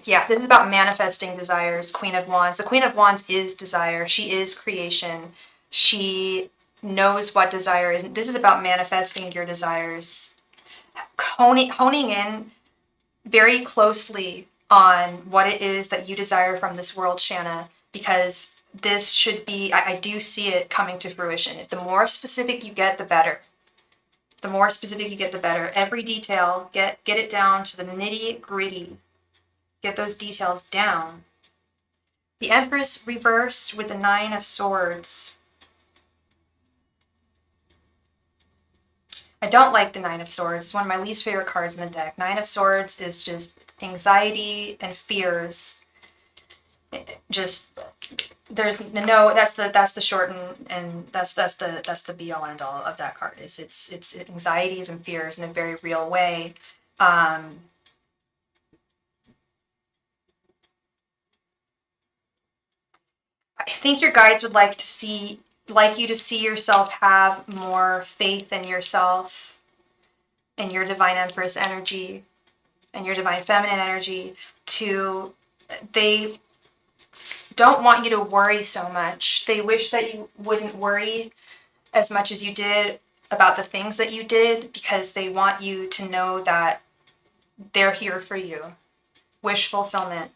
Speaker 1: yeah, this is about manifesting desires. Queen of Wands. The Queen of Wands is desire. She is creation. She knows what desire is. This is about manifesting your desires. Honing in very closely on what it is that you desire from this world, Shanna, because this should be, I do see it coming to fruition. The more specific you get, the better. The more specific you get, the better. Every detail, get it down to the nitty gritty. Get those details down. The Empress reversed with the Nine of Swords. I don't like the Nine of Swords. It's one of my least favorite cards in the deck. Nine of Swords is just anxiety and fears. Just there's no, that's the short and that's the be all end all of that card. It's anxieties and fears in a very real way. I think your guides would like you to see yourself have more faith in yourself and your divine Empress energy and your divine feminine energy. They don't want you to worry so much. They wish that you wouldn't worry as much as you did about the things that you did, because they want you to know that they're here for you. Wish fulfillment.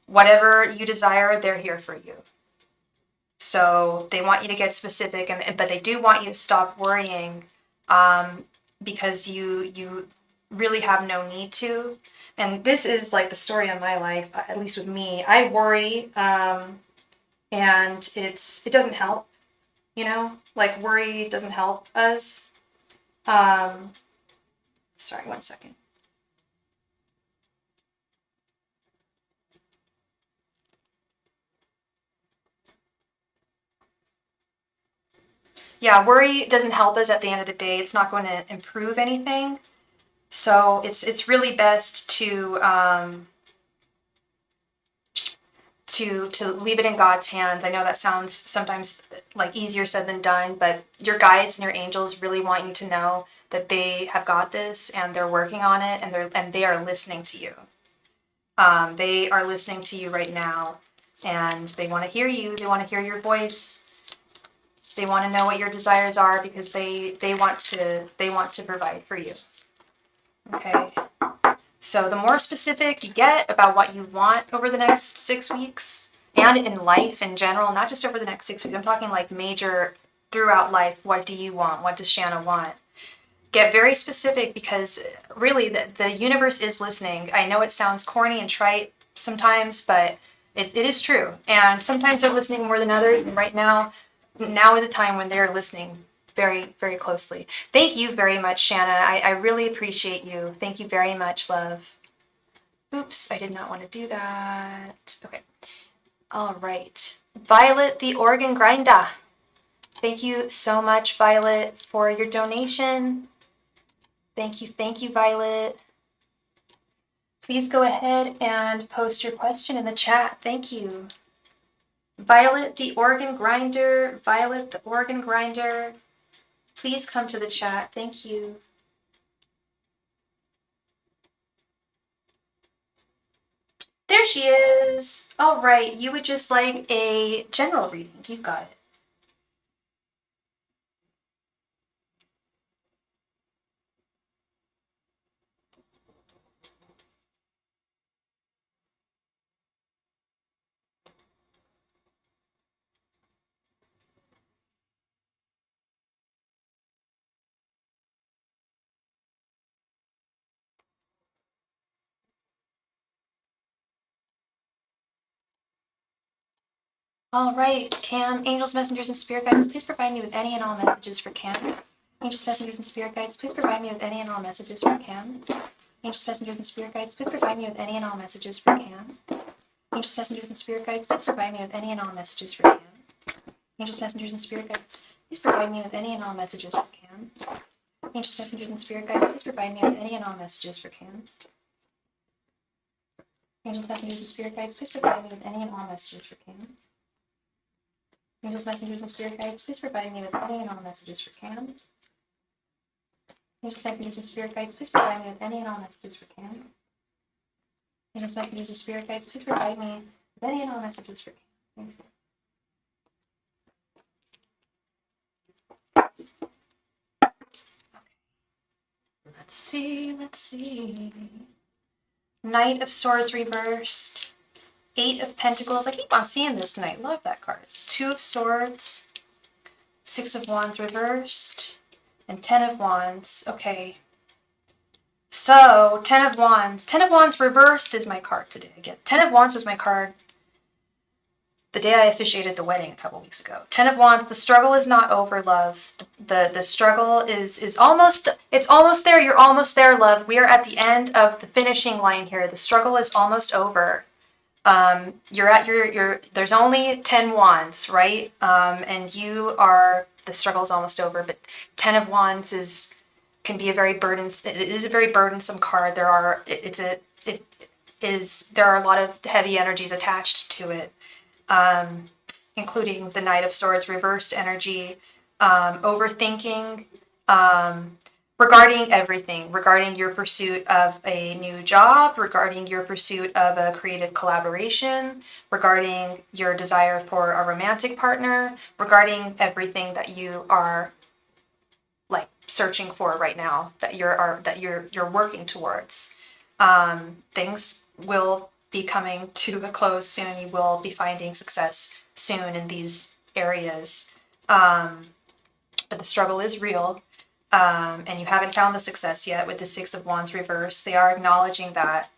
Speaker 1: Whatever you desire, they're here for you. So they want you to get specific, but they do want you to stop worrying, because you really have no need to. And this is like the story of my life, at least with me. I worry, and it doesn't help, like worry doesn't help us. Sorry, one second. Yeah, worry doesn't help us at the end of the day. It's not going to improve anything. So it's really best to leave it in God's hands. I know that sounds sometimes like easier said than done, but your guides and your angels really want you to know that they have got this and they're working on it, and they are listening to you. They are listening to you right now, and they want to hear you. They want to hear your voice. They want to know what your desires are, because they want to provide for you. Okay. So the more specific you get about what you want over the next 6 weeks, and in life in general, not just over the next 6 weeks, I'm talking like major throughout life. What do you want? What does Shanna want? Get very specific, because really the universe is listening. I know it sounds corny and trite sometimes, but it is true. And sometimes they're listening more than others. And right now is a time when they're listening very, very closely. Thank you very much, Shanna. I really appreciate you. Thank you very much, love. Oops, I did not want to do that. Okay. All right. Violet, the organ grinder. Thank you so much, Violet, for your donation. Thank you, Violet. Please go ahead and post your question in the chat. Thank you. Violet, the organ grinder. Violet, the organ grinder. Please come to the chat. Thank you. There she is. All right, you would just like a general reading. You've got it. All right, Cam, angels, messengers, and spirit guides, please provide me with any and all messages for Cam. Angels, messengers, and spirit guides, please provide me with any and all messages for Cam. Angels, messengers, and spirit guides, please provide me with any and all messages for Cam. Angels, messengers, and spirit guides, please provide me with any and all messages for Cam. Angels, messengers, and spirit guides, please provide me with any and all messages for Cam. Angels, messengers, and spirit guides, please provide me with any and all messages for Cam. Angels, messengers, and spirit guides, please provide me with any and all messages for Cam. Angels, messengers, and spirit guides, please provide me with any and all messages for Cam. Angels, messengers, and spirit guides, please provide me with any and all messages for Cam. Angels, messengers, and spirit guides, please provide me with any and all messages for Cam. Okay. Let's see. Knight of Swords reversed. 8 of Pentacles. I keep on seeing this tonight. Love that card. 2 of Swords. 6 of Wands reversed. And 10 of Wands. Okay. So, 10 of Wands. 10 of Wands reversed is my card today. Again, 10 of Wands was my card the day I officiated the wedding a couple weeks ago. 10 of Wands, the struggle is not over, love. The struggle is almost, it's almost there. You're almost there, love. We are at the end of the finishing line here. The struggle is almost over. You're at your there's only 10 wands, right? And the struggle is almost over, but 10 of Wands can be a very burdensome card. There are a lot of heavy energies attached to it, including the Knight of Swords reversed energy, overthinking, regarding everything, regarding your pursuit of a new job, regarding your pursuit of a creative collaboration, regarding your desire for a romantic partner, regarding everything that you are like searching for right now, that you're working towards. Things will be coming to a close soon. You will be finding success soon in these areas. But the struggle is real. and you haven't found the success yet with the Six of Wands reverse. They are acknowledging that.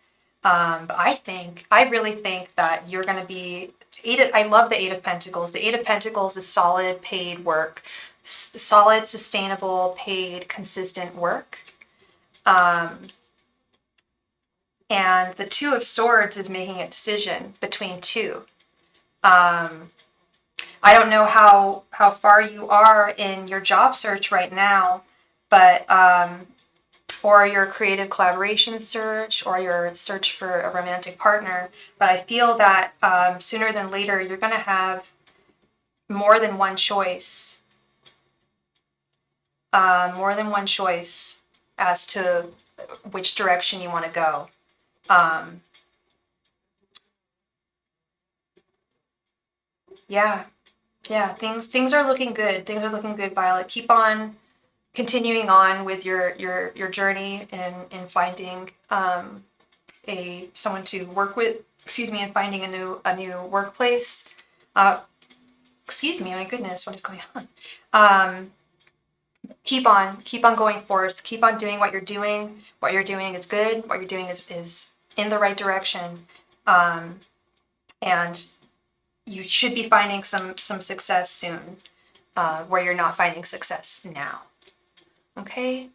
Speaker 1: But I really think that you're going to be I love the Eight of Pentacles. The Eight of Pentacles is solid, paid work, solid, sustainable, paid, consistent work. And the Two of Swords is making a decision between two. I don't know how far you are in your job search right now, but or your creative collaboration search, or your search for a romantic partner. But I feel that sooner than later, you're going to have more than one choice. More than one choice as to which direction you want to go. Yeah, things are looking good. Things are looking good, Violet. Keep on continuing on with your journey in finding someone to work with. Excuse me, and finding a new workplace. Excuse me, my goodness, what is going on? Keep on going forth. Keep on doing what you're doing. What you're doing is good. What you're doing is in the right direction. And you should be finding some success soon, where you're not finding success now. Okay?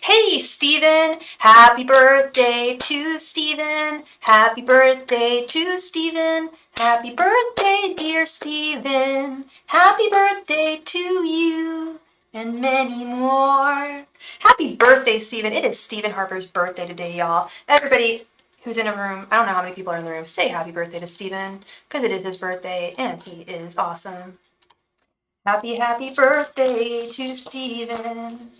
Speaker 1: Hey, Stephen! Happy birthday to Stephen! Happy birthday to Stephen! Happy birthday, dear Stephen! Happy birthday to you! And many more. Happy birthday, Stephen. It is Stephen Harper's birthday today, y'all. Everybody who's in a room, I don't know how many people are in the room, say happy birthday to Stephen, because it is his birthday, and he is awesome. Happy birthday to Stephen.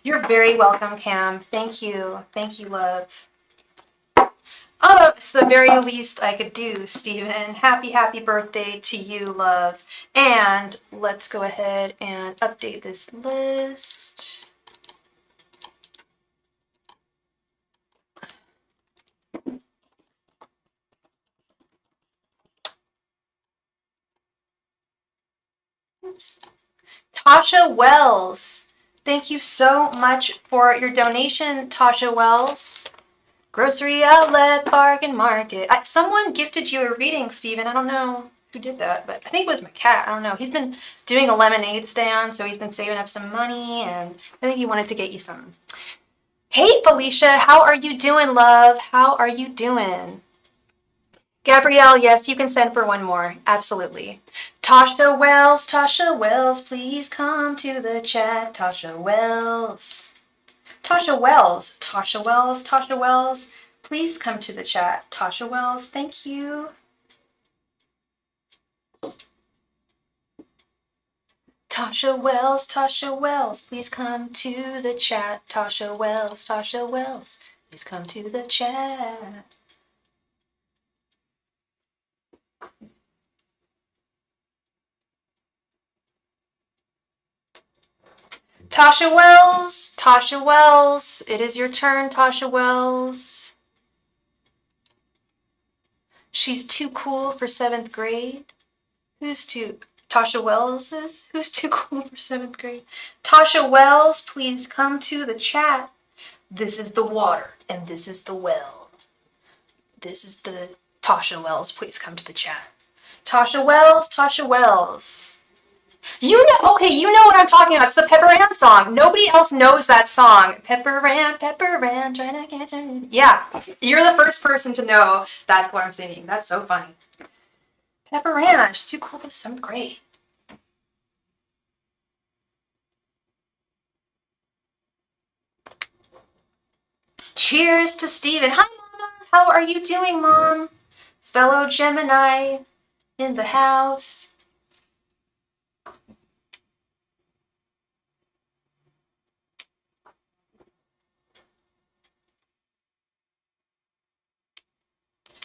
Speaker 1: You're very welcome, Cam. Thank you. Thank you, love. Oh, it's the very least I could do, Stephen. Happy birthday to you, love. And let's go ahead and update this list. Oops. Tasha Wells. Thank you so much for your donation, Tasha Wells. Grocery outlet, bargain market. Someone gifted you a reading, Stephen. I don't know who did that, but I think it was my cat. I don't know. He's been doing a lemonade stand, so he's been saving up some money, and I think he wanted to get you some. Hey, Felicia. How are you doing, love? How are you doing? Gabrielle, yes, you can send for one more. Absolutely. Tasha Wells, please come to the chat. Tasha Wells, please come to the chat. Tasha Wells, thank you. Tasha Wells, please come to the chat. Tasha Wells, please come to the chat. Tasha Wells, it is your turn, Tasha Wells. She's too cool for 7th grade. Tasha Wells is? Who's too cool for 7th grade? Tasha Wells, please come to the chat. This is the water, and this is the well. This is the Tasha Wells, please come to the chat. Tasha Wells. You know what I'm talking about. It's the Pepper Ann song. Nobody else knows that song. Pepper Ann, trying to catch you. Yeah, you're the first person to know that's what I'm singing. That's so funny. Pepper Ann, she's too cool for the 7th grade. Cheers to Stephen. Hi, Mama. How are you doing, Mom? Fellow Gemini in the house.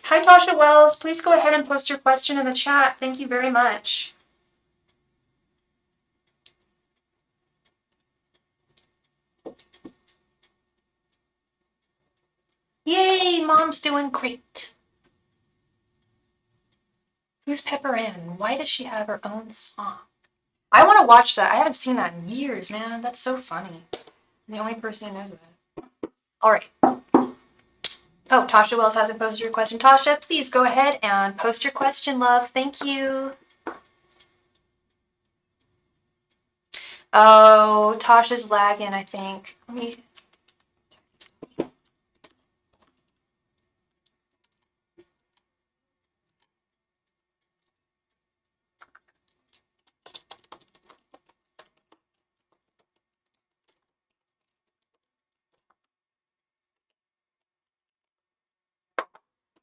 Speaker 1: Hi, Tasha Wells. Please go ahead and post your question in the chat. Thank you very much. Yay, Mom's doing great. Who's Pepper Ann? Why does she have her own song? I want to watch that. I haven't seen that in years, man. That's so funny. I'm the only person who knows that. All right. Oh, Tasha Wells hasn't posted your question. Tasha, please go ahead and post your question, love. Thank you. Oh, Tasha's lagging, I think. Let me...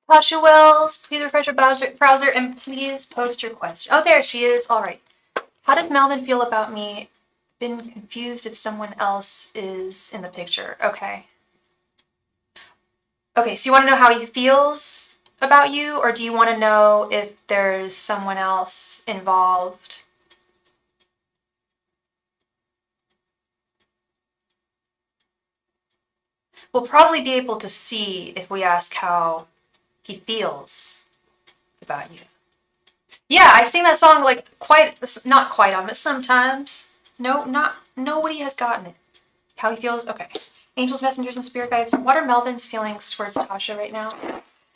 Speaker 1: Tasha Wells, please refresh your browser and please post your question. Oh, there she is. All right. How does Melvin feel about me? Been confused if someone else is in the picture. Okay. Okay, so you want to know how he feels about you, or do you want to know if there's someone else involved? We'll probably be able to see if we ask how he feels about you. Yeah, I sing that song like not quite on, but sometimes. No, nobody has gotten it. How he feels? Okay. Angels, messengers, and spirit guides. What are Melvin's feelings towards Tasha right now?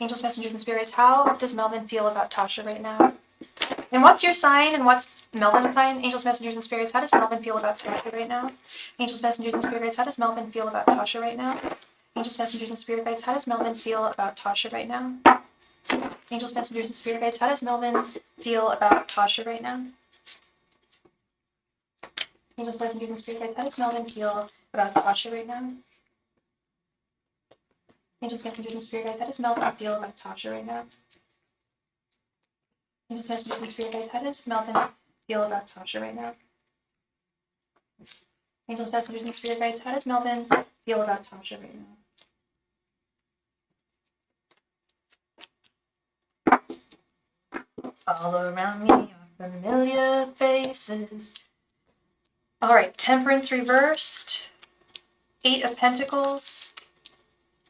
Speaker 1: Angels, messengers, and spirit guides. How does Melvin feel about Tasha right now? And what's your sign and what's Melvin's sign? Angels, messengers, and spirits. How does Melvin feel about Tasha right now? Angels, messengers, and spirit guides. How does Melvin feel about Tasha right now? Angels, messengers, and spirit guides. How does Melvin feel about Tasha right now? Angels, messengers, and spirit guides. How does Melvin feel about Tasha right now? Angels, messengers, and spirit guides. How does Melvin feel about Tasha right now? Angels, messengers, and spirit guides. How does Melvin feel about Tasha right now? Angels, messengers, and spirit guides. How does Melvin feel about Tasha right now? Angels, messengers, and spirit guides. How does Melvin feel about Tasha right now? All around me are familiar faces. All right, Temperance reversed. 8 of Pentacles.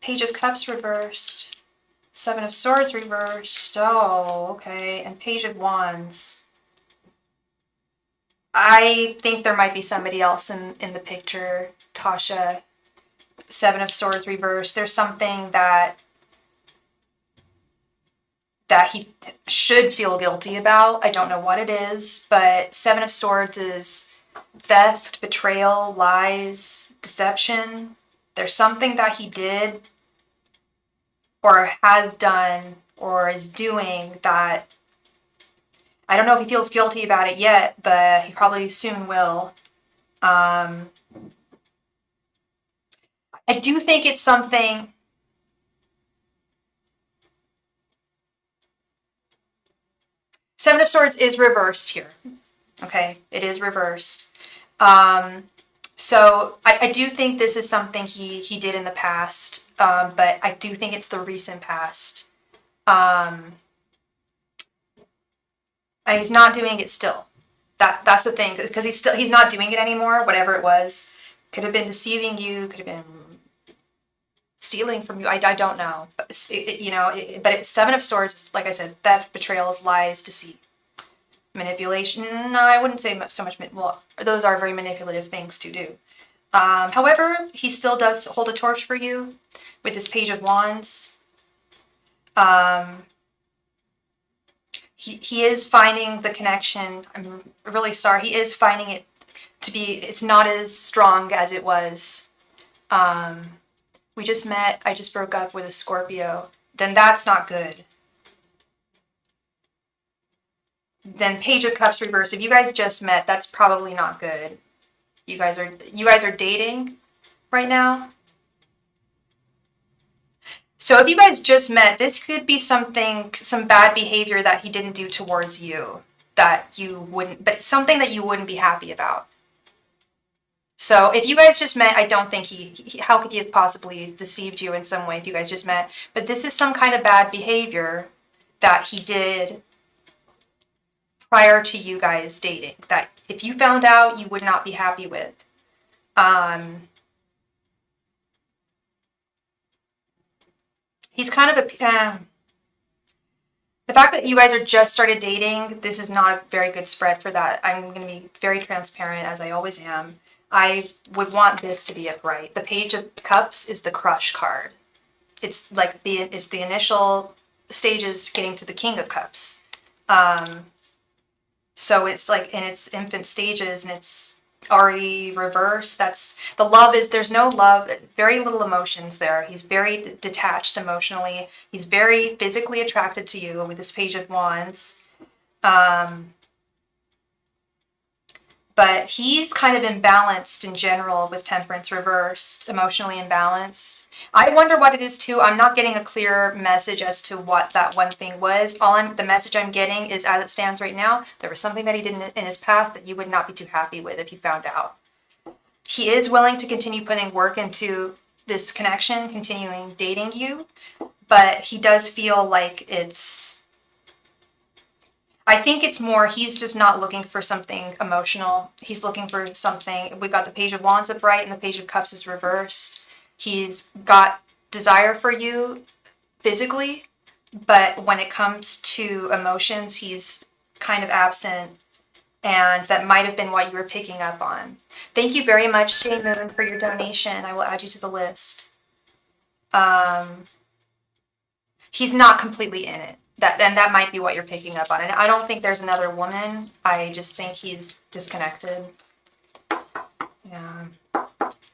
Speaker 1: Page of Cups reversed. 7 of Swords reversed. Oh, okay. And Page of Wands. I think there might be somebody else in the picture. Tasha. 7 of Swords reversed. There's something that he should feel guilty about. I don't know what it is, but 7 of Swords is theft, betrayal, lies, deception. There's something that he did or has done or is doing that I don't know if he feels guilty about it yet, but he probably soon will. I do think it's something... Seven of Swords is reversed here. Okay, it is reversed. So I do think this is something he did in the past, but I do think it's the recent past. And he's not doing it still. That's the thing, because he's not doing it anymore. Whatever it was, could have been deceiving you, could have been stealing from you. I don't know, but but it's 7 of Swords. Like I said, theft, betrayals, lies, deceit. Manipulation, no, I wouldn't say so much. Well, those are very manipulative things to do. However, he still does hold a torch for you with this Page of Wands. He is finding the connection. I'm really sorry. He is finding it to be, it's not as strong as it was. We just met. I just broke up with a Scorpio. Then that's not good. Then Page of Cups reversed. If you guys just met, that's probably not good. You guys are dating right now. So if you guys just met, this could be some bad behavior that he didn't do towards you that you wouldn't, but it's something that you wouldn't be happy about. So if you guys just met, I don't think how could he have possibly deceived you in some way if you guys just met? But this is some kind of bad behavior that he did prior to you guys dating, that if you found out, you would not be happy with. He's kind of The fact that you guys are just started dating, this is not a very good spread for that. I'm going to be very transparent, as I always am. I would want this to be upright. The Page of Cups is the crush card. It's like it's the initial stages getting to the King of Cups. So it's like in its infant stages, and it's already reversed. That's the love is there's no love, very little emotions there. He's very detached emotionally. He's very physically attracted to you with this Page of Wands. But he's kind of imbalanced in general with Temperance reversed, emotionally imbalanced. I wonder what it is too. I'm not getting a clear message as to what that one thing was. The message I'm getting is, as it stands right now, there was something that he did in his past that you would not be too happy with if you found out. He is willing to continue putting work into this connection, continuing dating you, but he does feel like I think it's more, he's just not looking for something emotional. He's looking for something, we've got the Page of Wands upright and the Page of Cups is reversed. He's got desire for you physically, but when it comes to emotions, he's kind of absent, and that might have been what you were picking up on. Thank you very much, Jay Moon, for your donation. I will add you to the list. He's not completely in it. That might be what you're picking up on. And I don't think there's another woman. I just think he's disconnected. Yeah.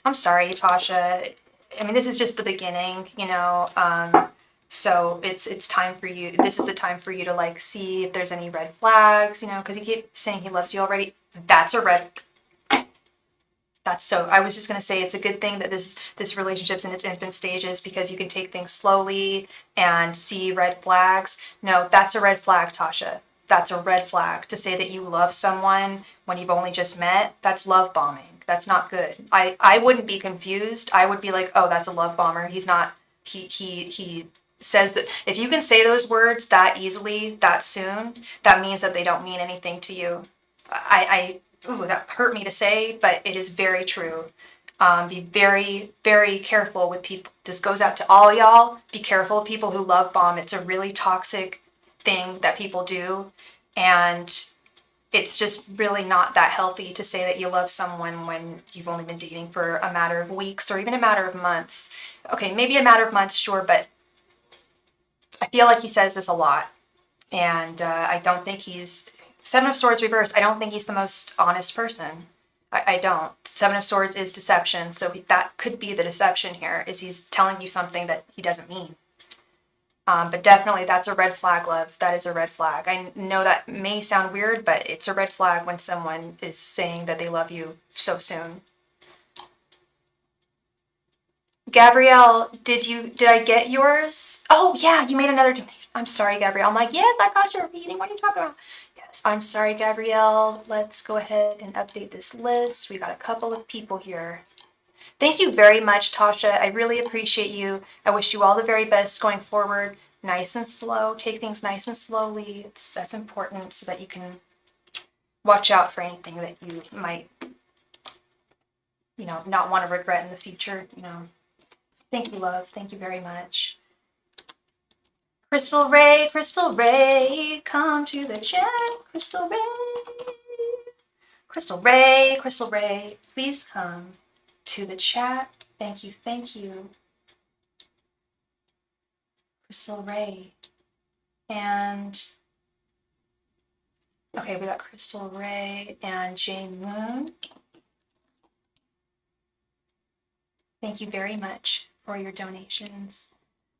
Speaker 1: I'm sorry, Tasha. I mean, this is just the beginning, you know. So it's time for you. This is the time for you to like see if there's any red flags, you know, because he keeps saying he loves you already. That's a red. I was just going to say it's a good thing that this relationship's in its infant stages, because you can take things slowly and see red flags. No, that's a red flag, Tasha. That's a red flag. To say that you love someone when you've only just met, that's love bombing. That's not good. I wouldn't be confused. I would be like, oh, that's a love bomber. He's not, he says that if you can say those words that easily, that soon, that means that they don't mean anything to you. Ooh, that hurt me to say, but it is very true. Be very, very careful with people. This goes out to all y'all. Be careful of people who love bomb. It's a really toxic thing that people do. And it's just really not that healthy to say that you love someone when you've only been dating for a matter of weeks or even a matter of months. Okay, maybe a matter of months, sure, but I feel like he says this a lot. And I don't think he's... Seven of Swords reversed, I don't think he's the most honest person. I don't. Seven of Swords is deception, so that could be the deception here, is he's telling you something that he doesn't mean. But definitely that's a red flag, love. That is a red flag. I know that may sound weird, but it's a red flag when someone is saying that they love you so soon. Gabrielle, did I get yours? Oh yeah, you made another donation. I'm sorry, Gabrielle. I'm like, yes, I got your reading. What are you talking about? I'm sorry, Gabrielle. Let's go ahead and update this list. We got a couple of people here. Thank you very much, Tasha. I really appreciate you. I wish you all the very best going forward. Nice and slow. Take things nice and slowly. That's important so that you can watch out for anything that you might, not want to regret in the future. Thank you, love. Thank you very much. Crystal Ray, come to the chat. Crystal Ray, please come to the chat. Thank you. Crystal Ray. And, okay, we got Crystal Ray and Jay Moon. Thank you very much for your donations.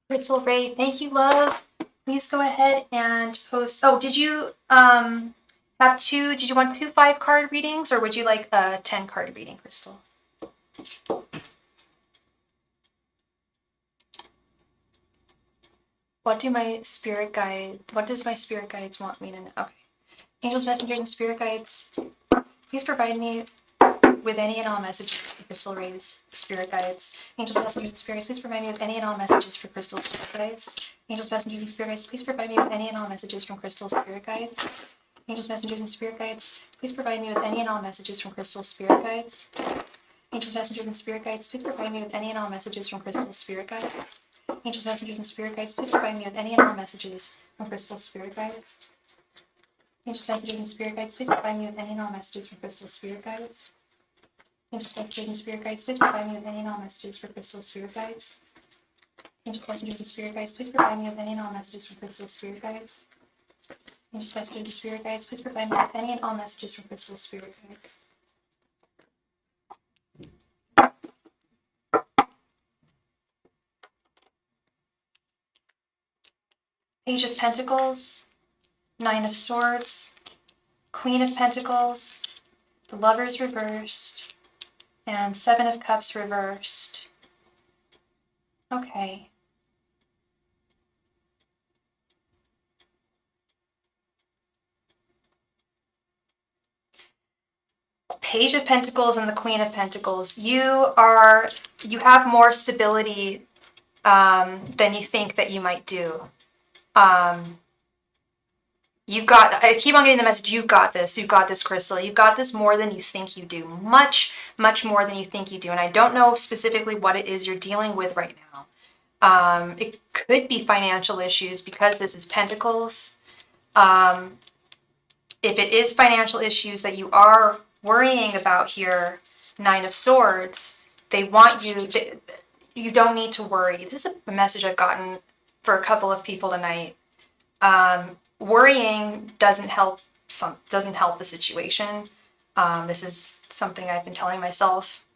Speaker 1: Crystal Ray, thank you, love. Please go ahead and post. Oh, did you want 2 5-card readings, or would you like a 10-card reading, Crystal? What does my spirit guides want me to know? Okay. Angels, messengers, and spirit guides, please provide me with any and all messages for Crystal Ray's spirit guides. Angels, messengers, and spirit guides, please provide me with any and all messages for Crystal's spirit guides. Angels, messengers, and spirit guides, please provide me with any and all messages from Crystal's spirit guides. Angels, messengers, and spirit guides, please provide me with any and all messages from Crystal's spirit guides. Angels, messengers, and spirit guides, please provide me with any and all messages from Crystal's spirit guides. Angels, messengers, and spirit guides, please provide me with any and all messages from crystal spirit guides. Angels, messengers, and spirit guides, please provide me with any and all messages from crystal spirit guides. Angels, messengers, and spirit guides, please provide me with any and all messages for crystal spirit guides. Angels, messengers, and spirit guides, please provide me with any and all messages from crystal spirit guides. Angels, messengers, and spirit guides, please provide me with any and all messages from crystal spirit guides. Page of Pentacles, Nine of Swords, Queen of Pentacles, the Lovers reversed, and Seven of Cups reversed. Okay. Page of Pentacles and the Queen of Pentacles. You have more stability than you think that you might do. I keep on getting the message, you've got this, Crystal. You've got this more than you think you do. Much, much more than you think you do. And I don't know specifically what it is you're dealing with right now. It could be financial issues because this is Pentacles. If it is financial issues that you are worrying about here, Nine of Swords, they want you, you don't need to worry. This is a message I've gotten for a couple of people tonight. Worrying doesn't help the situation. This is something I've been telling myself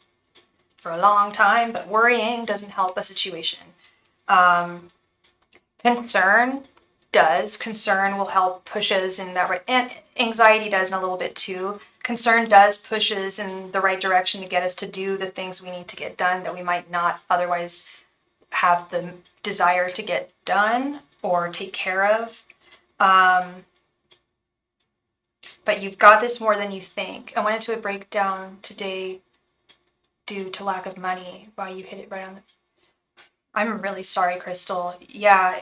Speaker 1: for a long time, but worrying doesn't help a situation. Concern does. Concern will help push us in that right, and anxiety does in a little bit too. Concern does push us in the right direction to get us to do the things we need to get done that we might not otherwise have the desire to get done or take care of. But you've got this more than you think. I went into a breakdown today due to lack of money. Wow, you hit it right on the... I'm really sorry, Crystal. Yeah,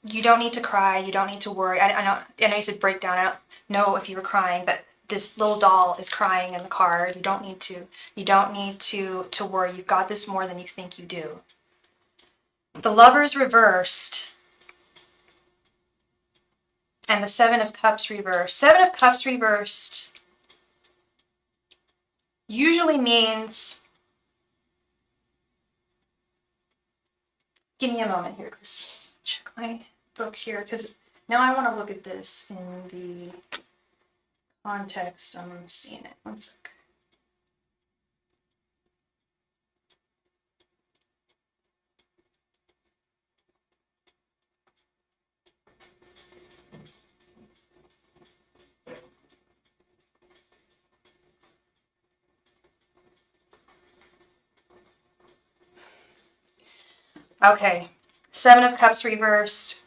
Speaker 1: you don't need to cry. You don't need to worry. I know you said breakdown. I don't know if you were crying, but this little doll is crying in the car. You don't need to worry. You've got this more than you think you do. The Lovers reversed. And the Seven of Cups reversed. Seven of Cups reversed usually means... Give me a moment here, Chris. Check my book here, because now I want to look at this in the context I'm seeing it. One sec. Okay, Seven of Cups reversed.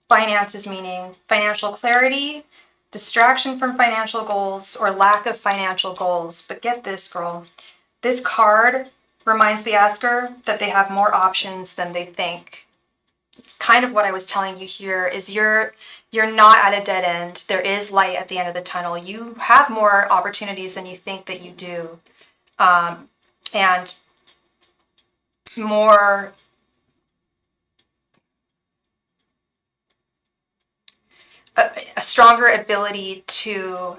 Speaker 1: Finances meaning financial clarity, distraction from financial goals, or lack of financial goals. But get this, girl. This card reminds the asker that they have more options than they think. It's kind of what I was telling you here, is you're not at a dead end. There is light at the end of the tunnel. You have more opportunities than you think that you do. And more... a stronger ability to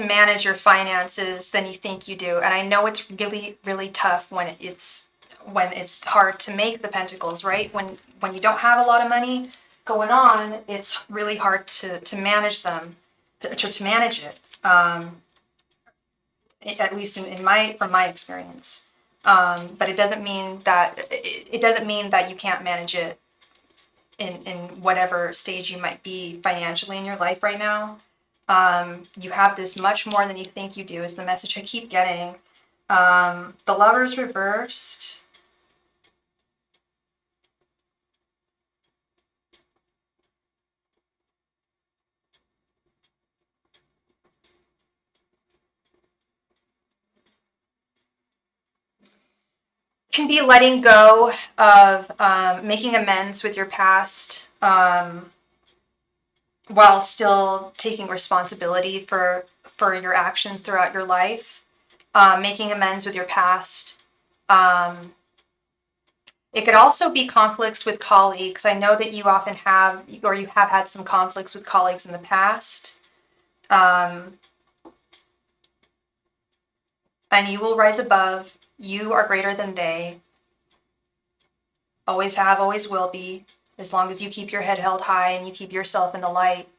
Speaker 1: manage your finances than you think you do. And I know it's really, really tough when it's hard to make the pentacles, right? When you don't have a lot of money going on, it's really hard to manage them, to manage it. At least from my experience. But it doesn't mean that you can't manage it in whatever stage you might be financially in your life right now. You have this much more than you think you do, is the message I keep getting. The Lovers reversed. Can be letting go of making amends with your past while still taking responsibility for your actions throughout your life. Making amends with your past It could also be conflicts with colleagues. I know that you often have, or you have had some conflicts with colleagues in the past. And you will rise above. You are greater than they. Always have, always will be, as long as you keep your head held high and you keep yourself in the light.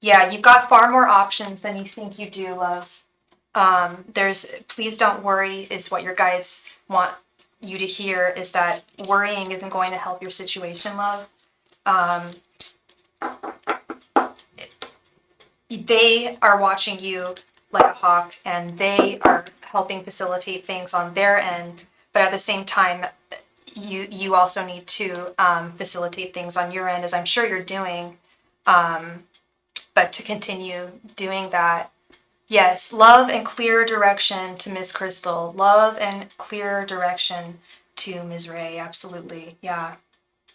Speaker 1: Yeah, you've got far more options than you think you do, love. Please don't worry is what your guides want you to hear, is that worrying isn't going to help your situation, love. They are watching you like a hawk, and they are helping facilitate things on their end, but at the same time, you also need to facilitate things on your end, as I'm sure you're doing. But to continue doing that, yes, love and clear direction to Miss Crystal. Love and clear direction to Ms. Ray. Absolutely. Yeah,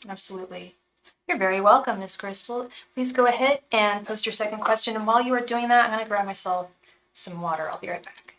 Speaker 1: absolutely. You're very welcome, Miss Crystal. Please go ahead and post your second question. And while you are doing that, I'm going to grab myself some water. I'll be right back.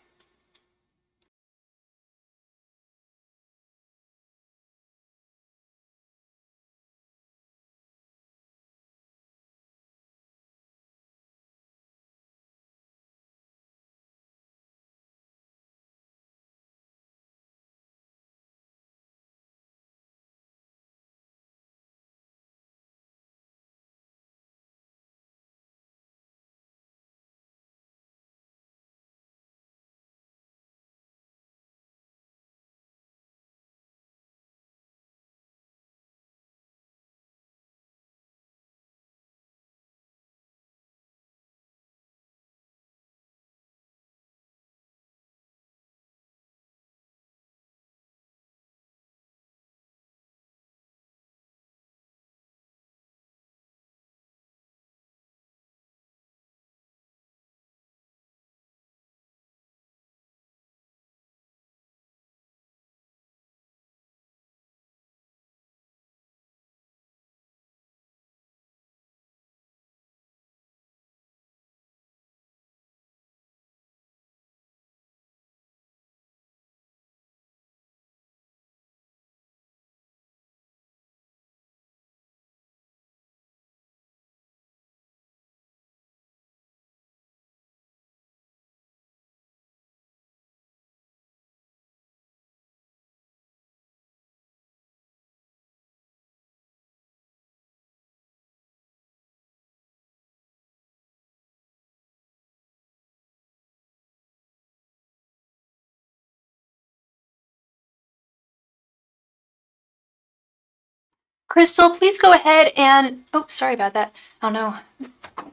Speaker 1: Crystal, please go ahead and, oh, sorry about that. Oh no.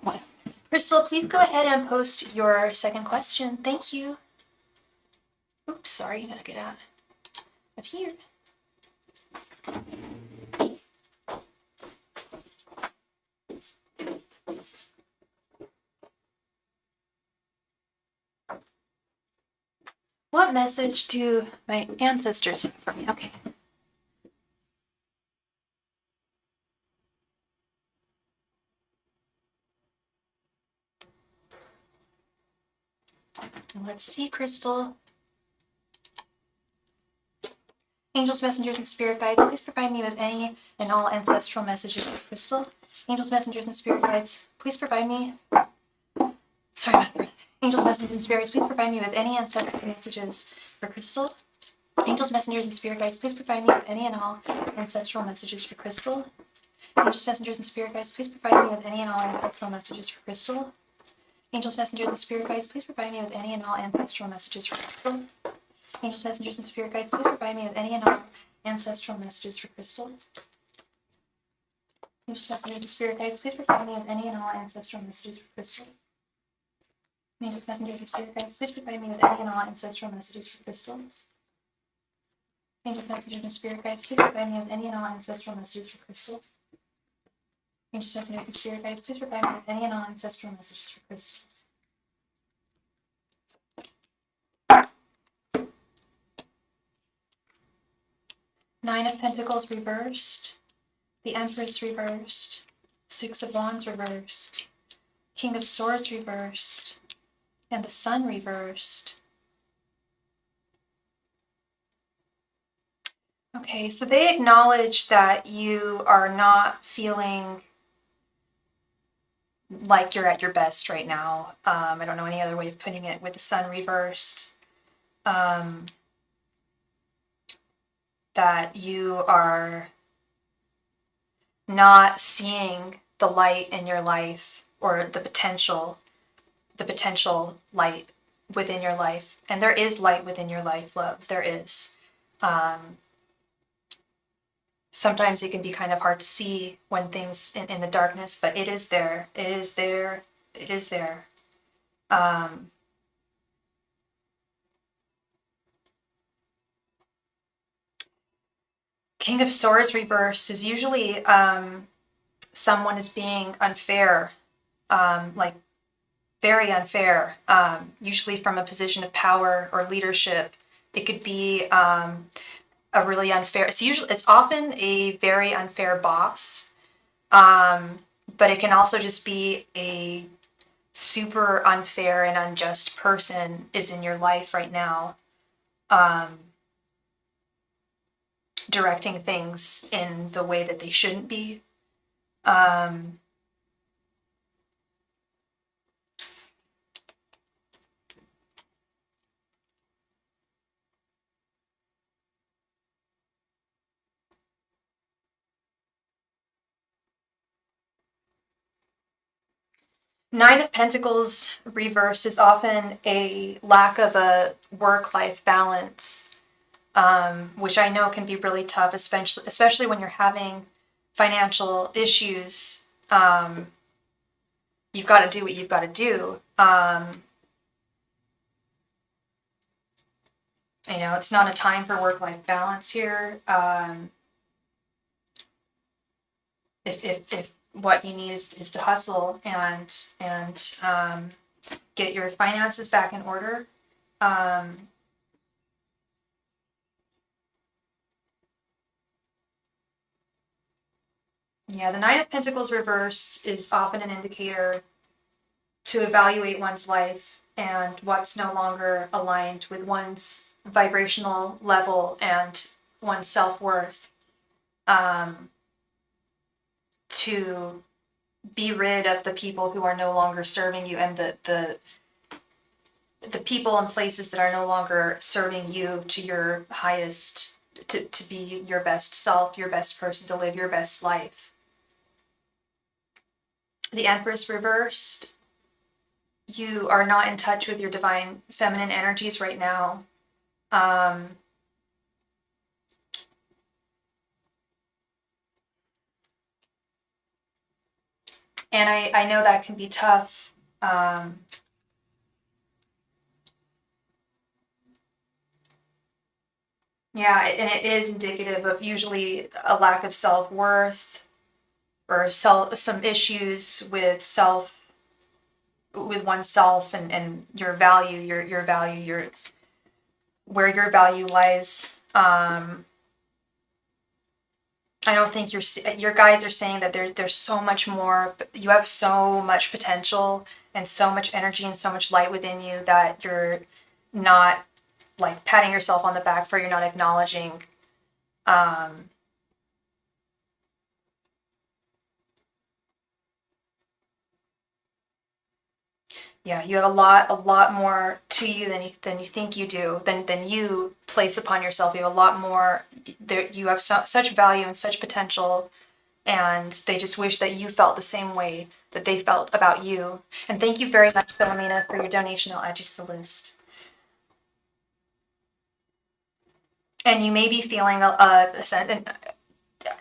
Speaker 1: What? Crystal, please go ahead and post your second question. Thank you. Oops, sorry, you gotta get out of here. What message do my ancestors have for me? Okay. Let's see, Crystal. Angels, messengers, and spirit guides, please provide me with any and all ancestral messages for Crystal. Angels, messengers, and spirit guides, please provide me. Sorry about breath. Angels, messengers, and spirit guides, please provide me with any ancestral messages for Crystal. Angels, messengers, and spirit guides, please provide me with any and all ancestral messages for Crystal. Angels, messengers, and spirit guides, please provide me with any and all ancestral messages for Crystal. Angels, messengers, and spirit guides, please provide me with any and all ancestral messages for Crystal. Angels, messengers, and spirit guides, please provide me with any and all ancestral messages for Crystal. Angels, messengers, and spirit guides, please provide me with any and all ancestral messages for Crystal. Angels, messengers, and spirit guides, please provide me with any and all ancestral messages for Crystal. Angels, messengers, and spirit guides, please provide me with any and all ancestral messages for Crystal. Angels, messengers, and spirit guides, please provide me with any and all ancestral messages for Crystal. Nine of Pentacles reversed. The Empress reversed. Six of Wands reversed. King of Swords reversed. and the Sun reversed. Okay, so they acknowledge that you are not feeling like you're at your best right now. I don't know any other way of putting it with the Sun reversed. That you are not seeing the light in your life, or the potential light within your life. And there is light within your life, love. There is. Sometimes it can be kind of hard to see when things in the darkness, but it is there. It is there. It is there. King of Swords reversed is usually someone is being unfair, like very unfair, usually from a position of power or leadership. It could be a really unfair, it's often a very unfair boss, but it can also just be a super unfair and unjust person is in your life right now, directing things in the way that they shouldn't be. Nine of Pentacles reversed is often a lack of a work-life balance, which I know can be really tough, especially when you're having financial issues. You've got to do what you've got to do. It's not a time for work-life balance here. If what you need is to hustle and get your finances back in order. Yeah, the Nine of Pentacles reversed is often an indicator to evaluate one's life and what's no longer aligned with one's vibrational level and one's self-worth. To be rid of the people who are no longer serving you, and the people and places that are no longer serving you to your highest, to be your best self, your best person, to live your best life. The Empress reversed. You are not in touch with your divine feminine energies right now. And I know that can be tough. Yeah, and it is indicative of usually a lack of self-worth, or some issues with oneself and your value, your value, where your value lies. I don't think your guides are saying that there's so much more. You have so much potential and so much energy and so much light within you that you're not like patting yourself on the back for, you're not acknowledging. Yeah, you have a lot more to you than you think you do, than you place upon yourself. You have a lot more. You have such value and such potential, and they just wish that you felt the same way that they felt about you. And thank you very much, Philomena, for your donation. I'll add you to the list. And you may be feeling a sense, and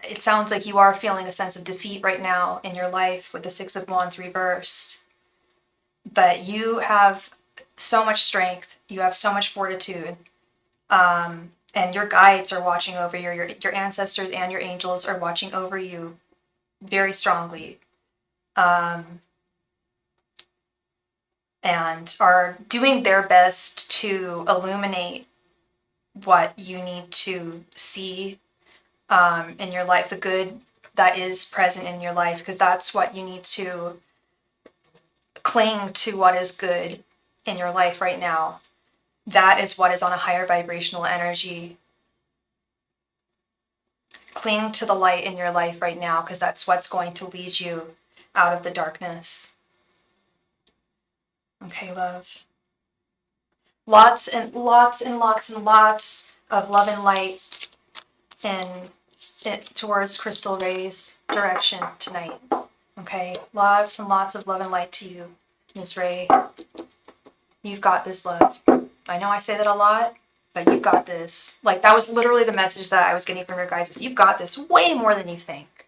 Speaker 1: it sounds like you are feeling a sense of defeat right now in your life with the Six of Wands reversed. But you have so much strength, you have so much fortitude, and your guides are watching over you. Your ancestors and your angels are watching over you very strongly, and are doing their best to illuminate what you need to see in your life, the good that is present in your life, because that's what you need to cling to, what is good, in your life right now, that is what is on a higher vibrational energy. Cling to the light in your life right now, because that's what's going to lead you out of the darkness. Okay, love. Lots and lots and lots and lots of love and light towards Crystal Ray's direction tonight. Okay, lots and lots of love and light to you, Ms. Ray. You've got this, love. I know I say that a lot, but you've got this. Like, that was literally the message that I was getting from your guides, was you've got this way more than you think.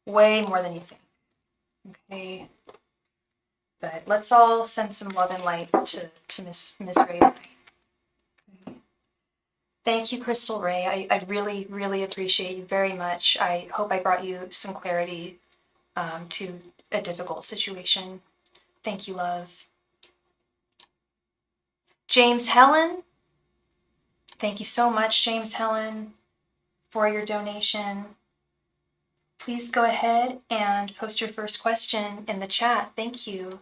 Speaker 1: Way more than you think. Okay. But let's all send some love and light to Miss Ray tonight. Okay. Thank you, Crystal Ray. I really, really appreciate you very much. I hope I brought you some clarity to a difficult situation. Thank you, love. James Helen. Thank you so much, James Helen, for your donation. Please go ahead and post your first question in the chat. Thank you.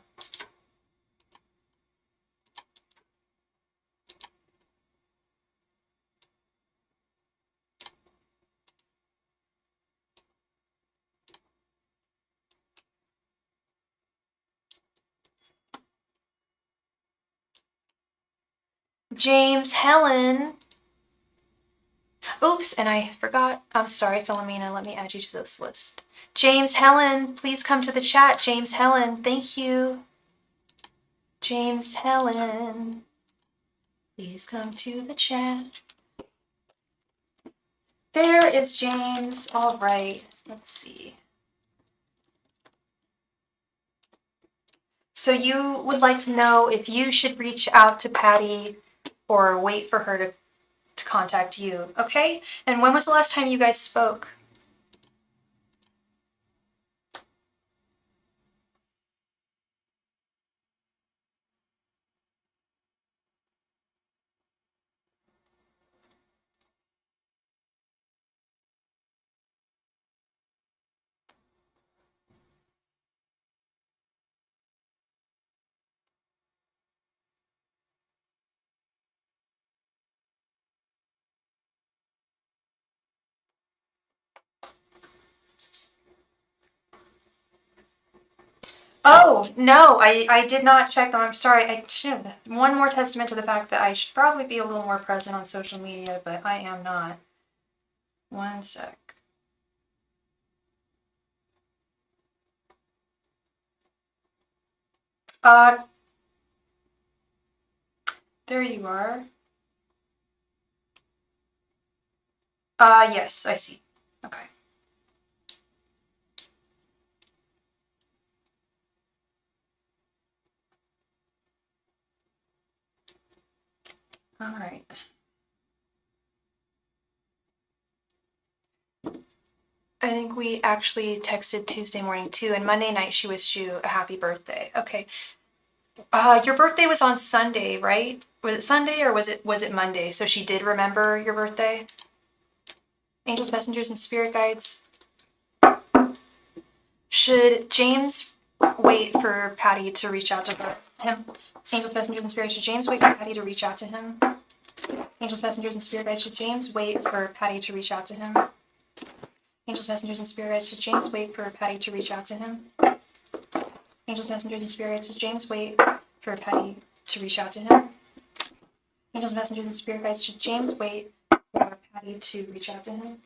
Speaker 1: James Helen. Oops, and I forgot. I'm sorry, Philomena. Let me add you to this list. James Helen, please come to the chat. James Helen, thank you. James Helen, please come to the chat. There is James. All right, let's see. So you would like to know if you should reach out to Patty or wait for her to contact you, okay? And when was the last time you guys spoke? Oh, no, I did not check them. I'm sorry. I should. One more testament to the fact that I should probably be a little more present on social media, but I am not. One sec. There you are. Yes, I see. Okay. All right. I think we actually texted Tuesday morning too, and Monday night she wished you a happy birthday. Okay. Your birthday was on Sunday, right? Was it Sunday or was it Monday? So she did remember your birthday? Angels, messengers, and spirit guides. Should James wait for Patty to reach out to him? Angels, messengers, and spirits, should James wait for Patty to reach out to him? Angels, messengers, and spirit guides, should James wait for Patty to reach out to him? Angels, messengers, and spirit guides, should James wait for Patty to reach out to him? Angels, messengers, and spirit guides, should James wait for Patty to reach out to him? Angels, messengers, and spirit guides, should James wait for Patty to reach out to him?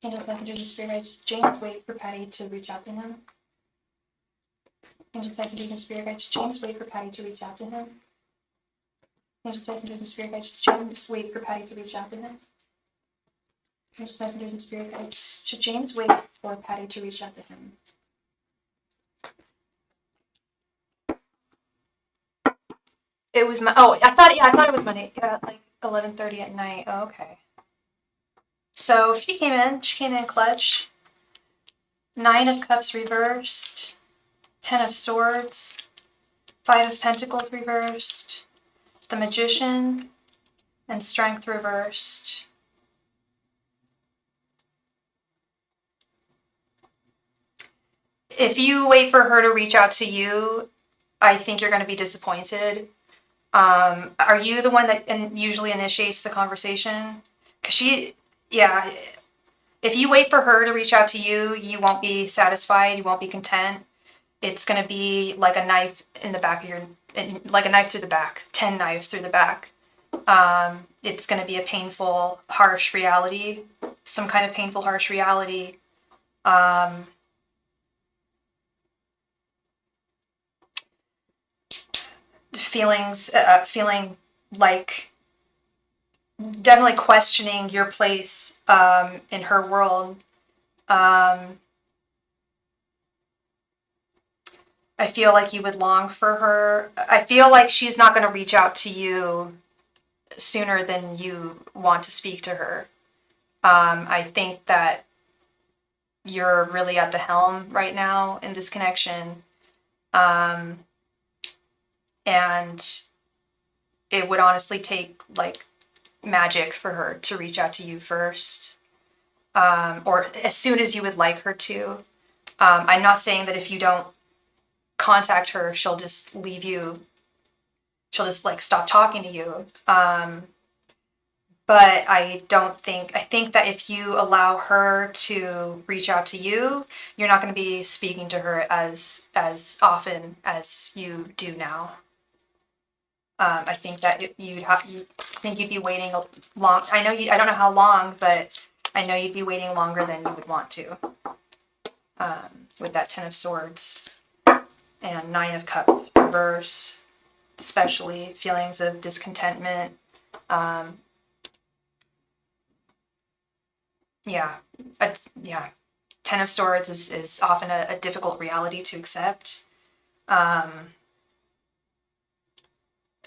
Speaker 1: Angels, messengers, and spirit guides, should James wait for Patty to reach out to him? Angels, messengers, and spirit guides, should James wait for Patty to reach out to him? Angels, messengers, and spirit guides, should James wait for Patty to reach out to him? Angels, messengers, and spirit guides, should James wait for Patty to reach out to him? It was I thought it was Monday. Yeah, like 11:30 at night. Oh, okay. So she came in clutch. 9 of Cups reversed, 10 of Swords, 5 of Pentacles reversed, the Magician, and Strength reversed. If you wait for her to reach out to you, I think you're going to be disappointed. Are you the one that usually initiates the conversation? Because yeah, if you wait for her to reach out to you, you won't be satisfied, you won't be content. It's going to be like a knife in the back of like a knife through the back, 10 knives through the back. It's going to be a painful, harsh reality, some kind of painful, harsh reality. Feeling like definitely questioning your place in her world. I feel like you would long for her. I feel like she's not going to reach out to you sooner than you want to speak to her. I think that you're really at the helm right now in this connection. And it would honestly take like magic for her to reach out to you first. Or as soon as you would like her to. I'm not saying that if you don't contact her, she'll just leave you. She'll just like stop talking to you. But I think that if you allow her to reach out to you, you're not going to be speaking to her as often as you do now. I think that you think you'd be waiting long. I don't know how long, but I know you'd be waiting longer than you would want to. With that 10 of Swords and 9 of Cups reverse, especially feelings of discontentment. Yeah, 10 of Swords is often a difficult reality to accept.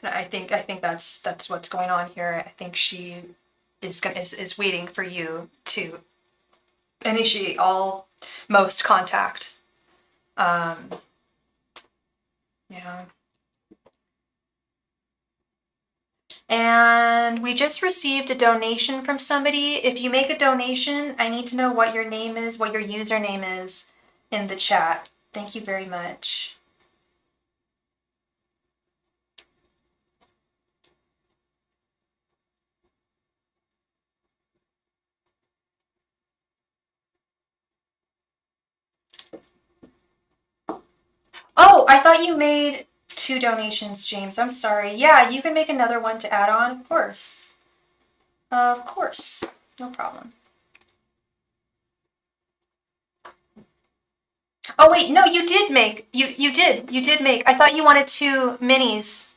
Speaker 1: And I think that's what's going on here. I think she is waiting for you to initiate most contact. Yeah. And we just received a donation from somebody. If you make a donation, I need to know what your name is, what your username is in the chat. Thank you very much. Oh, I thought you made 2 donations, James. I'm sorry. Yeah, you can make another one to add on, of course. Of course. No problem. Oh wait, no, you did make. You did make. I thought you wanted 2 minis.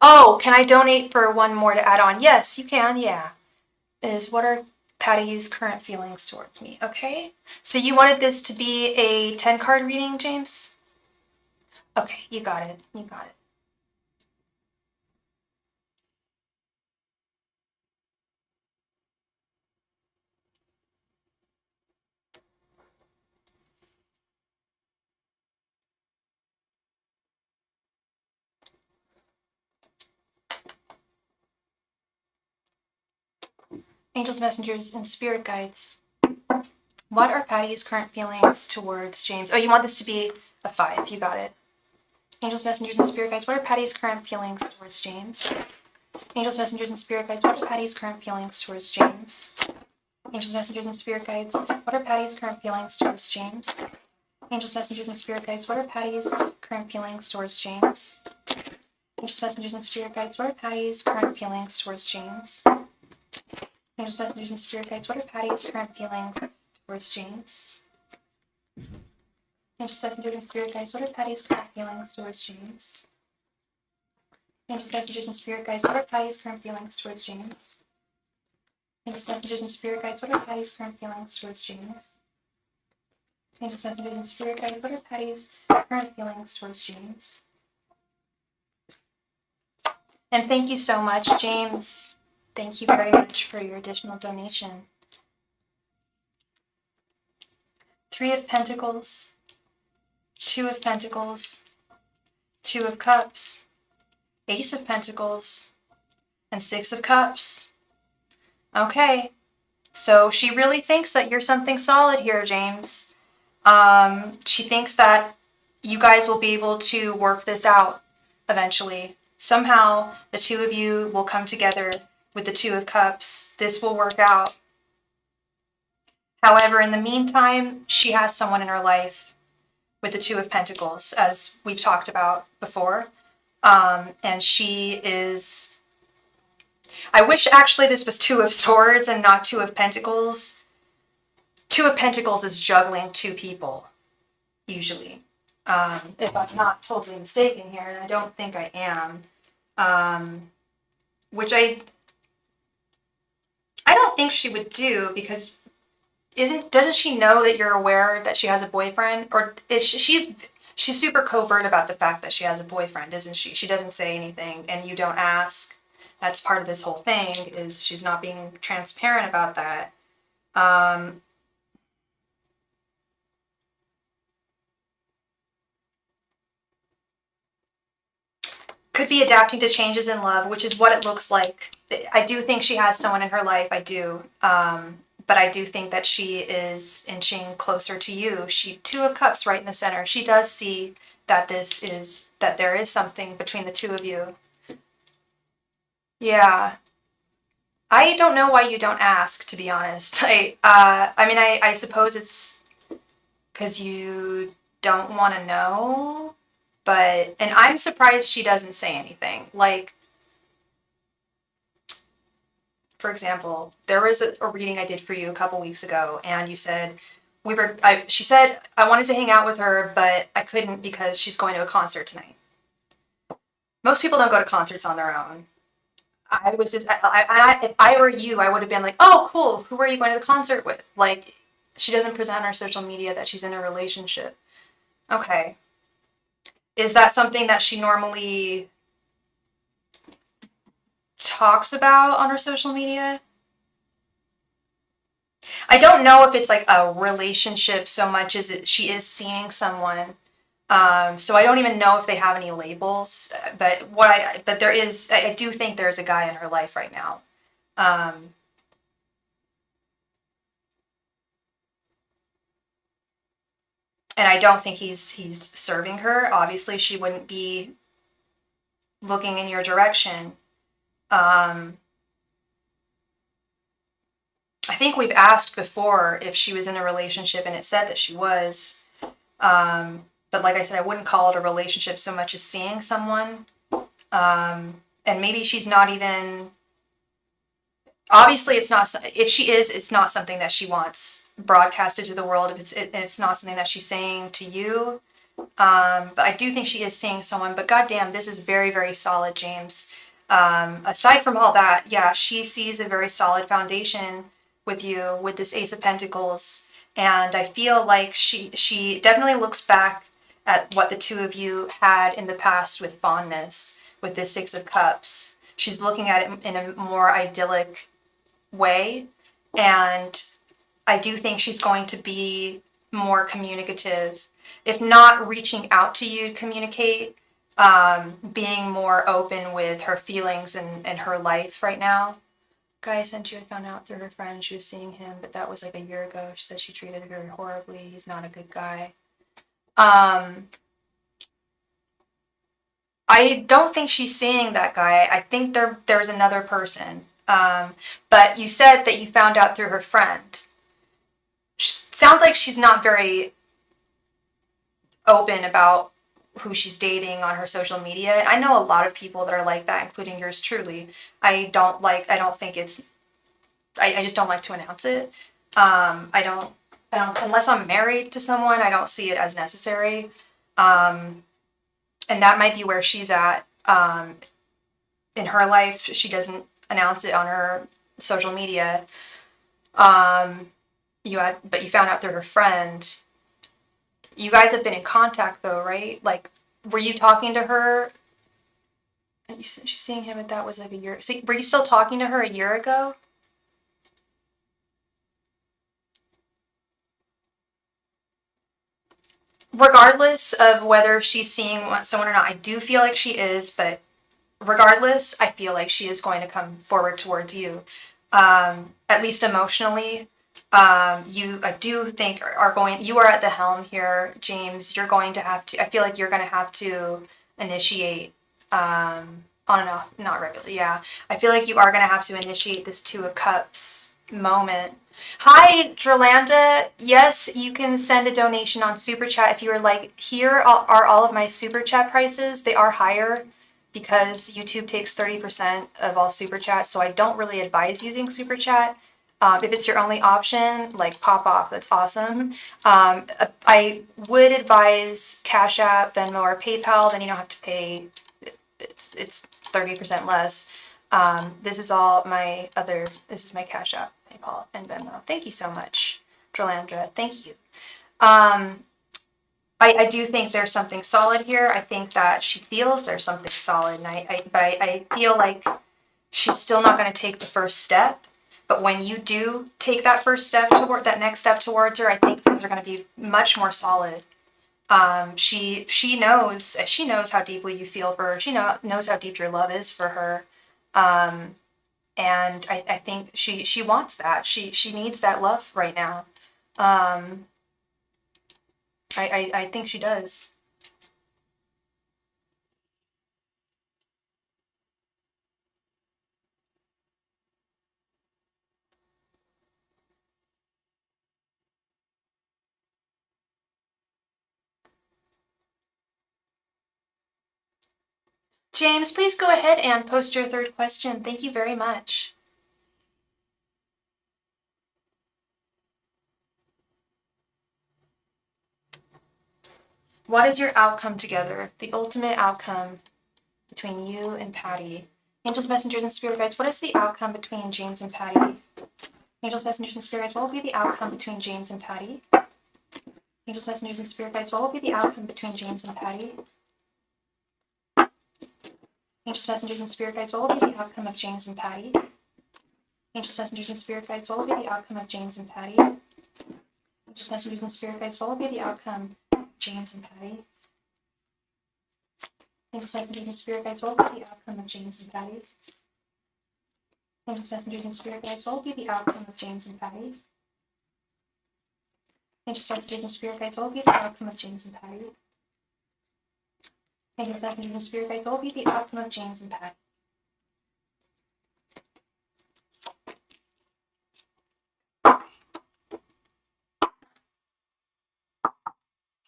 Speaker 1: Oh, can I donate for one more to add on? Yes, you can. Yeah. What are Patty's current feelings towards me? Okay. So you wanted this to be a 10 card reading, James? Okay, you got it. You got it. Angels, messengers, and spirit guides. What are Patty's current feelings towards James? Oh, you want this to be a 5. You got it. Angels, messengers, and spirit guides. What are Patty's current feelings towards James? Angels, messengers, and spirit guides. What are Patty's current feelings towards James? Angels, messengers, and spirit guides. What are Patty's current feelings towards James? Angels, messengers, and spirit guides. What are Patty's current feelings towards James? Angels, messengers, and spirit guides. What are Patty's current feelings towards James? Angels, messengers, and spirit guides. What are Patty's current feelings towards James? Angels, messengers, and spirit guides. What are Patty's current feelings towards James? Angels, messengers, and spirit guides. What are Patty's current feelings towards James? Angels, messengers, and spirit guides. What are Patty's current feelings towards James? Angels, messengers, and spirit guides. What are Patty's current feelings towards James? And thank you so much, James. Thank you very much for your additional donation. 3 of Pentacles, 2 of Pentacles, 2 of Cups, Ace of Pentacles, and 6 of Cups. Okay, so she really thinks that you're something solid here, James. She thinks that you guys will be able to work this out eventually. Somehow, the two of you will come together with the Two of Cups. This will work out. However, in the meantime, she has someone in her life with the Two of Pentacles, as we've talked about before. And she is... I wish actually this was Two of Swords and not Two of Pentacles. Two of Pentacles is juggling two people, usually. If I'm not totally mistaken here, and I don't think I am. Which I don't think she would do, because doesn't she know that you're aware that she has a boyfriend? Or is she's super covert about the fact that she has a boyfriend, isn't she? She doesn't say anything, and you don't ask. That's part of this whole thing, is she's not being transparent about that. Could be adapting to changes in love, which is what it looks like. I do think she has someone in her life, I do. But I do think that she is inching closer to you. Two of Cups right in the center. She does see that that there is something between the two of you. Yeah. I don't know why you don't ask, to be honest. I suppose it's because you don't want to know, and I'm surprised she doesn't say anything. Like, for example, there was a reading I did for you a couple weeks ago, and you said, she said, I wanted to hang out with her, but I couldn't because she's going to a concert tonight. Most people don't go to concerts on their own. If I were you, I would have been like, oh, cool, who are you going to the concert with? Like, she doesn't present on her social media that she's in a relationship. Okay. Is that something that she normally talks about on her social media? I don't know if it's like a relationship so much as she is seeing someone. So I don't even know if they have any labels, but I do think there's a guy in her life right now. And I don't think he's serving her. Obviously, she wouldn't be looking in your direction. I think we've asked before if she was in a relationship, and it said that she was. But like I said, I wouldn't call it a relationship so much as seeing someone. And maybe she's not even... Obviously, it's not... If she is, it's not something that she wants broadcasted to the world. If it's not something that she's saying to you. But I do think she is seeing someone. But goddamn, this is very, very solid, James. Aside from all that, yeah, she sees a very solid foundation with you, with this Ace of Pentacles. And I feel like she definitely looks back at what the two of you had in the past with fondness, with this Six of Cups. She's looking at it in a more idyllic way. And I do think she's going to be more communicative. If not reaching out to you to communicate, being more open with her feelings and her life right now. Guy I sent you, I found out through her friend she was seeing him, but that was like a year ago. She said she treated her very horribly. He's not a good guy. I don't think she's seeing that guy. I think there's another person. But you said that you found out through her friend. Sounds like she's not very open about who she's dating on her social media. I know a lot of people that are like that, including yours truly. I just don't like to announce it. I don't, unless I'm married to someone, I don't see it as necessary. And that might be where she's at, in her life. She doesn't announce it on her social media. But you found out through her friend. You guys have been in contact though, right? Like, were you talking to her? You said she's seeing him, and that was like a year. So were you still talking to her a year ago? Regardless of whether she's seeing someone or not, I do feel like she is, but regardless, I feel like she is going to come forward towards you. At least emotionally. I do think you are at the helm here, James. You're going to have to, I feel like you're going to have to initiate, on and off, not regularly, yeah. I feel like you are going to have to initiate this Two of Cups moment. Hi, Drolanda. Yes, you can send a donation on Super Chat if you were like, here are all of my Super Chat prices. They are higher because YouTube takes 30% of all Super Chats, so I don't really advise using Super Chat. If it's your only option, like pop off, that's awesome. I would advise Cash App, Venmo, or PayPal, then you don't have to pay, it's 30% less. This is my Cash App, PayPal, and Venmo. Thank you so much, Drolandra. Thank you. I do think there's something solid here. I think that she feels there's something solid, and I feel like she's still not going to take the first step. But when you do take that first step toward that next step towards her, I think things are going to be much more solid. She knows how deeply you feel for her. She knows how deep your love is for her. And I think she wants that. She needs that love right now. I think she does. James, please go ahead and post your third question. Thank you very much. What is your outcome together? The ultimate outcome between you and Patty. Angels, messengers, and spirit guides, what is the outcome between James and Patty? Angels, messengers, and spirit guides, what will be the outcome between James and Patty? Angels, messengers, and spirit guides, what will be the outcome between James and Patty? Angels, messengers, and spirit guides, what will be the outcome of James and Patty? Angels, messengers, and spirit guides, what will be the outcome of James and Patty? Angels, messengers, and spirit guides, what will be the outcome of James and Patty? Angels, messengers, and spirit guides, what will be the outcome of James and Patty? Angels, messengers, and spirit guides, what will be the outcome of James and Patty? Angels, messengers, and spirit guides, what will be the outcome of James and Patty? Angels, messengers, and spirit guides, what will be the outcome of James and Patty?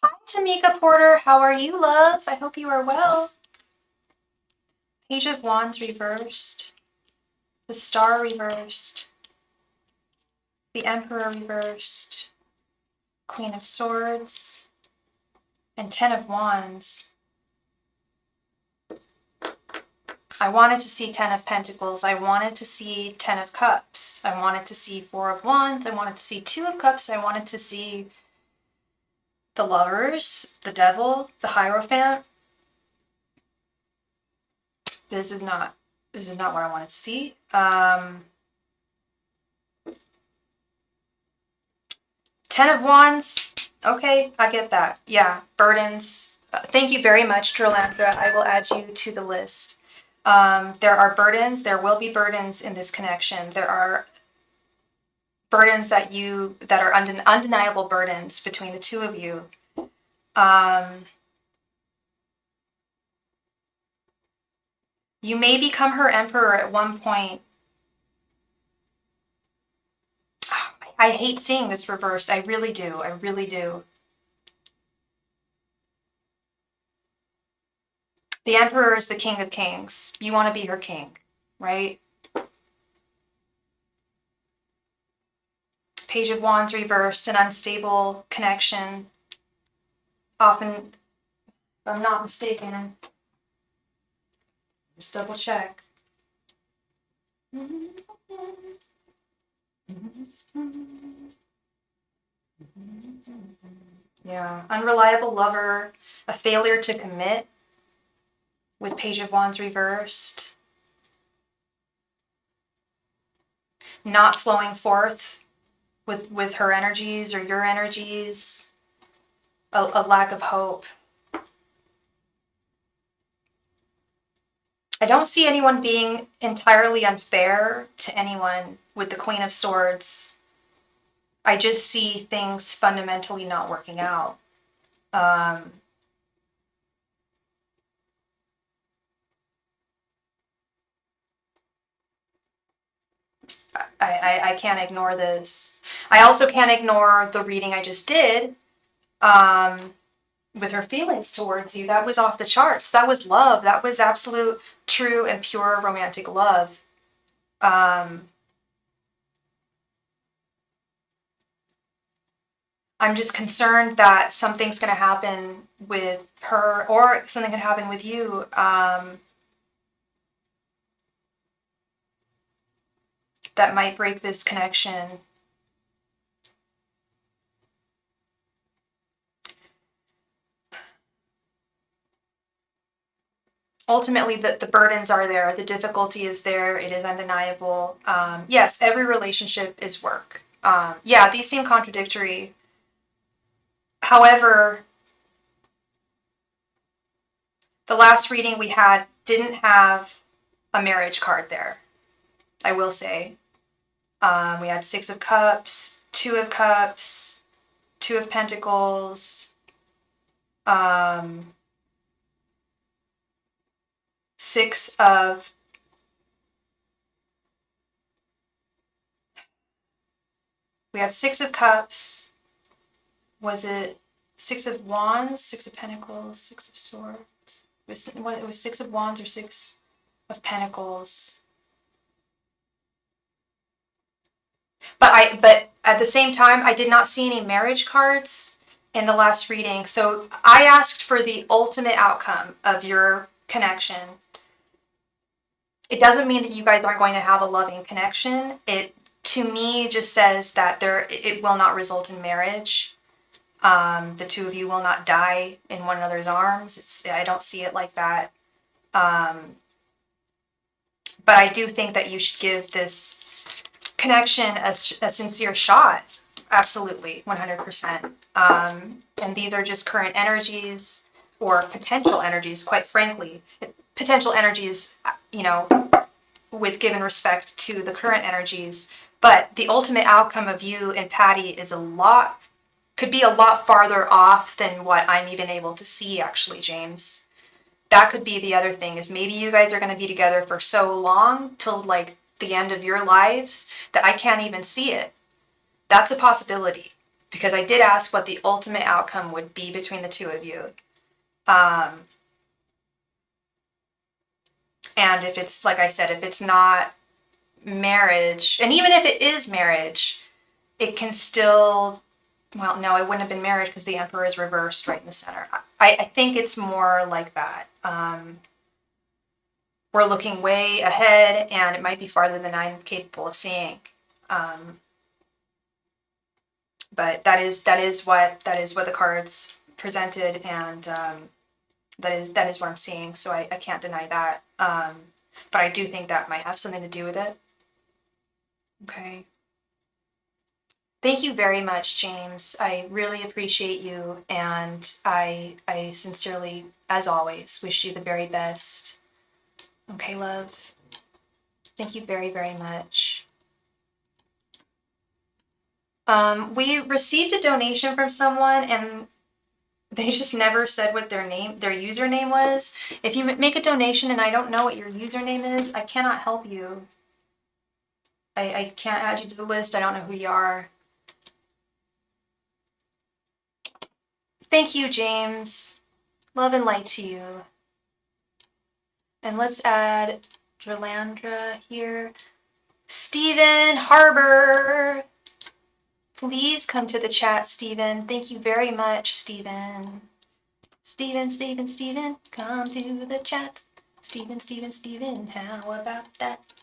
Speaker 1: Hi, Tamika Porter. How are you, love? I hope you are well. Page of Wands reversed. The Star reversed. The Emperor reversed. Queen of Swords. And Ten of Wands. I wanted to see Ten of Pentacles. I wanted to see Ten of Cups. I wanted to see Four of Wands. I wanted to see Two of Cups. I wanted to see the Lovers, the Devil, the Hierophant. This is not what I wanted to see. Ten of Wands. Okay, I get that. Yeah, burdens. Thank you very much, Drolandra. I will add you to the list. There are burdens. There will be burdens in this connection. There are burdens that are undeniable burdens between the two of you. You may become her emperor at one point. I hate seeing this reversed. I really do. I really do. The Emperor is the King of Kings. You want to be her king, right? Page of Wands reversed, an unstable connection. Often, if I'm not mistaken, just double check. Yeah, unreliable lover, a failure to commit with Page of Wands reversed. Not flowing forth with her energies or your energies. A lack of hope. I don't see anyone being entirely unfair to anyone with the Queen of Swords. I just see things fundamentally not working out. I can't ignore this. I also can't ignore the reading I just did with her feelings towards you. That was off the charts. That was love. That was absolute, true, and pure romantic love. I'm just concerned that something's going to happen with her, or something could happen with you. That might break this connection. Ultimately, the burdens are there. The difficulty is there. It is undeniable. Yes, every relationship is work. Yeah, these seem contradictory. However, the last reading we had didn't have a marriage card there, I will say. We had 6 of Cups, 2 of Cups, 2 of Pentacles, 6 of... We had 6 of Cups. Was it 6 of Wands, 6 of Pentacles, 6 of Swords? It was 6 of Wands or 6 of Pentacles. But at the same time, I did not see any marriage cards in the last reading. So I asked for the ultimate outcome of your connection. It doesn't mean that you guys aren't going to have a loving connection. It, to me, just says that it will not result in marriage. The two of you will not die in one another's arms. I don't see it like that. But I do think that you should give this connection a sincere shot. Absolutely, 100%. And these are just current energies, or potential energies, quite frankly. Potential energies, with given respect to the current energies. But the ultimate outcome of you and Patty is could be a lot farther off than what I'm even able to see, actually, James. That could be the other thing, is maybe you guys are going to be together for so long, till like the end of your lives, that I can't even see it. That's a possibility, because I did ask what the ultimate outcome would be between the two of you. And if it's, like I said, if it's not marriage, and even if it is marriage, it can still, well, no, it wouldn't have been marriage because the Emperor is reversed right in the center. I think it's more like that. We're looking way ahead, and it might be farther than I'm capable of seeing. But that is what the cards presented, and that is what I'm seeing. So I can't deny that. But I do think that might have something to do with it. Okay. Thank you very much, James. I really appreciate you, and I sincerely, as always, wish you the very best. Okay, love. Thank you very, very much. We received a donation from someone, and they just never said what their username was. If you make a donation and I don't know what your username is, I cannot help you. I can't add you to the list. I don't know who you are. Thank you, James. Love and light to you. And let's add Dralandra here. Stephen Harbor. Please come to the chat, Stephen. Thank you very much, Stephen. Stephen, come to the chat. Stephen, how about that?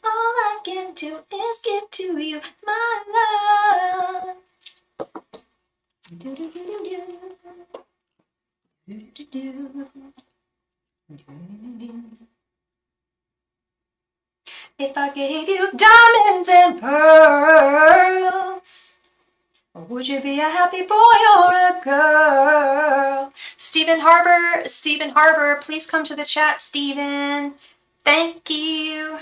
Speaker 1: All I can do is give to you my love. If I gave you diamonds and pearls, Or would you be a happy boy or a girl? Stephen Harbor, please come to the chat, Stephen. Thank you.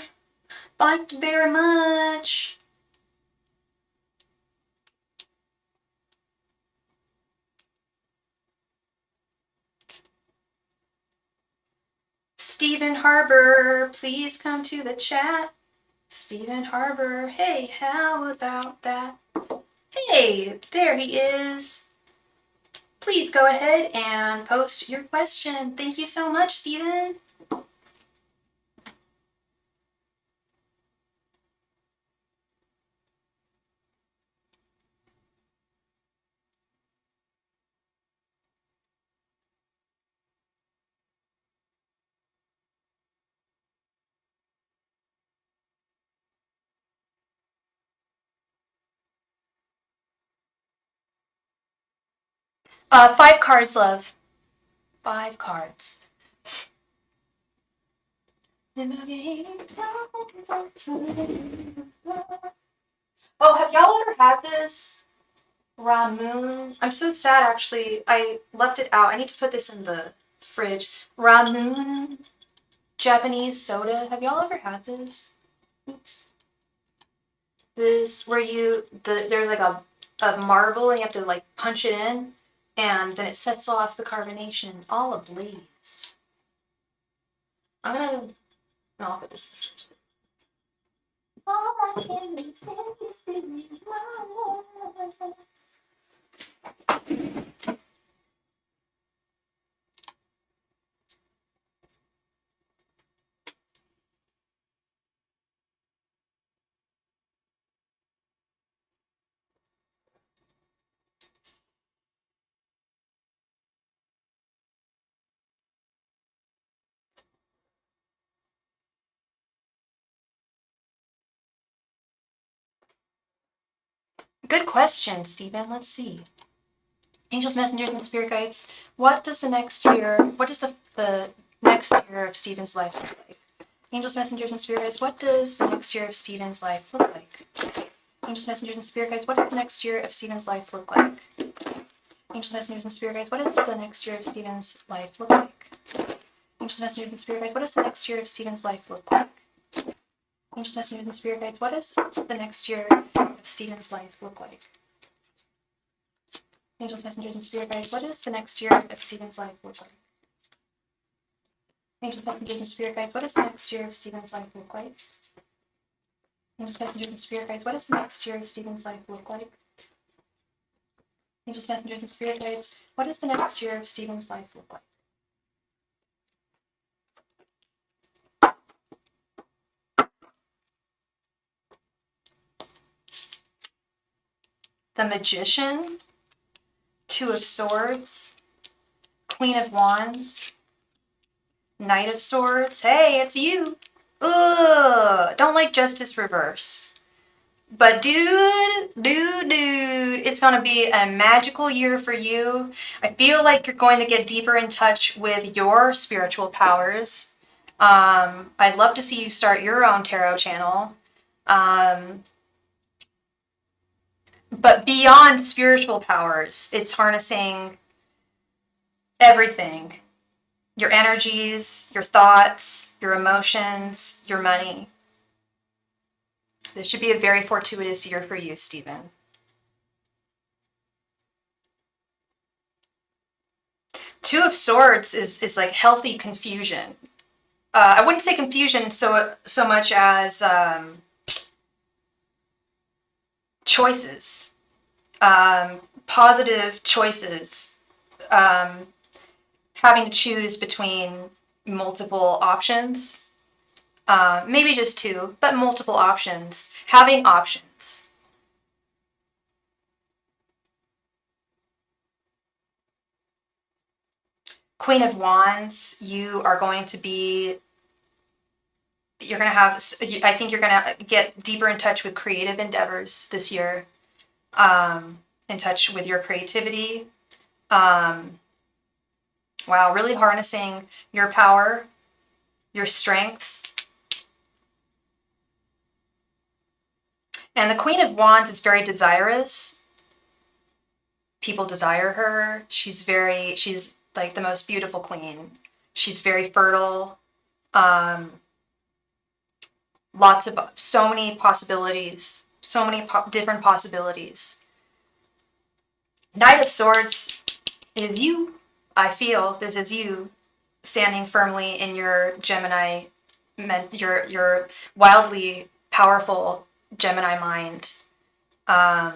Speaker 1: Thank you very much. Stephen Harbor, please come to the chat. Stephen Harbor, hey, how about that? Hey, there he is. Please go ahead and post your question. Thank you so much, Stephen. Five cards, love. 5 cards. Oh, have y'all ever had this Ramoon? I'm so sad, actually. I left it out. I need to put this in the fridge. Ramoon Japanese soda. Have y'all ever had this? Oops. This where there's like a marble and you have to like punch it in, and then it sets off the carbonation all ablaze. No, I'll put this in the fridge. Good question, Stephen. Let's see. Angels, messengers, and spirit guides. What does the next year of Stephen's life look like? Angels, messengers, and spirit guides. What does the next year of Stephen's life look like? Angels, messengers, and spirit guides. What does the next year of Stephen's life look like? Angels, messengers, and spirit guides. What does the next year of Stephen's life look like? Angels, messengers, and spirit guides. What does the next year of Stephen's life look like? Angels, messengers, and spirit guides. What does the next year of Stephen's life look like? Angels, messengers, and spirit guides. What does the next year of Stephen's life look like? Angels, messengers, and spirit guides. What does the next year of Stephen's life look like? Angels, messengers, and spirit guides. What does the next year of Stephen's life look like? Angels, messengers, and spirit guides. What does the next year of Stephen's life look like? The Magician, Two of Swords, Queen of Wands, Knight of Swords. Hey, it's you. Ugh, don't like Justice reversed. But dude, it's gonna be a magical year for you. I feel like you're going to get deeper in touch with your spiritual powers. I'd love to see you start your own tarot channel. But beyond spiritual powers, it's harnessing everything. Your energies, your thoughts, your emotions, your money. This should be a very fortuitous year for you, Stephen. Two of Swords is like healthy confusion. I wouldn't say confusion so much as choices, positive choices, having to choose between multiple options, maybe just two, but multiple options, having options. Queen of Wands, you're going to have, I think you're going to get deeper in touch with creative endeavors this year, in touch with your creativity. Wow, really harnessing your power, your strengths. And the Queen of Wands is very desirous. people desire her. She's like the most beautiful queen. She's very fertile. So many possibilities, so many different possibilities. Knight of Swords is you. I feel this is you standing firmly in your Gemini, your wildly powerful Gemini mind. I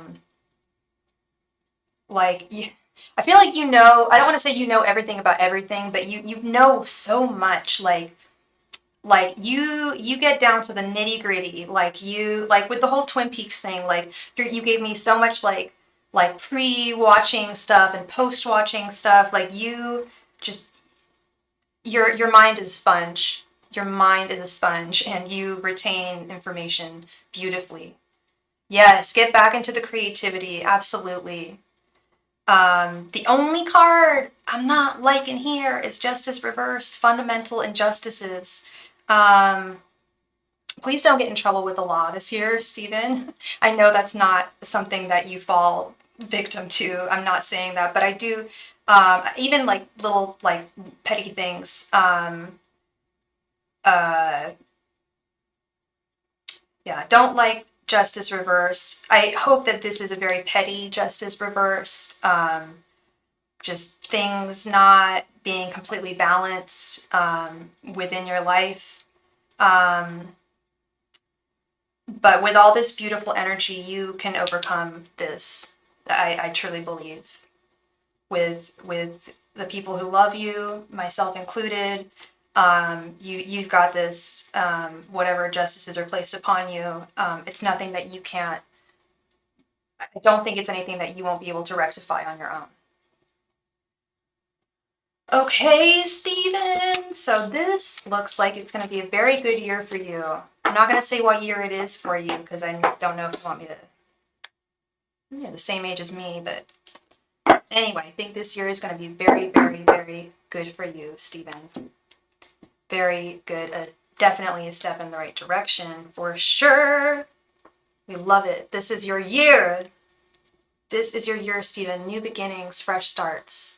Speaker 1: feel like I don't want to say you know everything about everything, but you know so much. Like you get down to the nitty gritty. Like with the whole Twin Peaks thing. Like you gave me so much like pre-watching stuff and post-watching stuff. Like you just your mind is a sponge. Your mind is a sponge, and you retain information beautifully. Yes, get back into the creativity. Absolutely. The only card I'm not liking here is Justice Reversed, Fundamental Injustices. Please don't get in trouble with the law this year, Stephen. I know that's not something that you fall victim to. I'm not saying that, but I do, even like little like petty things. Yeah, don't like Justice Reversed. I hope that this is a very petty Justice Reversed. Just things not being completely balanced within your life. But with all this beautiful energy, you can overcome this. I truly believe. With the people who love you, myself included, you've got this. Whatever justices are placed upon you, it's nothing that you can't. I don't think it's anything that you won't be able to rectify on your own. Okay, Stephen, so this looks like it's going to be a very good year for you. I'm not going to say what year it is for you because I don't know if you want me to. You're the same age as me, but anyway, I think this year is going to be very, very, very good for you, Stephen. Very good. Definitely a step in the right direction, for sure. We love it. This is your year. This is your year, Stephen. New beginnings, fresh starts.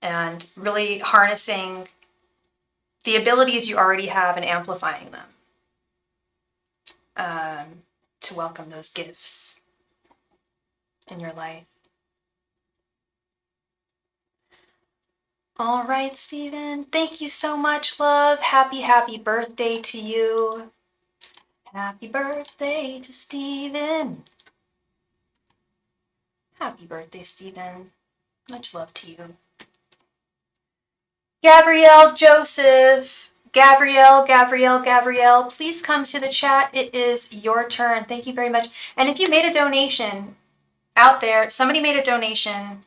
Speaker 1: And really harnessing the abilities you already have and amplifying them to welcome those gifts in your life. All right, Stephen. Thank you so much, love. Happy, happy birthday to you. Happy birthday to Stephen. Happy birthday, Stephen. Much love to you. Gabrielle Joseph. Gabrielle, please come to the chat. It is your turn. Thank you very much. And if you made a donation out there, somebody made a donation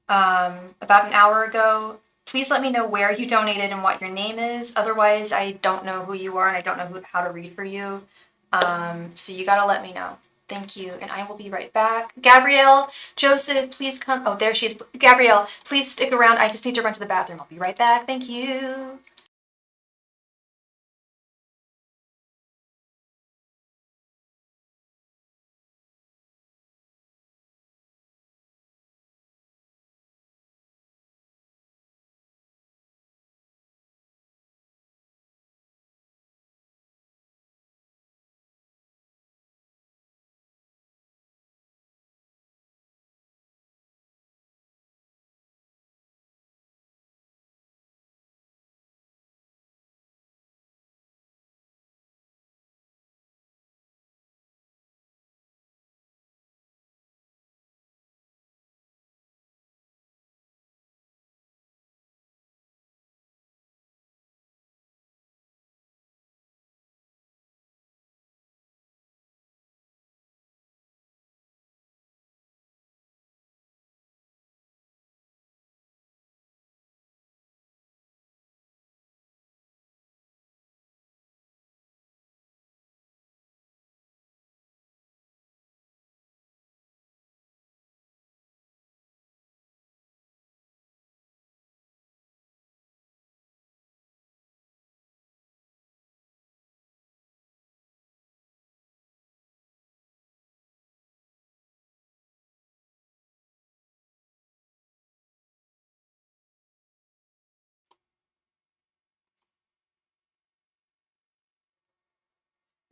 Speaker 1: about an hour ago. Please let me know where you donated and what your name is. Otherwise, I don't know who you are and I don't know how to read for you. So you gotta let me know. Thank you, and I will be right back. Gabrielle, Joseph, please come. Oh, there she is. Gabrielle, please stick around. I just need to run to the bathroom. I'll be right back. Thank you.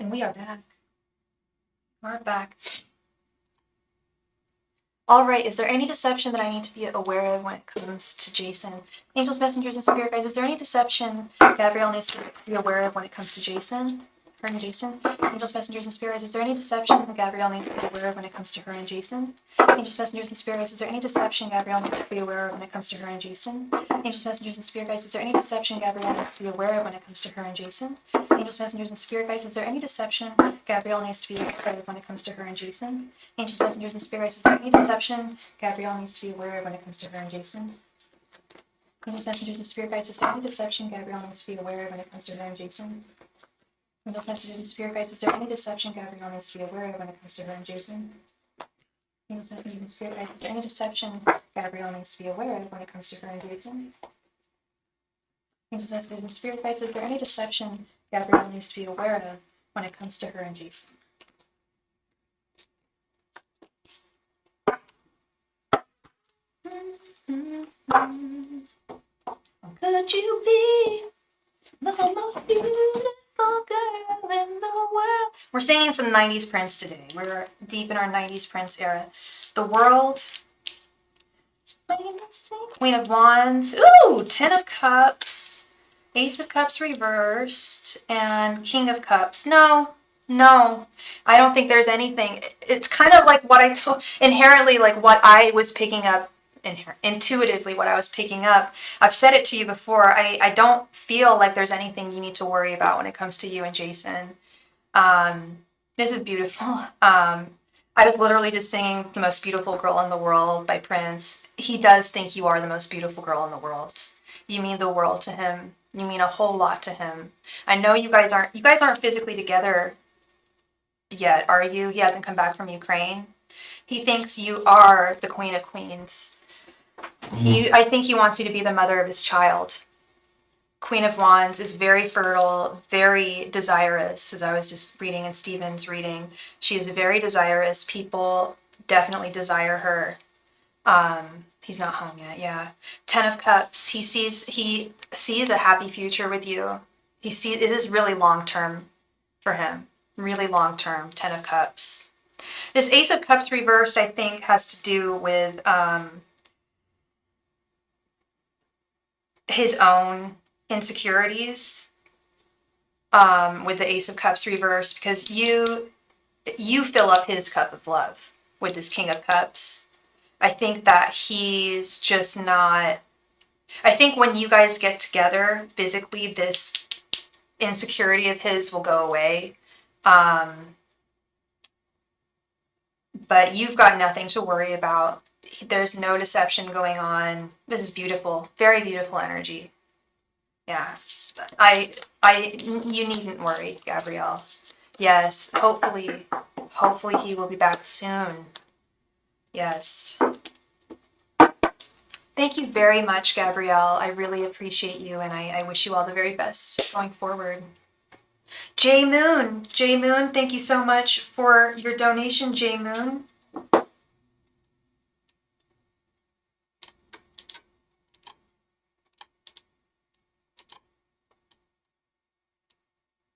Speaker 1: And we are back. We're back. All right, is there any deception that I need to be aware of when it comes to Jason? Angels, messengers, and spirit guides, is there any deception Gabrielle needs to be aware of when it comes to Jason? Her and Jason? Angels, messengers, and spirit guides, is there any deception that Gabrielle needs to be aware of when it comes to her and Jason? Angels, messengers, and spirit guides, is there any deception Gabrielle needs to be aware of when it comes to her and Jason? Angels, messengers, and spirit guides, is there any deception Gabrielle needs to be aware of when it comes to her and Jason? Angels, messengers, and spirit guides, is there any deception Gabrielle needs to be aware of when it comes to her and Jason? Angels, messengers, and spirit guides, is there any deception Gabrielle needs to be aware of when it comes to her and Jason? Angels, messengers, and spirit guides, is there any deception Gabrielle needs to be aware of when it comes to her and Jason? Angels, messengers, and spirit guides, is there any deception Gabrielle needs to be aware of when it comes to her and Jason? Angels, messengers, and spirit guides, is there any deception Gabrielle needs to be aware of when it comes to her and Jason? Angels, messengers, and spirit guides, is there any deception Gabrielle needs to be aware of when it comes to her and Jason? Could you be the most beautiful girl in the world? We're singing some 90s Prince today. We're deep in our 90s Prince era. The world. Queen of Wands. Ooh, 10 of Cups. Ace of Cups reversed. And King of Cups. No. I don't think there's anything. It's kind of like what I told, inherently like what I was picking up, intuitively what I was picking up. I've said it to you before. I don't feel like there's anything you need to worry about when it comes to you and Jason. This is beautiful. I was literally just singing The Most Beautiful Girl in the World by Prince. He does think you are the most beautiful girl in the world. You mean the world to him. You mean a whole lot to him. I know you guys aren't physically together yet, are you? He hasn't come back from Ukraine. He thinks you are the Queen of Queens. I think he wants you to be the mother of his child. Queen of Wands is very fertile, very desirous, as I was just reading in Stephen's reading. She is very desirous. People definitely desire her. He's not home yet, yeah. 10 of Cups. He sees a happy future with you. It is really long-term for him. Really long-term, 10 of Cups. This Ace of Cups reversed, I think, has to do with his own insecurities with the Ace of Cups reversed, because you fill up his cup of love with this King of Cups. I think that he's just not... I think when you guys get together physically, this insecurity of his will go away. But you've got nothing to worry about. There's no deception going on. This is beautiful. Very beautiful energy. Yeah. You needn't worry, Gabrielle. Yes, hopefully he will be back soon. Yes. Thank you very much, Gabrielle. I really appreciate you, and I wish you all the very best going forward. J Moon, thank you so much for your donation, J Moon.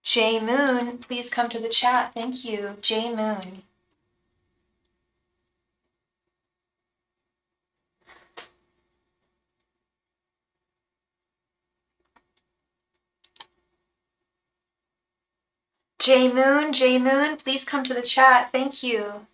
Speaker 1: J Moon, please come to the chat. Thank you, J Moon. J Moon, please come to the chat. Thank you.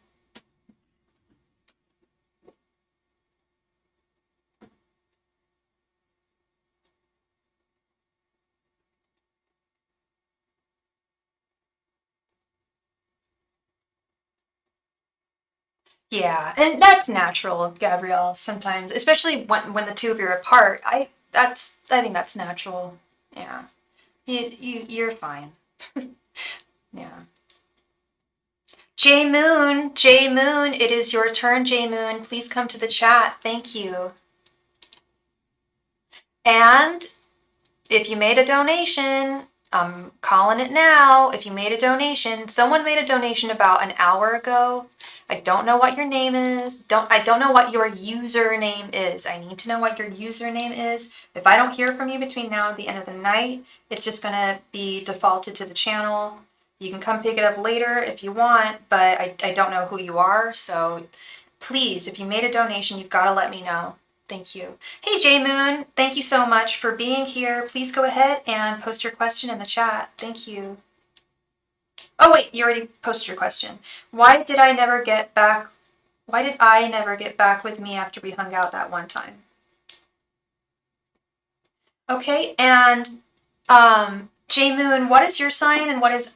Speaker 1: Yeah, and that's natural, Gabrielle, sometimes, especially when the two of you are apart. I think that's natural. Yeah. You're fine. Yeah. J Moon, it is your turn, J Moon. Please come to the chat. Thank you. And if you made a donation, I'm calling it now. If you made a donation, someone made a donation about an hour ago. I don't know what your name is. I don't know what your username is. I need to know what your username is. If I don't hear from you between now and the end of the night, it's just gonna be defaulted to the channel. You can come pick it up later if you want, but I don't know who you are, so please, if you made a donation, you've got to let me know. Thank you. Hey, J Moon, thank you so much for being here. Please go ahead and post your question in the chat. Thank you. Oh, wait, you already posted your question. Why did I never get back with me after we hung out that one time? Okay, and J Moon, what is your sign and what is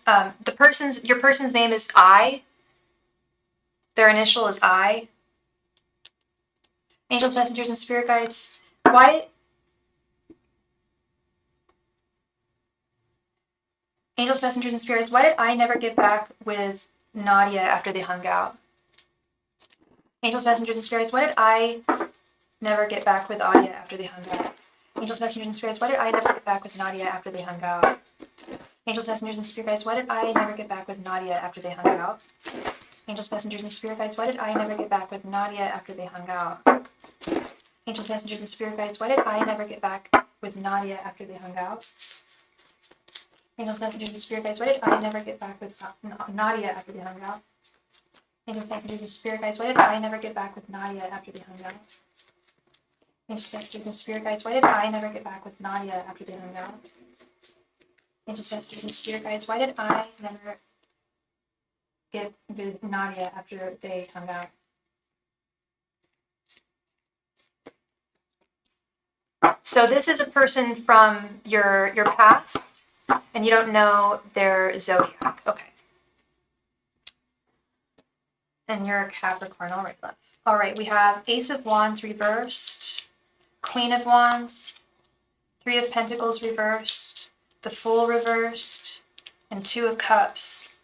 Speaker 1: your person's name is I? Their initial is I. Angels, messengers, and spirit guides. Why? Angels, messengers, and spirits. Why did I never get back with Nadia after they hung out? Angels, messengers, and spirits. Why did I never get back with Nadia after they hung out? Angels, messengers, and spirits. Why did I never get back with Nadia after they hung out? Angels, messengers, and spirit guides. Why did I never get back with Nadia after they hung out? Angels, messengers, and spirit guides. Why did I never get back with Nadia after they hung out? Angels, messengers, and spirit guides. Why did I never get back with Nadia after they hung out? Angels, messengers, and spirit guides. Why did I never get back with Nadia after they hung out? Angels, messengers, and spirit guides. Why did I never get back with Nadia after they hung out? Angels, messengers, and spirit guides. Why did I never get back with Nadia after they hung out? Angels, messengers, and spirit guides. Why did I never get with Nadia after they hung out? So this is a person from your past, and you don't know their zodiac. Okay. And you're a Capricorn. All right, love. All right, we have Ace of Wands reversed, Queen of Wands, Three of Pentacles reversed, the Fool reversed, and Two of Cups.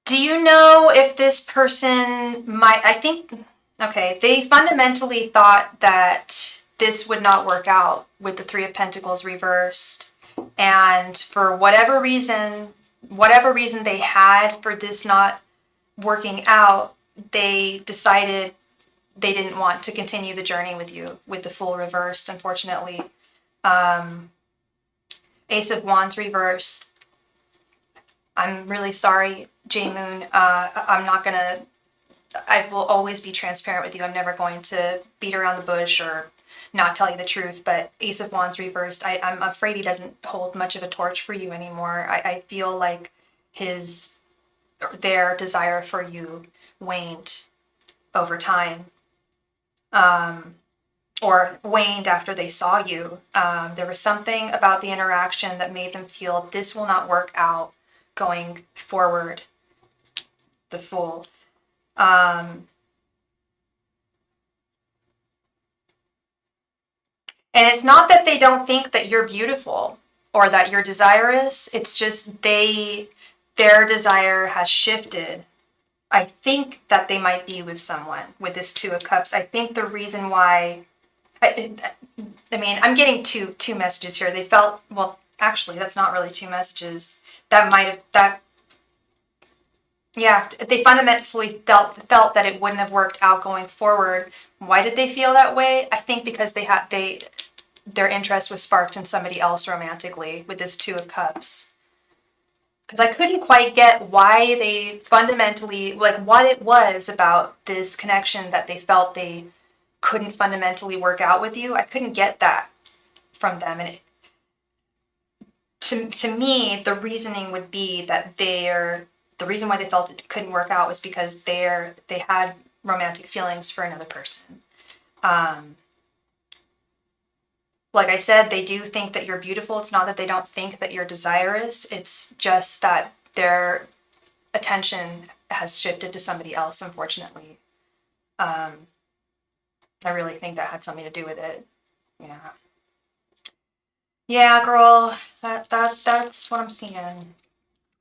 Speaker 1: Do you know if this person might, okay, they fundamentally thought that this would not work out with the Three of Pentacles reversed. And for whatever reason they had for this not working out, they decided they didn't want to continue the journey with you with the Fool reversed, unfortunately. Ace of Wands reversed. I'm really sorry, J Moon. I will always be transparent with you. I'm never going to beat around the bush or not tell you the truth, but Ace of Wands reversed, I'm afraid he doesn't hold much of a torch for you anymore. I feel like their desire for you waned over time, or waned after they saw you. There was something about the interaction that made them feel this will not work out going forward, the Fool. And it's not that they don't think that you're beautiful or that you're desirous. It's just their desire has shifted. I think that they might be with someone with this Two of Cups. I think the reason why, I'm getting two messages here. They felt, well, actually, that's not really two messages. They fundamentally felt that it wouldn't have worked out going forward. Why did they feel that way? I think because their interest was sparked in somebody else romantically with this Two of Cups. Because I couldn't quite get why they fundamentally, like what it was about this connection that they felt they couldn't fundamentally work out with you. I couldn't get that from them. And to me, the reasoning would be that the reason why they felt it couldn't work out was because they had romantic feelings for another person. Like I said, they do think that you're beautiful. It's not that they don't think that you're desirous. It's just that their attention has shifted to somebody else, unfortunately. I really think that had something to do with it. Yeah. Yeah, girl, that's what I'm seeing.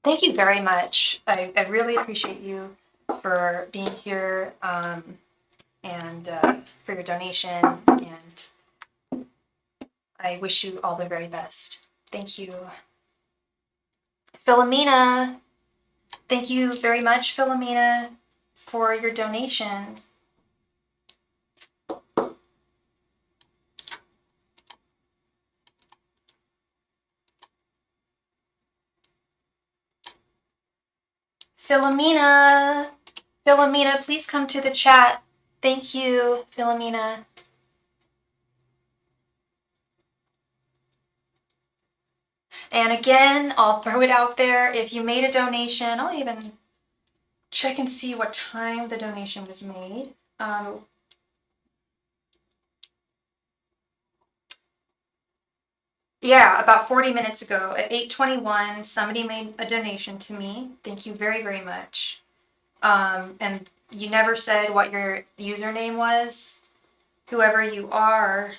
Speaker 1: Thank you very much. I really appreciate you for being here, and for your donation, and I wish you all the very best. Thank you. Philomena, thank you very much, Philomena, for your donation. Philomena. Philomena, please come to the chat. Thank you, Philomena. And again, I'll throw it out there. If you made a donation, I'll even check and see what time the donation was made. Yeah, about 40 minutes ago at 8:21, somebody made a donation to me. Thank you very, very much. And you never said what your username was. Whoever you are,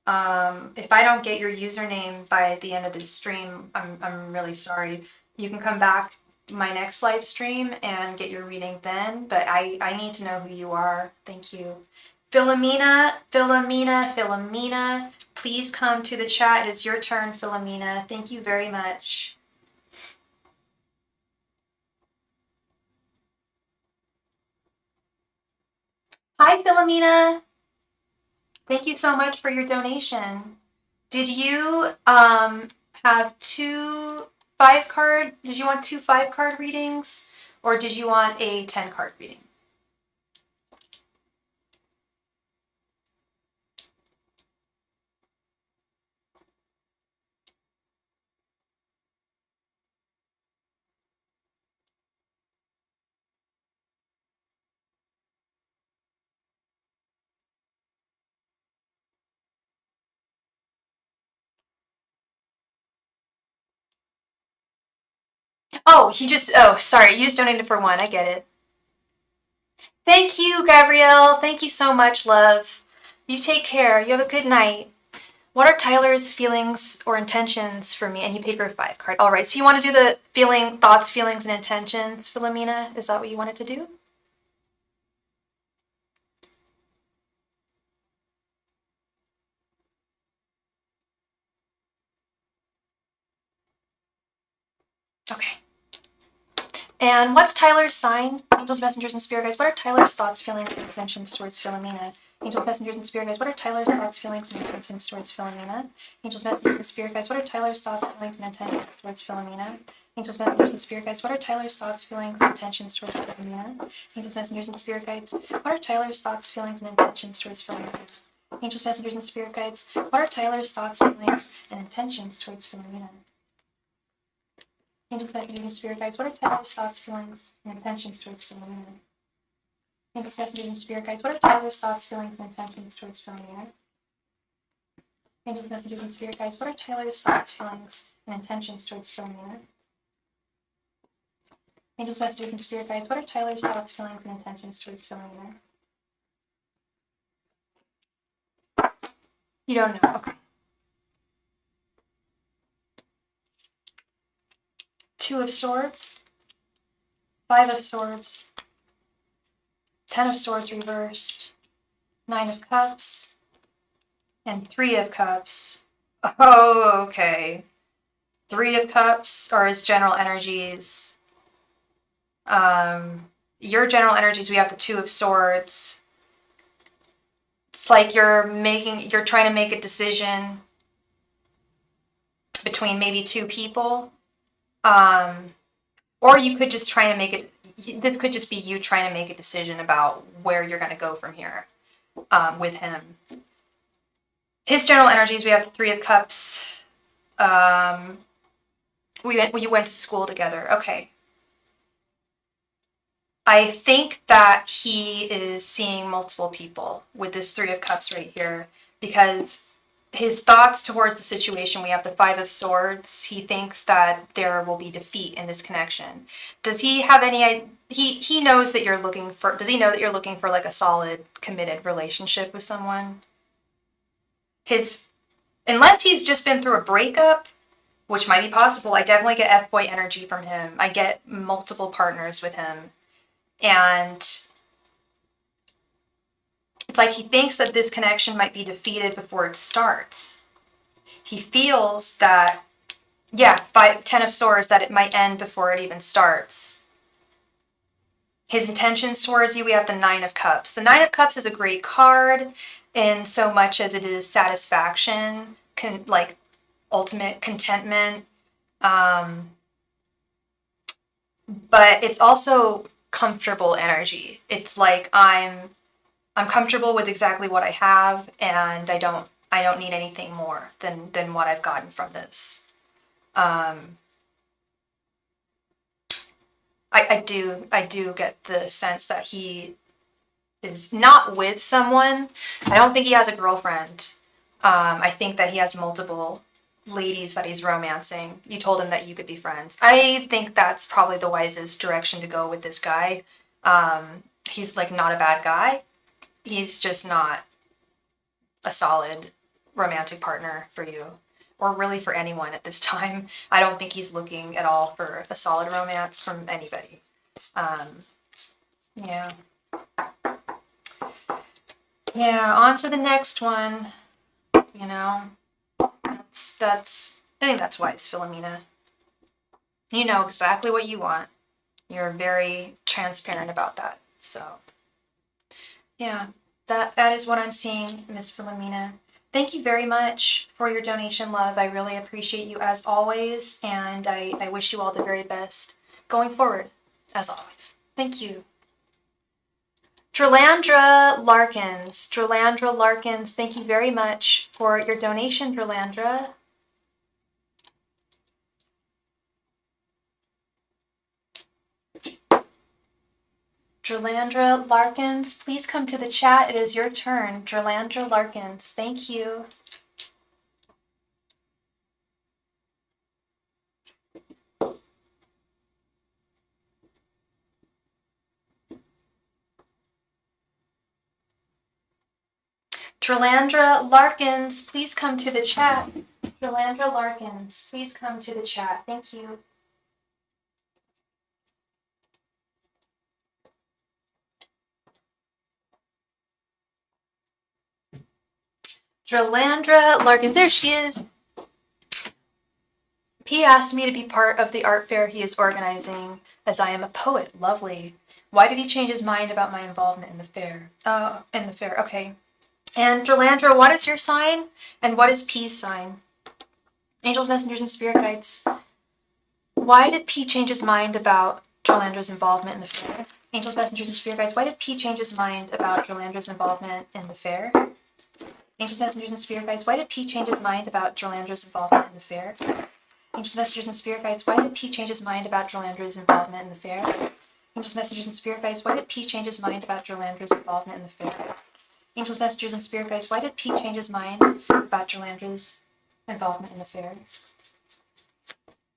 Speaker 1: if I don't get your username by the end of the stream, I'm really sorry. You can come back my next live stream and get your reading then, but I need to know who you are. Thank you. Philomena, Philomena, Philomena, please come to the chat. It is your turn, Philomena. Thank you very much. Hi, Philomena. Thank you so much for your donation. Did you have did you want two 5-card readings, or did you want a 10-card reading? Oh, sorry, you just donated for one. I get it. Thank you, Gabrielle. Thank you so much, love. You take care. You have a good night. What are Tyler's feelings or intentions for me? And you paid for a 5-card. All right, so you want to do the thoughts, feelings, and intentions, Philomena? Is that what you wanted to do? Okay. And what's Tyler's sign? Angels, messengers, and spirit guides. What are Tyler's thoughts, feelings, and intentions towards Philomena? Angels, messengers, and spirit guides. What are Tyler's thoughts, feelings, and intentions towards Philomena? Angels, messengers, and spirit guides. What are Tyler's thoughts, feelings, and intentions towards Philomena? Angels, messengers, and spirit guides. What are Tyler's thoughts, feelings, and intentions towards Philomena? Angels, messengers, and spirit guides. What are Tyler's thoughts, feelings, and intentions towards Philomena? Angels, messengers, and spirit guides. What are Tyler's thoughts, feelings, and intentions towards Philomena? Angels, messengers, and spirit guides. What are Tyler's thoughts, feelings, and intentions towards Philomena? Angels, messengers, and spirit guides. What are Tyler's thoughts, feelings, and intentions towards Philomena? Angels, messengers, and spirit guides. What are Tyler's thoughts, feelings, and intentions towards Philomena? Angels, messengers, and spirit guides. What are Tyler's thoughts, feelings, and intentions towards Philomena? You don't know. Okay. 2 of Swords, 5 of Swords, 10 of Swords reversed, 9 of Cups, and 3 of Cups. Oh, okay. 3 of Cups are his general energies. Your general energies, we have the 2 of Swords. It's like you're trying to make a decision between maybe 2 people. Or you could just try to make it, this could just be you trying to make a decision about where you're going to go from here with him. His general energies, we have the 3 of Cups. You went to school together. Okay. I think that he is seeing multiple people with this 3 of Cups right here, because his thoughts towards the situation, we have the 5 of Swords. He thinks that there will be defeat in this connection. Does he have any, he knows that you're looking for, does he know that you're looking for like a solid, committed relationship with someone? Unless he's just been through a breakup, which might be possible, I definitely get F-boy energy from him. I get multiple partners with him. And it's like he thinks that this connection might be defeated before it starts. He feels that, 10 of Swords, that it might end before it even starts. His intentions towards you, we have the 9 of Cups. The 9 of Cups is a great card in so much as it is satisfaction, ultimate contentment, but it's also comfortable energy. It's like I'm comfortable with exactly what I have, and I don't need anything more than what I've gotten from this. I do get the sense that he is not with someone. I don't think he has a girlfriend. I think that he has multiple ladies that he's romancing. You told him that you could be friends. I think that's probably the wisest direction to go with this guy. He's like not a bad guy. He's just not a solid romantic partner for you, or really for anyone at this time. I don't think he's looking at all for a solid romance from anybody. Yeah. Yeah, on to the next one. You know, that's I think that's wise, Philomena. You know exactly what you want. You're very transparent about that. So, yeah, that is what I'm seeing, Miss Philomena. Thank you very much for your donation, love. I really appreciate you as always, and I wish you all the very best going forward, as always. Thank you. Dralandra Larkins, thank you very much for your donation, Dralandra. Dralandra Larkins, please come to the chat. It is your turn. Dralandra Larkins, thank you. Dralandra Larkins, please come to the chat. Dralandra Larkins, please come to the chat. Thank you. Dralandra Larkins, there she is. P asked me to be part of the art fair he is organizing, as I am a poet. Lovely. Why did he change his mind about my involvement in the fair? Okay. And Dralandra, what is your sign? And what is P's sign? Angels, messengers, and spirit guides. Why did P change his mind about Dralandra's involvement in the fair? Angels, messengers, and spirit guides. Why did P change his mind about Dralandra's involvement in the fair? Angels, messengers, and spirit guides. Why did P change his mind about Dralandra's involvement in the fair? Angels, messengers, and spirit guides. Why did P change his mind about Dralandra's involvement in the fair? Angels, messengers, and spirit guides. Why did P change his mind about Dralandra's involvement in the fair? Angels, messengers, and spirit guides. Why did P change his mind about Dralandra's involvement in the fair?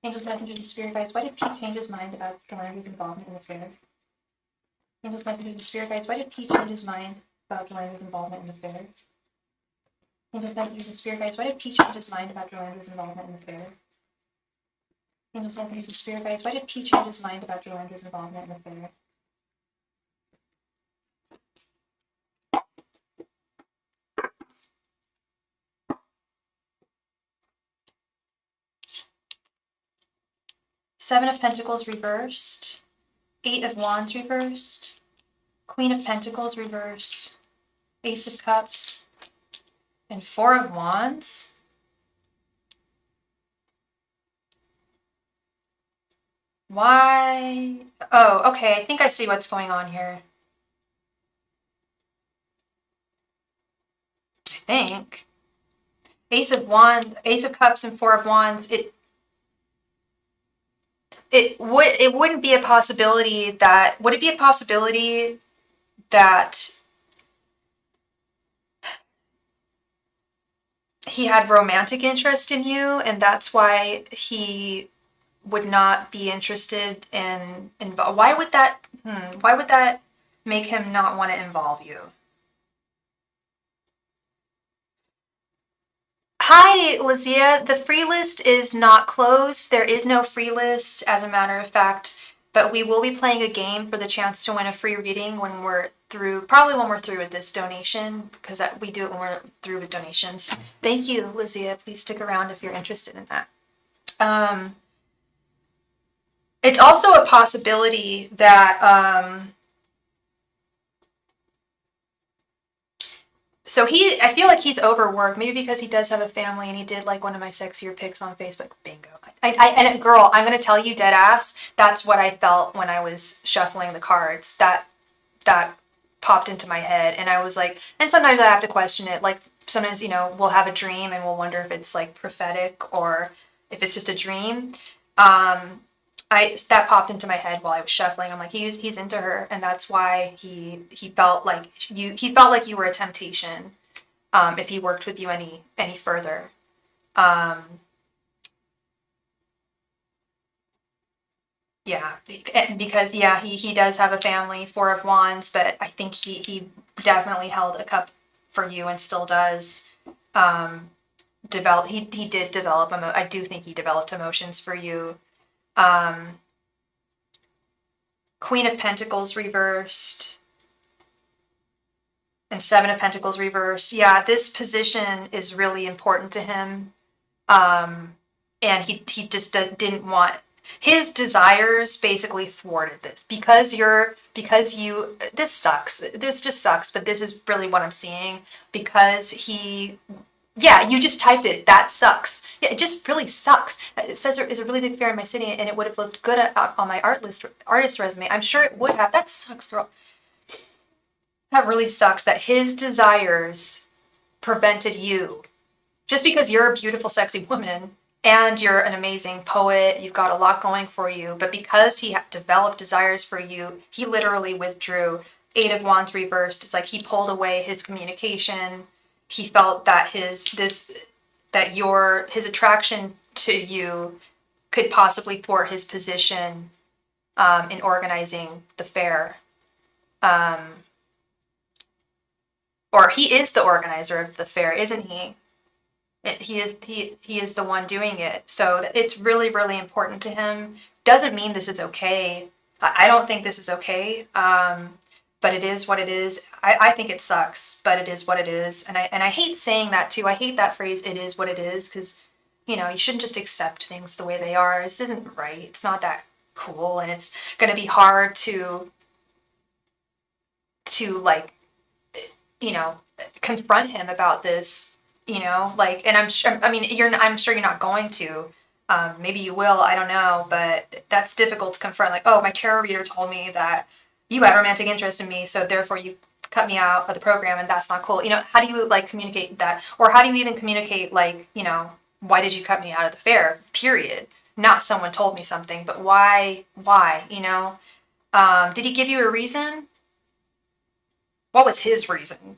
Speaker 1: Angels, messengers, and spirit guides. Why did P change his mind about Dralandra's involvement in the fair? Angels, messengers, and spirit guides. Why did P change his mind about Dralandra's involvement in the fair? Angels, messengers, and spirit guides. Why did P change his mind about Dralandra's involvement in the fair? Angels, messengers, and spirit guides. Why did P change his mind about Dralandra's involvement in the fair? Seven of Pentacles reversed. Eight of Wands reversed. Queen of Pentacles reversed. Ace of Cups. And Four of Wands. Why? Oh, okay. I think I see what's going on here. I think. Ace of Cups and Four of Wands. It wouldn't be a possibility that, would it be a possibility that he had romantic interest in you, and that's why he would not be interested in why would that make him not want to involve you? Hi, Lizia. The free list is not closed. There is no free list, as a matter of fact, but we will be playing a game for the chance to win a free reading when we're through, probably when we're through with this donation, because we do it when we're through with donations. Thank you, Lizia. Please stick around if you're interested in that. It's also a possibility that, so I feel like he's overworked, maybe because he does have a family and he did like one of my sexier pics on Facebook. Bingo. And girl, I'm gonna tell you dead ass, that's what I felt when I was shuffling the cards. That popped into my head, and I was like, and sometimes I have to question it. Like sometimes, we'll have a dream and we'll wonder if it's like prophetic or if it's just a dream. That popped into my head while I was shuffling. I'm like, he's into her, and that's why he felt like you were a temptation. If he worked with you any further. Yeah, because he does have a family, Four of Wands, but I think he definitely held a cup for you and still does. He did develop I do think he developed emotions for you. Queen of Pentacles reversed and Seven of Pentacles reversed. Yeah, this position is really important to him. And he just didn't want, his desires basically thwarted this because this sucks. This just sucks, but this is really what I'm seeing because yeah, you just typed it. That sucks. Yeah, it just really sucks. It says there is a really big fair in my city, and it would have looked good on my artist resume. I'm sure it would have. That sucks, girl. That really sucks that his desires prevented you. Just because you're a beautiful, sexy woman and you're an amazing poet, you've got a lot going for you, but because he developed desires for you, he literally withdrew. Eight of Wands reversed. It's like he pulled away his communication. He felt that his attraction to you could possibly thwart his position in organizing the fair. Or he is the organizer of the fair, isn't he? He is the one doing it. So it's really, really important to him. Doesn't mean this is okay. I don't think this is okay. But it is what it is. I think it sucks, but it is what it is. And I hate saying that too. I hate that phrase, it is what it is, because, you shouldn't just accept things the way they are. This isn't right. It's not that cool. And it's going to be hard to like, confront him about this, and I'm sure you're not going to. Maybe you will, I don't know, but that's difficult to confront. Like, oh, my tarot reader told me that you had romantic interest in me, so therefore you cut me out of the program, and that's not cool. How do you communicate that? Or how do you even communicate why did you cut me out of the fair? Period. Not someone told me something, but why? Did he give you a reason? What was his reason?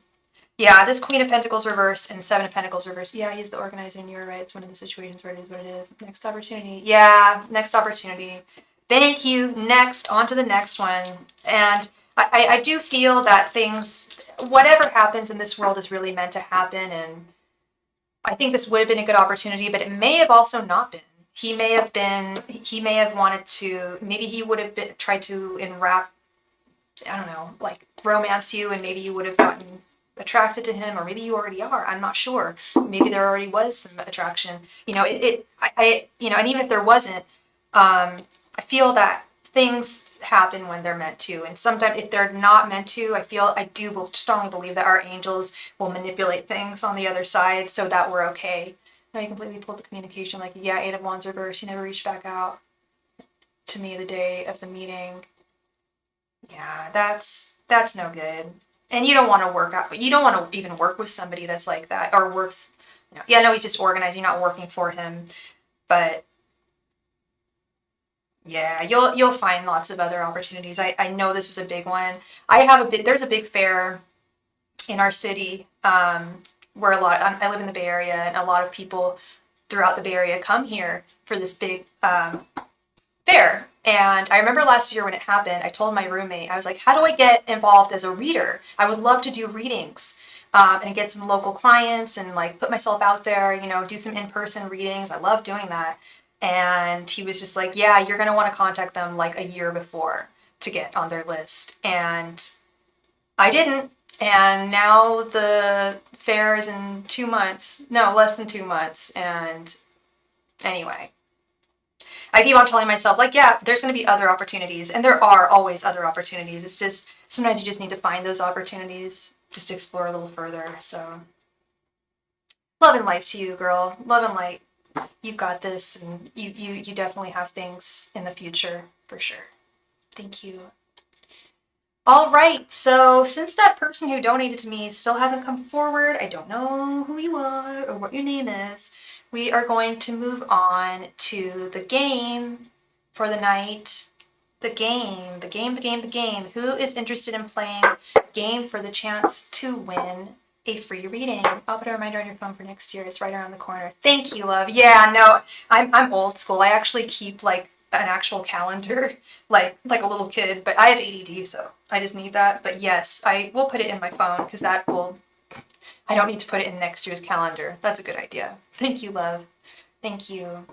Speaker 1: Yeah, this Queen of Pentacles reversed and Seven of Pentacles reversed. Yeah, he's the organizer, and you're right. It's one of the situations where it is what it is. Next opportunity. Yeah, next opportunity. Thank you. Next, on to the next one. And I do feel that whatever happens in this world is really meant to happen. And I think this would have been a good opportunity, but it may have also not been. He may have wanted to, maybe he would have tried to enwrap, I don't know, romance you, and maybe you would have gotten attracted to him, or maybe you already are. I'm not sure. Maybe there already was some attraction. And even if there wasn't, I feel that things happen when they're meant to, and sometimes if they're not meant to, I do strongly believe that our angels will manipulate things on the other side so that we're okay. No, you completely pulled the communication. Eight of Wands reversed. You never reached back out to me the day of the meeting. Yeah, that's no good. And you don't want to even work with somebody that's like that, or work, yeah, no, he's just organizing, you're not working for him, but yeah, you'll find lots of other opportunities. I know this was a big one. There's a big fair in our city, where I live in the Bay Area, and a lot of people throughout the Bay Area come here for this big, fair. And I remember last year when it happened, I told my roommate, I was like, how do I get involved as a reader? I would love to do readings, and get some local clients and put myself out there, do some in-person readings. I love doing that. And he was just like, yeah, you're going to want to contact them a year before to get on their list. And I didn't. And now the fair is in 2 months. No, less than 2 months. And anyway, I keep on telling myself, yeah, there's going to be other opportunities. And there are always other opportunities. It's just, sometimes you just need to find those opportunities just to explore a little further. So, love and light to you, girl. Love and light. you've got this, and you definitely have things in the future for sure. Thank you. All right, so since that person who donated to me still hasn't come forward, I don't know who you are or what your name is, we are going to move on to the game for the night. The game. Who is interested in playing a game for the chance to win a free reading? I'll put a reminder on your phone for next year. It's right around the corner. Thank you, love. Yeah, no, I'm old school. I actually keep like an actual calendar, like a little kid, but I have ADD, so I just need that. But yes, I will put it in my phone because that will, I don't need to put it in next year's calendar. That's a good idea. Thank you, love. Thank you.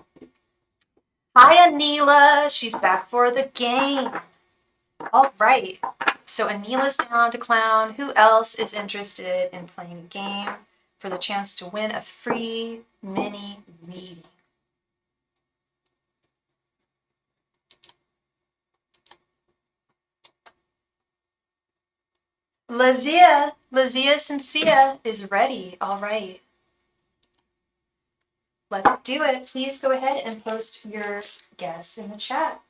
Speaker 1: Hi, Anila. She's back for the game. All right. So Anila's down to clown. Who else is interested in playing a game for the chance to win a free mini reading? Lazia Sincia is ready. All right. Let's do it. Please go ahead and post your guess in the chat.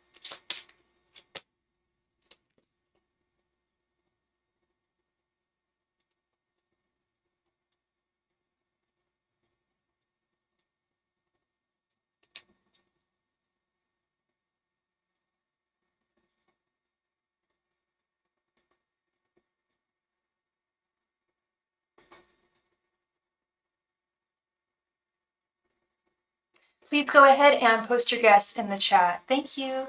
Speaker 1: Please go ahead and post your guess in the chat. Thank you.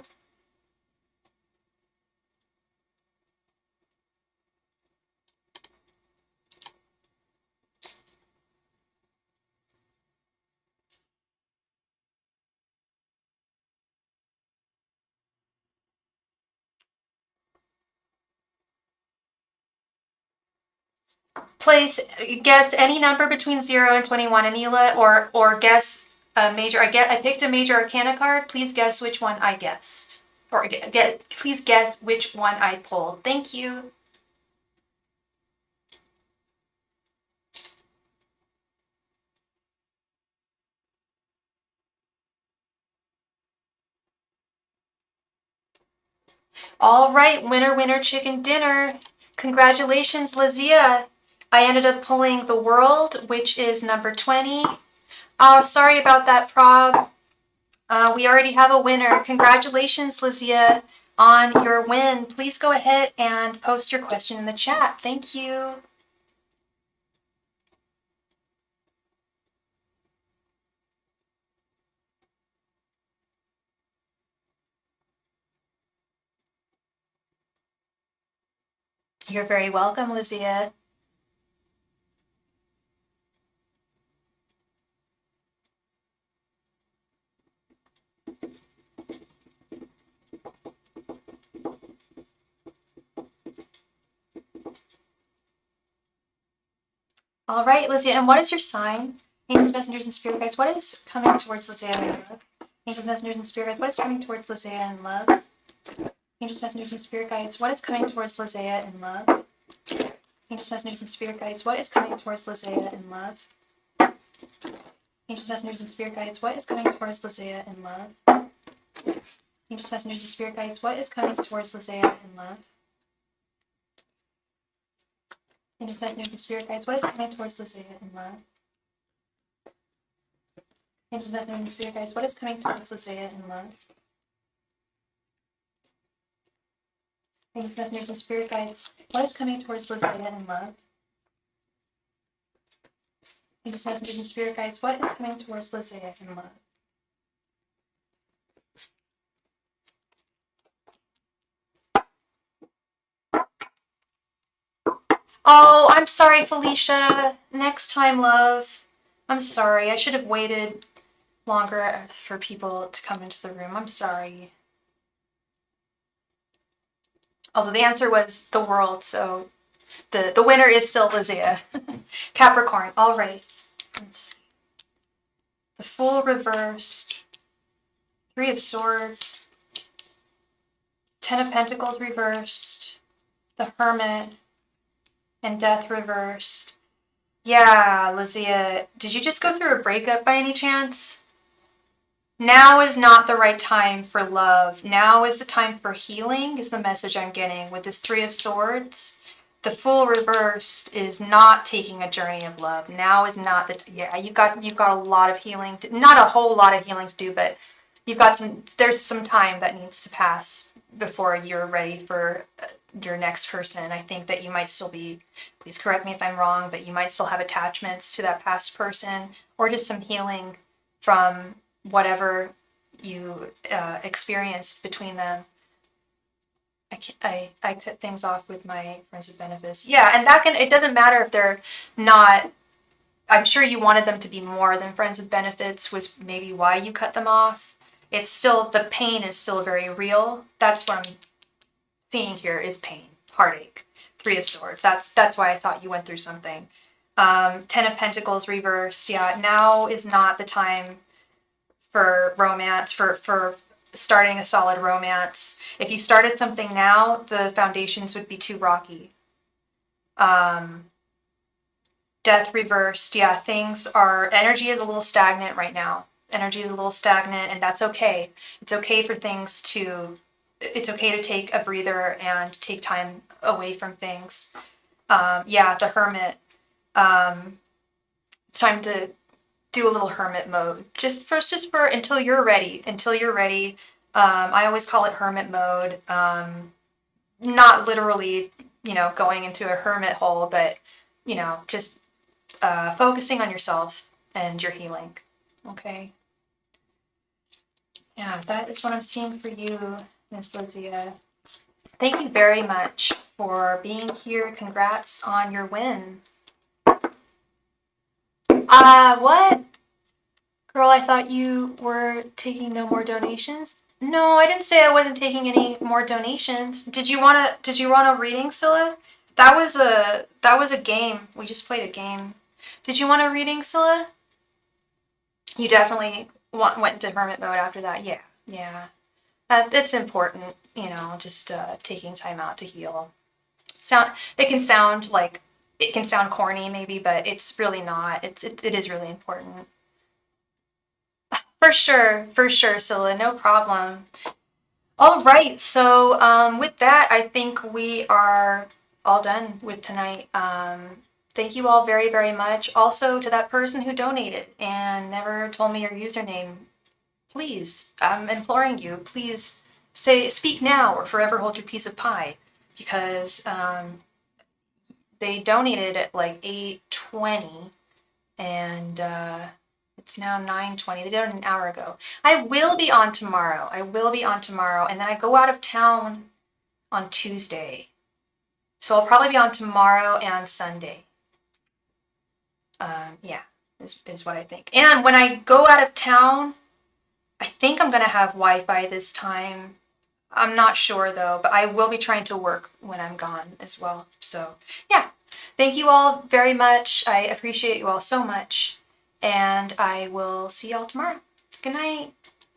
Speaker 1: Place guess any number between 0 and 21, Anila, or guess a major. I picked a major arcana card. Please guess which one I guessed, or please guess which one I pulled. Thank you. All right, winner, chicken dinner. Congratulations, Lazia. I ended up pulling the world, which is number 20. Oh, sorry about that, Prob. We already have a winner. Congratulations, Lazia, on your win. Please go ahead and post your question in the chat. Thank you. You're very welcome, Lizia. All right, Lizia, and what is your sign? Angels, messengers, and spirit guides, what is coming towards Lizia in love? Angels, messengers, and spirit guides, what is coming towards Lizia in love? Angels, messengers, and spirit guides, what is coming towards Lizia in love? Angels, messengers, and spirit guides, what is coming towards Lizia in love? Angels, messengers, and spirit guides, what is coming towards Lizia in love? Angels, messengers, and spirit guides, what is coming towards Lizia in love? Angels, messengers, and spirit guides, what is coming towards Lizia in love? Angels, messengers, and spirit guides, what is coming towards Lizia in love? Angels, messengers, and spirit guides, what is coming towards Lizia in love? Angels, messengers, and spirit guides, what is coming towards Lizia in love? Oh, I'm sorry, Felicia. Next time, love. I'm sorry. I should have waited longer for people to come into the room. I'm sorry. Although the answer was the world, so the winner is still Lizia. Capricorn. All right. Let's see. The Fool reversed. 3 of Swords. 10 of Pentacles reversed. The Hermit. And Death reversed. Yeah, Lizia, did you just go through a breakup by any chance? Now is not the right time for love. Now is the time for healing, is the message I'm getting with this Three of Swords. The Fool reversed is not taking a journey of love. Now is not the yeah. You've got a lot of healing. Not a whole lot of healing to do, but you've got there's some time that needs to pass before you're ready for your next person. I think that you might still be, please correct me if I'm wrong, but you might still have attachments to that past person, or just some healing from whatever you experienced between them. I cut things off with my friends with benefits. Yeah, and it doesn't matter if they're not. I'm sure you wanted them to be more than friends with benefits, was maybe why you cut them off. It's still, the pain is still very real. That's what I'm seeing here, is pain, heartache. Three of Swords. That's why I thought you went through something. Ten of Pentacles reversed. Yeah, now is not the time for romance, for starting a solid romance. If you started something now, the foundations would be too rocky. Death reversed. Yeah, energy is a little stagnant right now. Energy is a little stagnant, and that's okay. It's okay it's okay to take a breather and take time away from things. Yeah, the Hermit. It's time to do a little hermit mode, just for until you're ready. I always call it hermit mode. Not literally, going into a hermit hole, but just focusing on yourself and your healing. Okay. Yeah, that is what I'm seeing for you, Miss Lizia. Thank you very much for being here. Congrats on your win. What? Girl, I thought you were taking no more donations. No, I didn't say I wasn't taking any more donations. Did you want a reading, Scylla? That was a game. We just played a game. Did you want a reading, Scylla? You definitely went into hermit mode after that. Yeah. It's important, just taking time out to heal. It can sound corny maybe, but it's really not. It is really important. For sure, Scylla, no problem. All right, so with that, I think we are all done with tonight. Thank you all very, very much. Also, to that person who donated and never told me your username, please, I'm imploring you, please speak now or forever hold your piece of pie, because they donated at like 8:20, and it's now 9:20. They did it an hour ago. I will be on tomorrow, and then I go out of town on Tuesday. So I'll probably be on tomorrow and Sunday. Yeah, is what I think. And when I go out of town, I think I'm going to have Wi-Fi this time. I'm not sure though, but I will be trying to work when I'm gone as well. So yeah, thank you all very much. I appreciate you all so much. And I will see y'all tomorrow. Good night.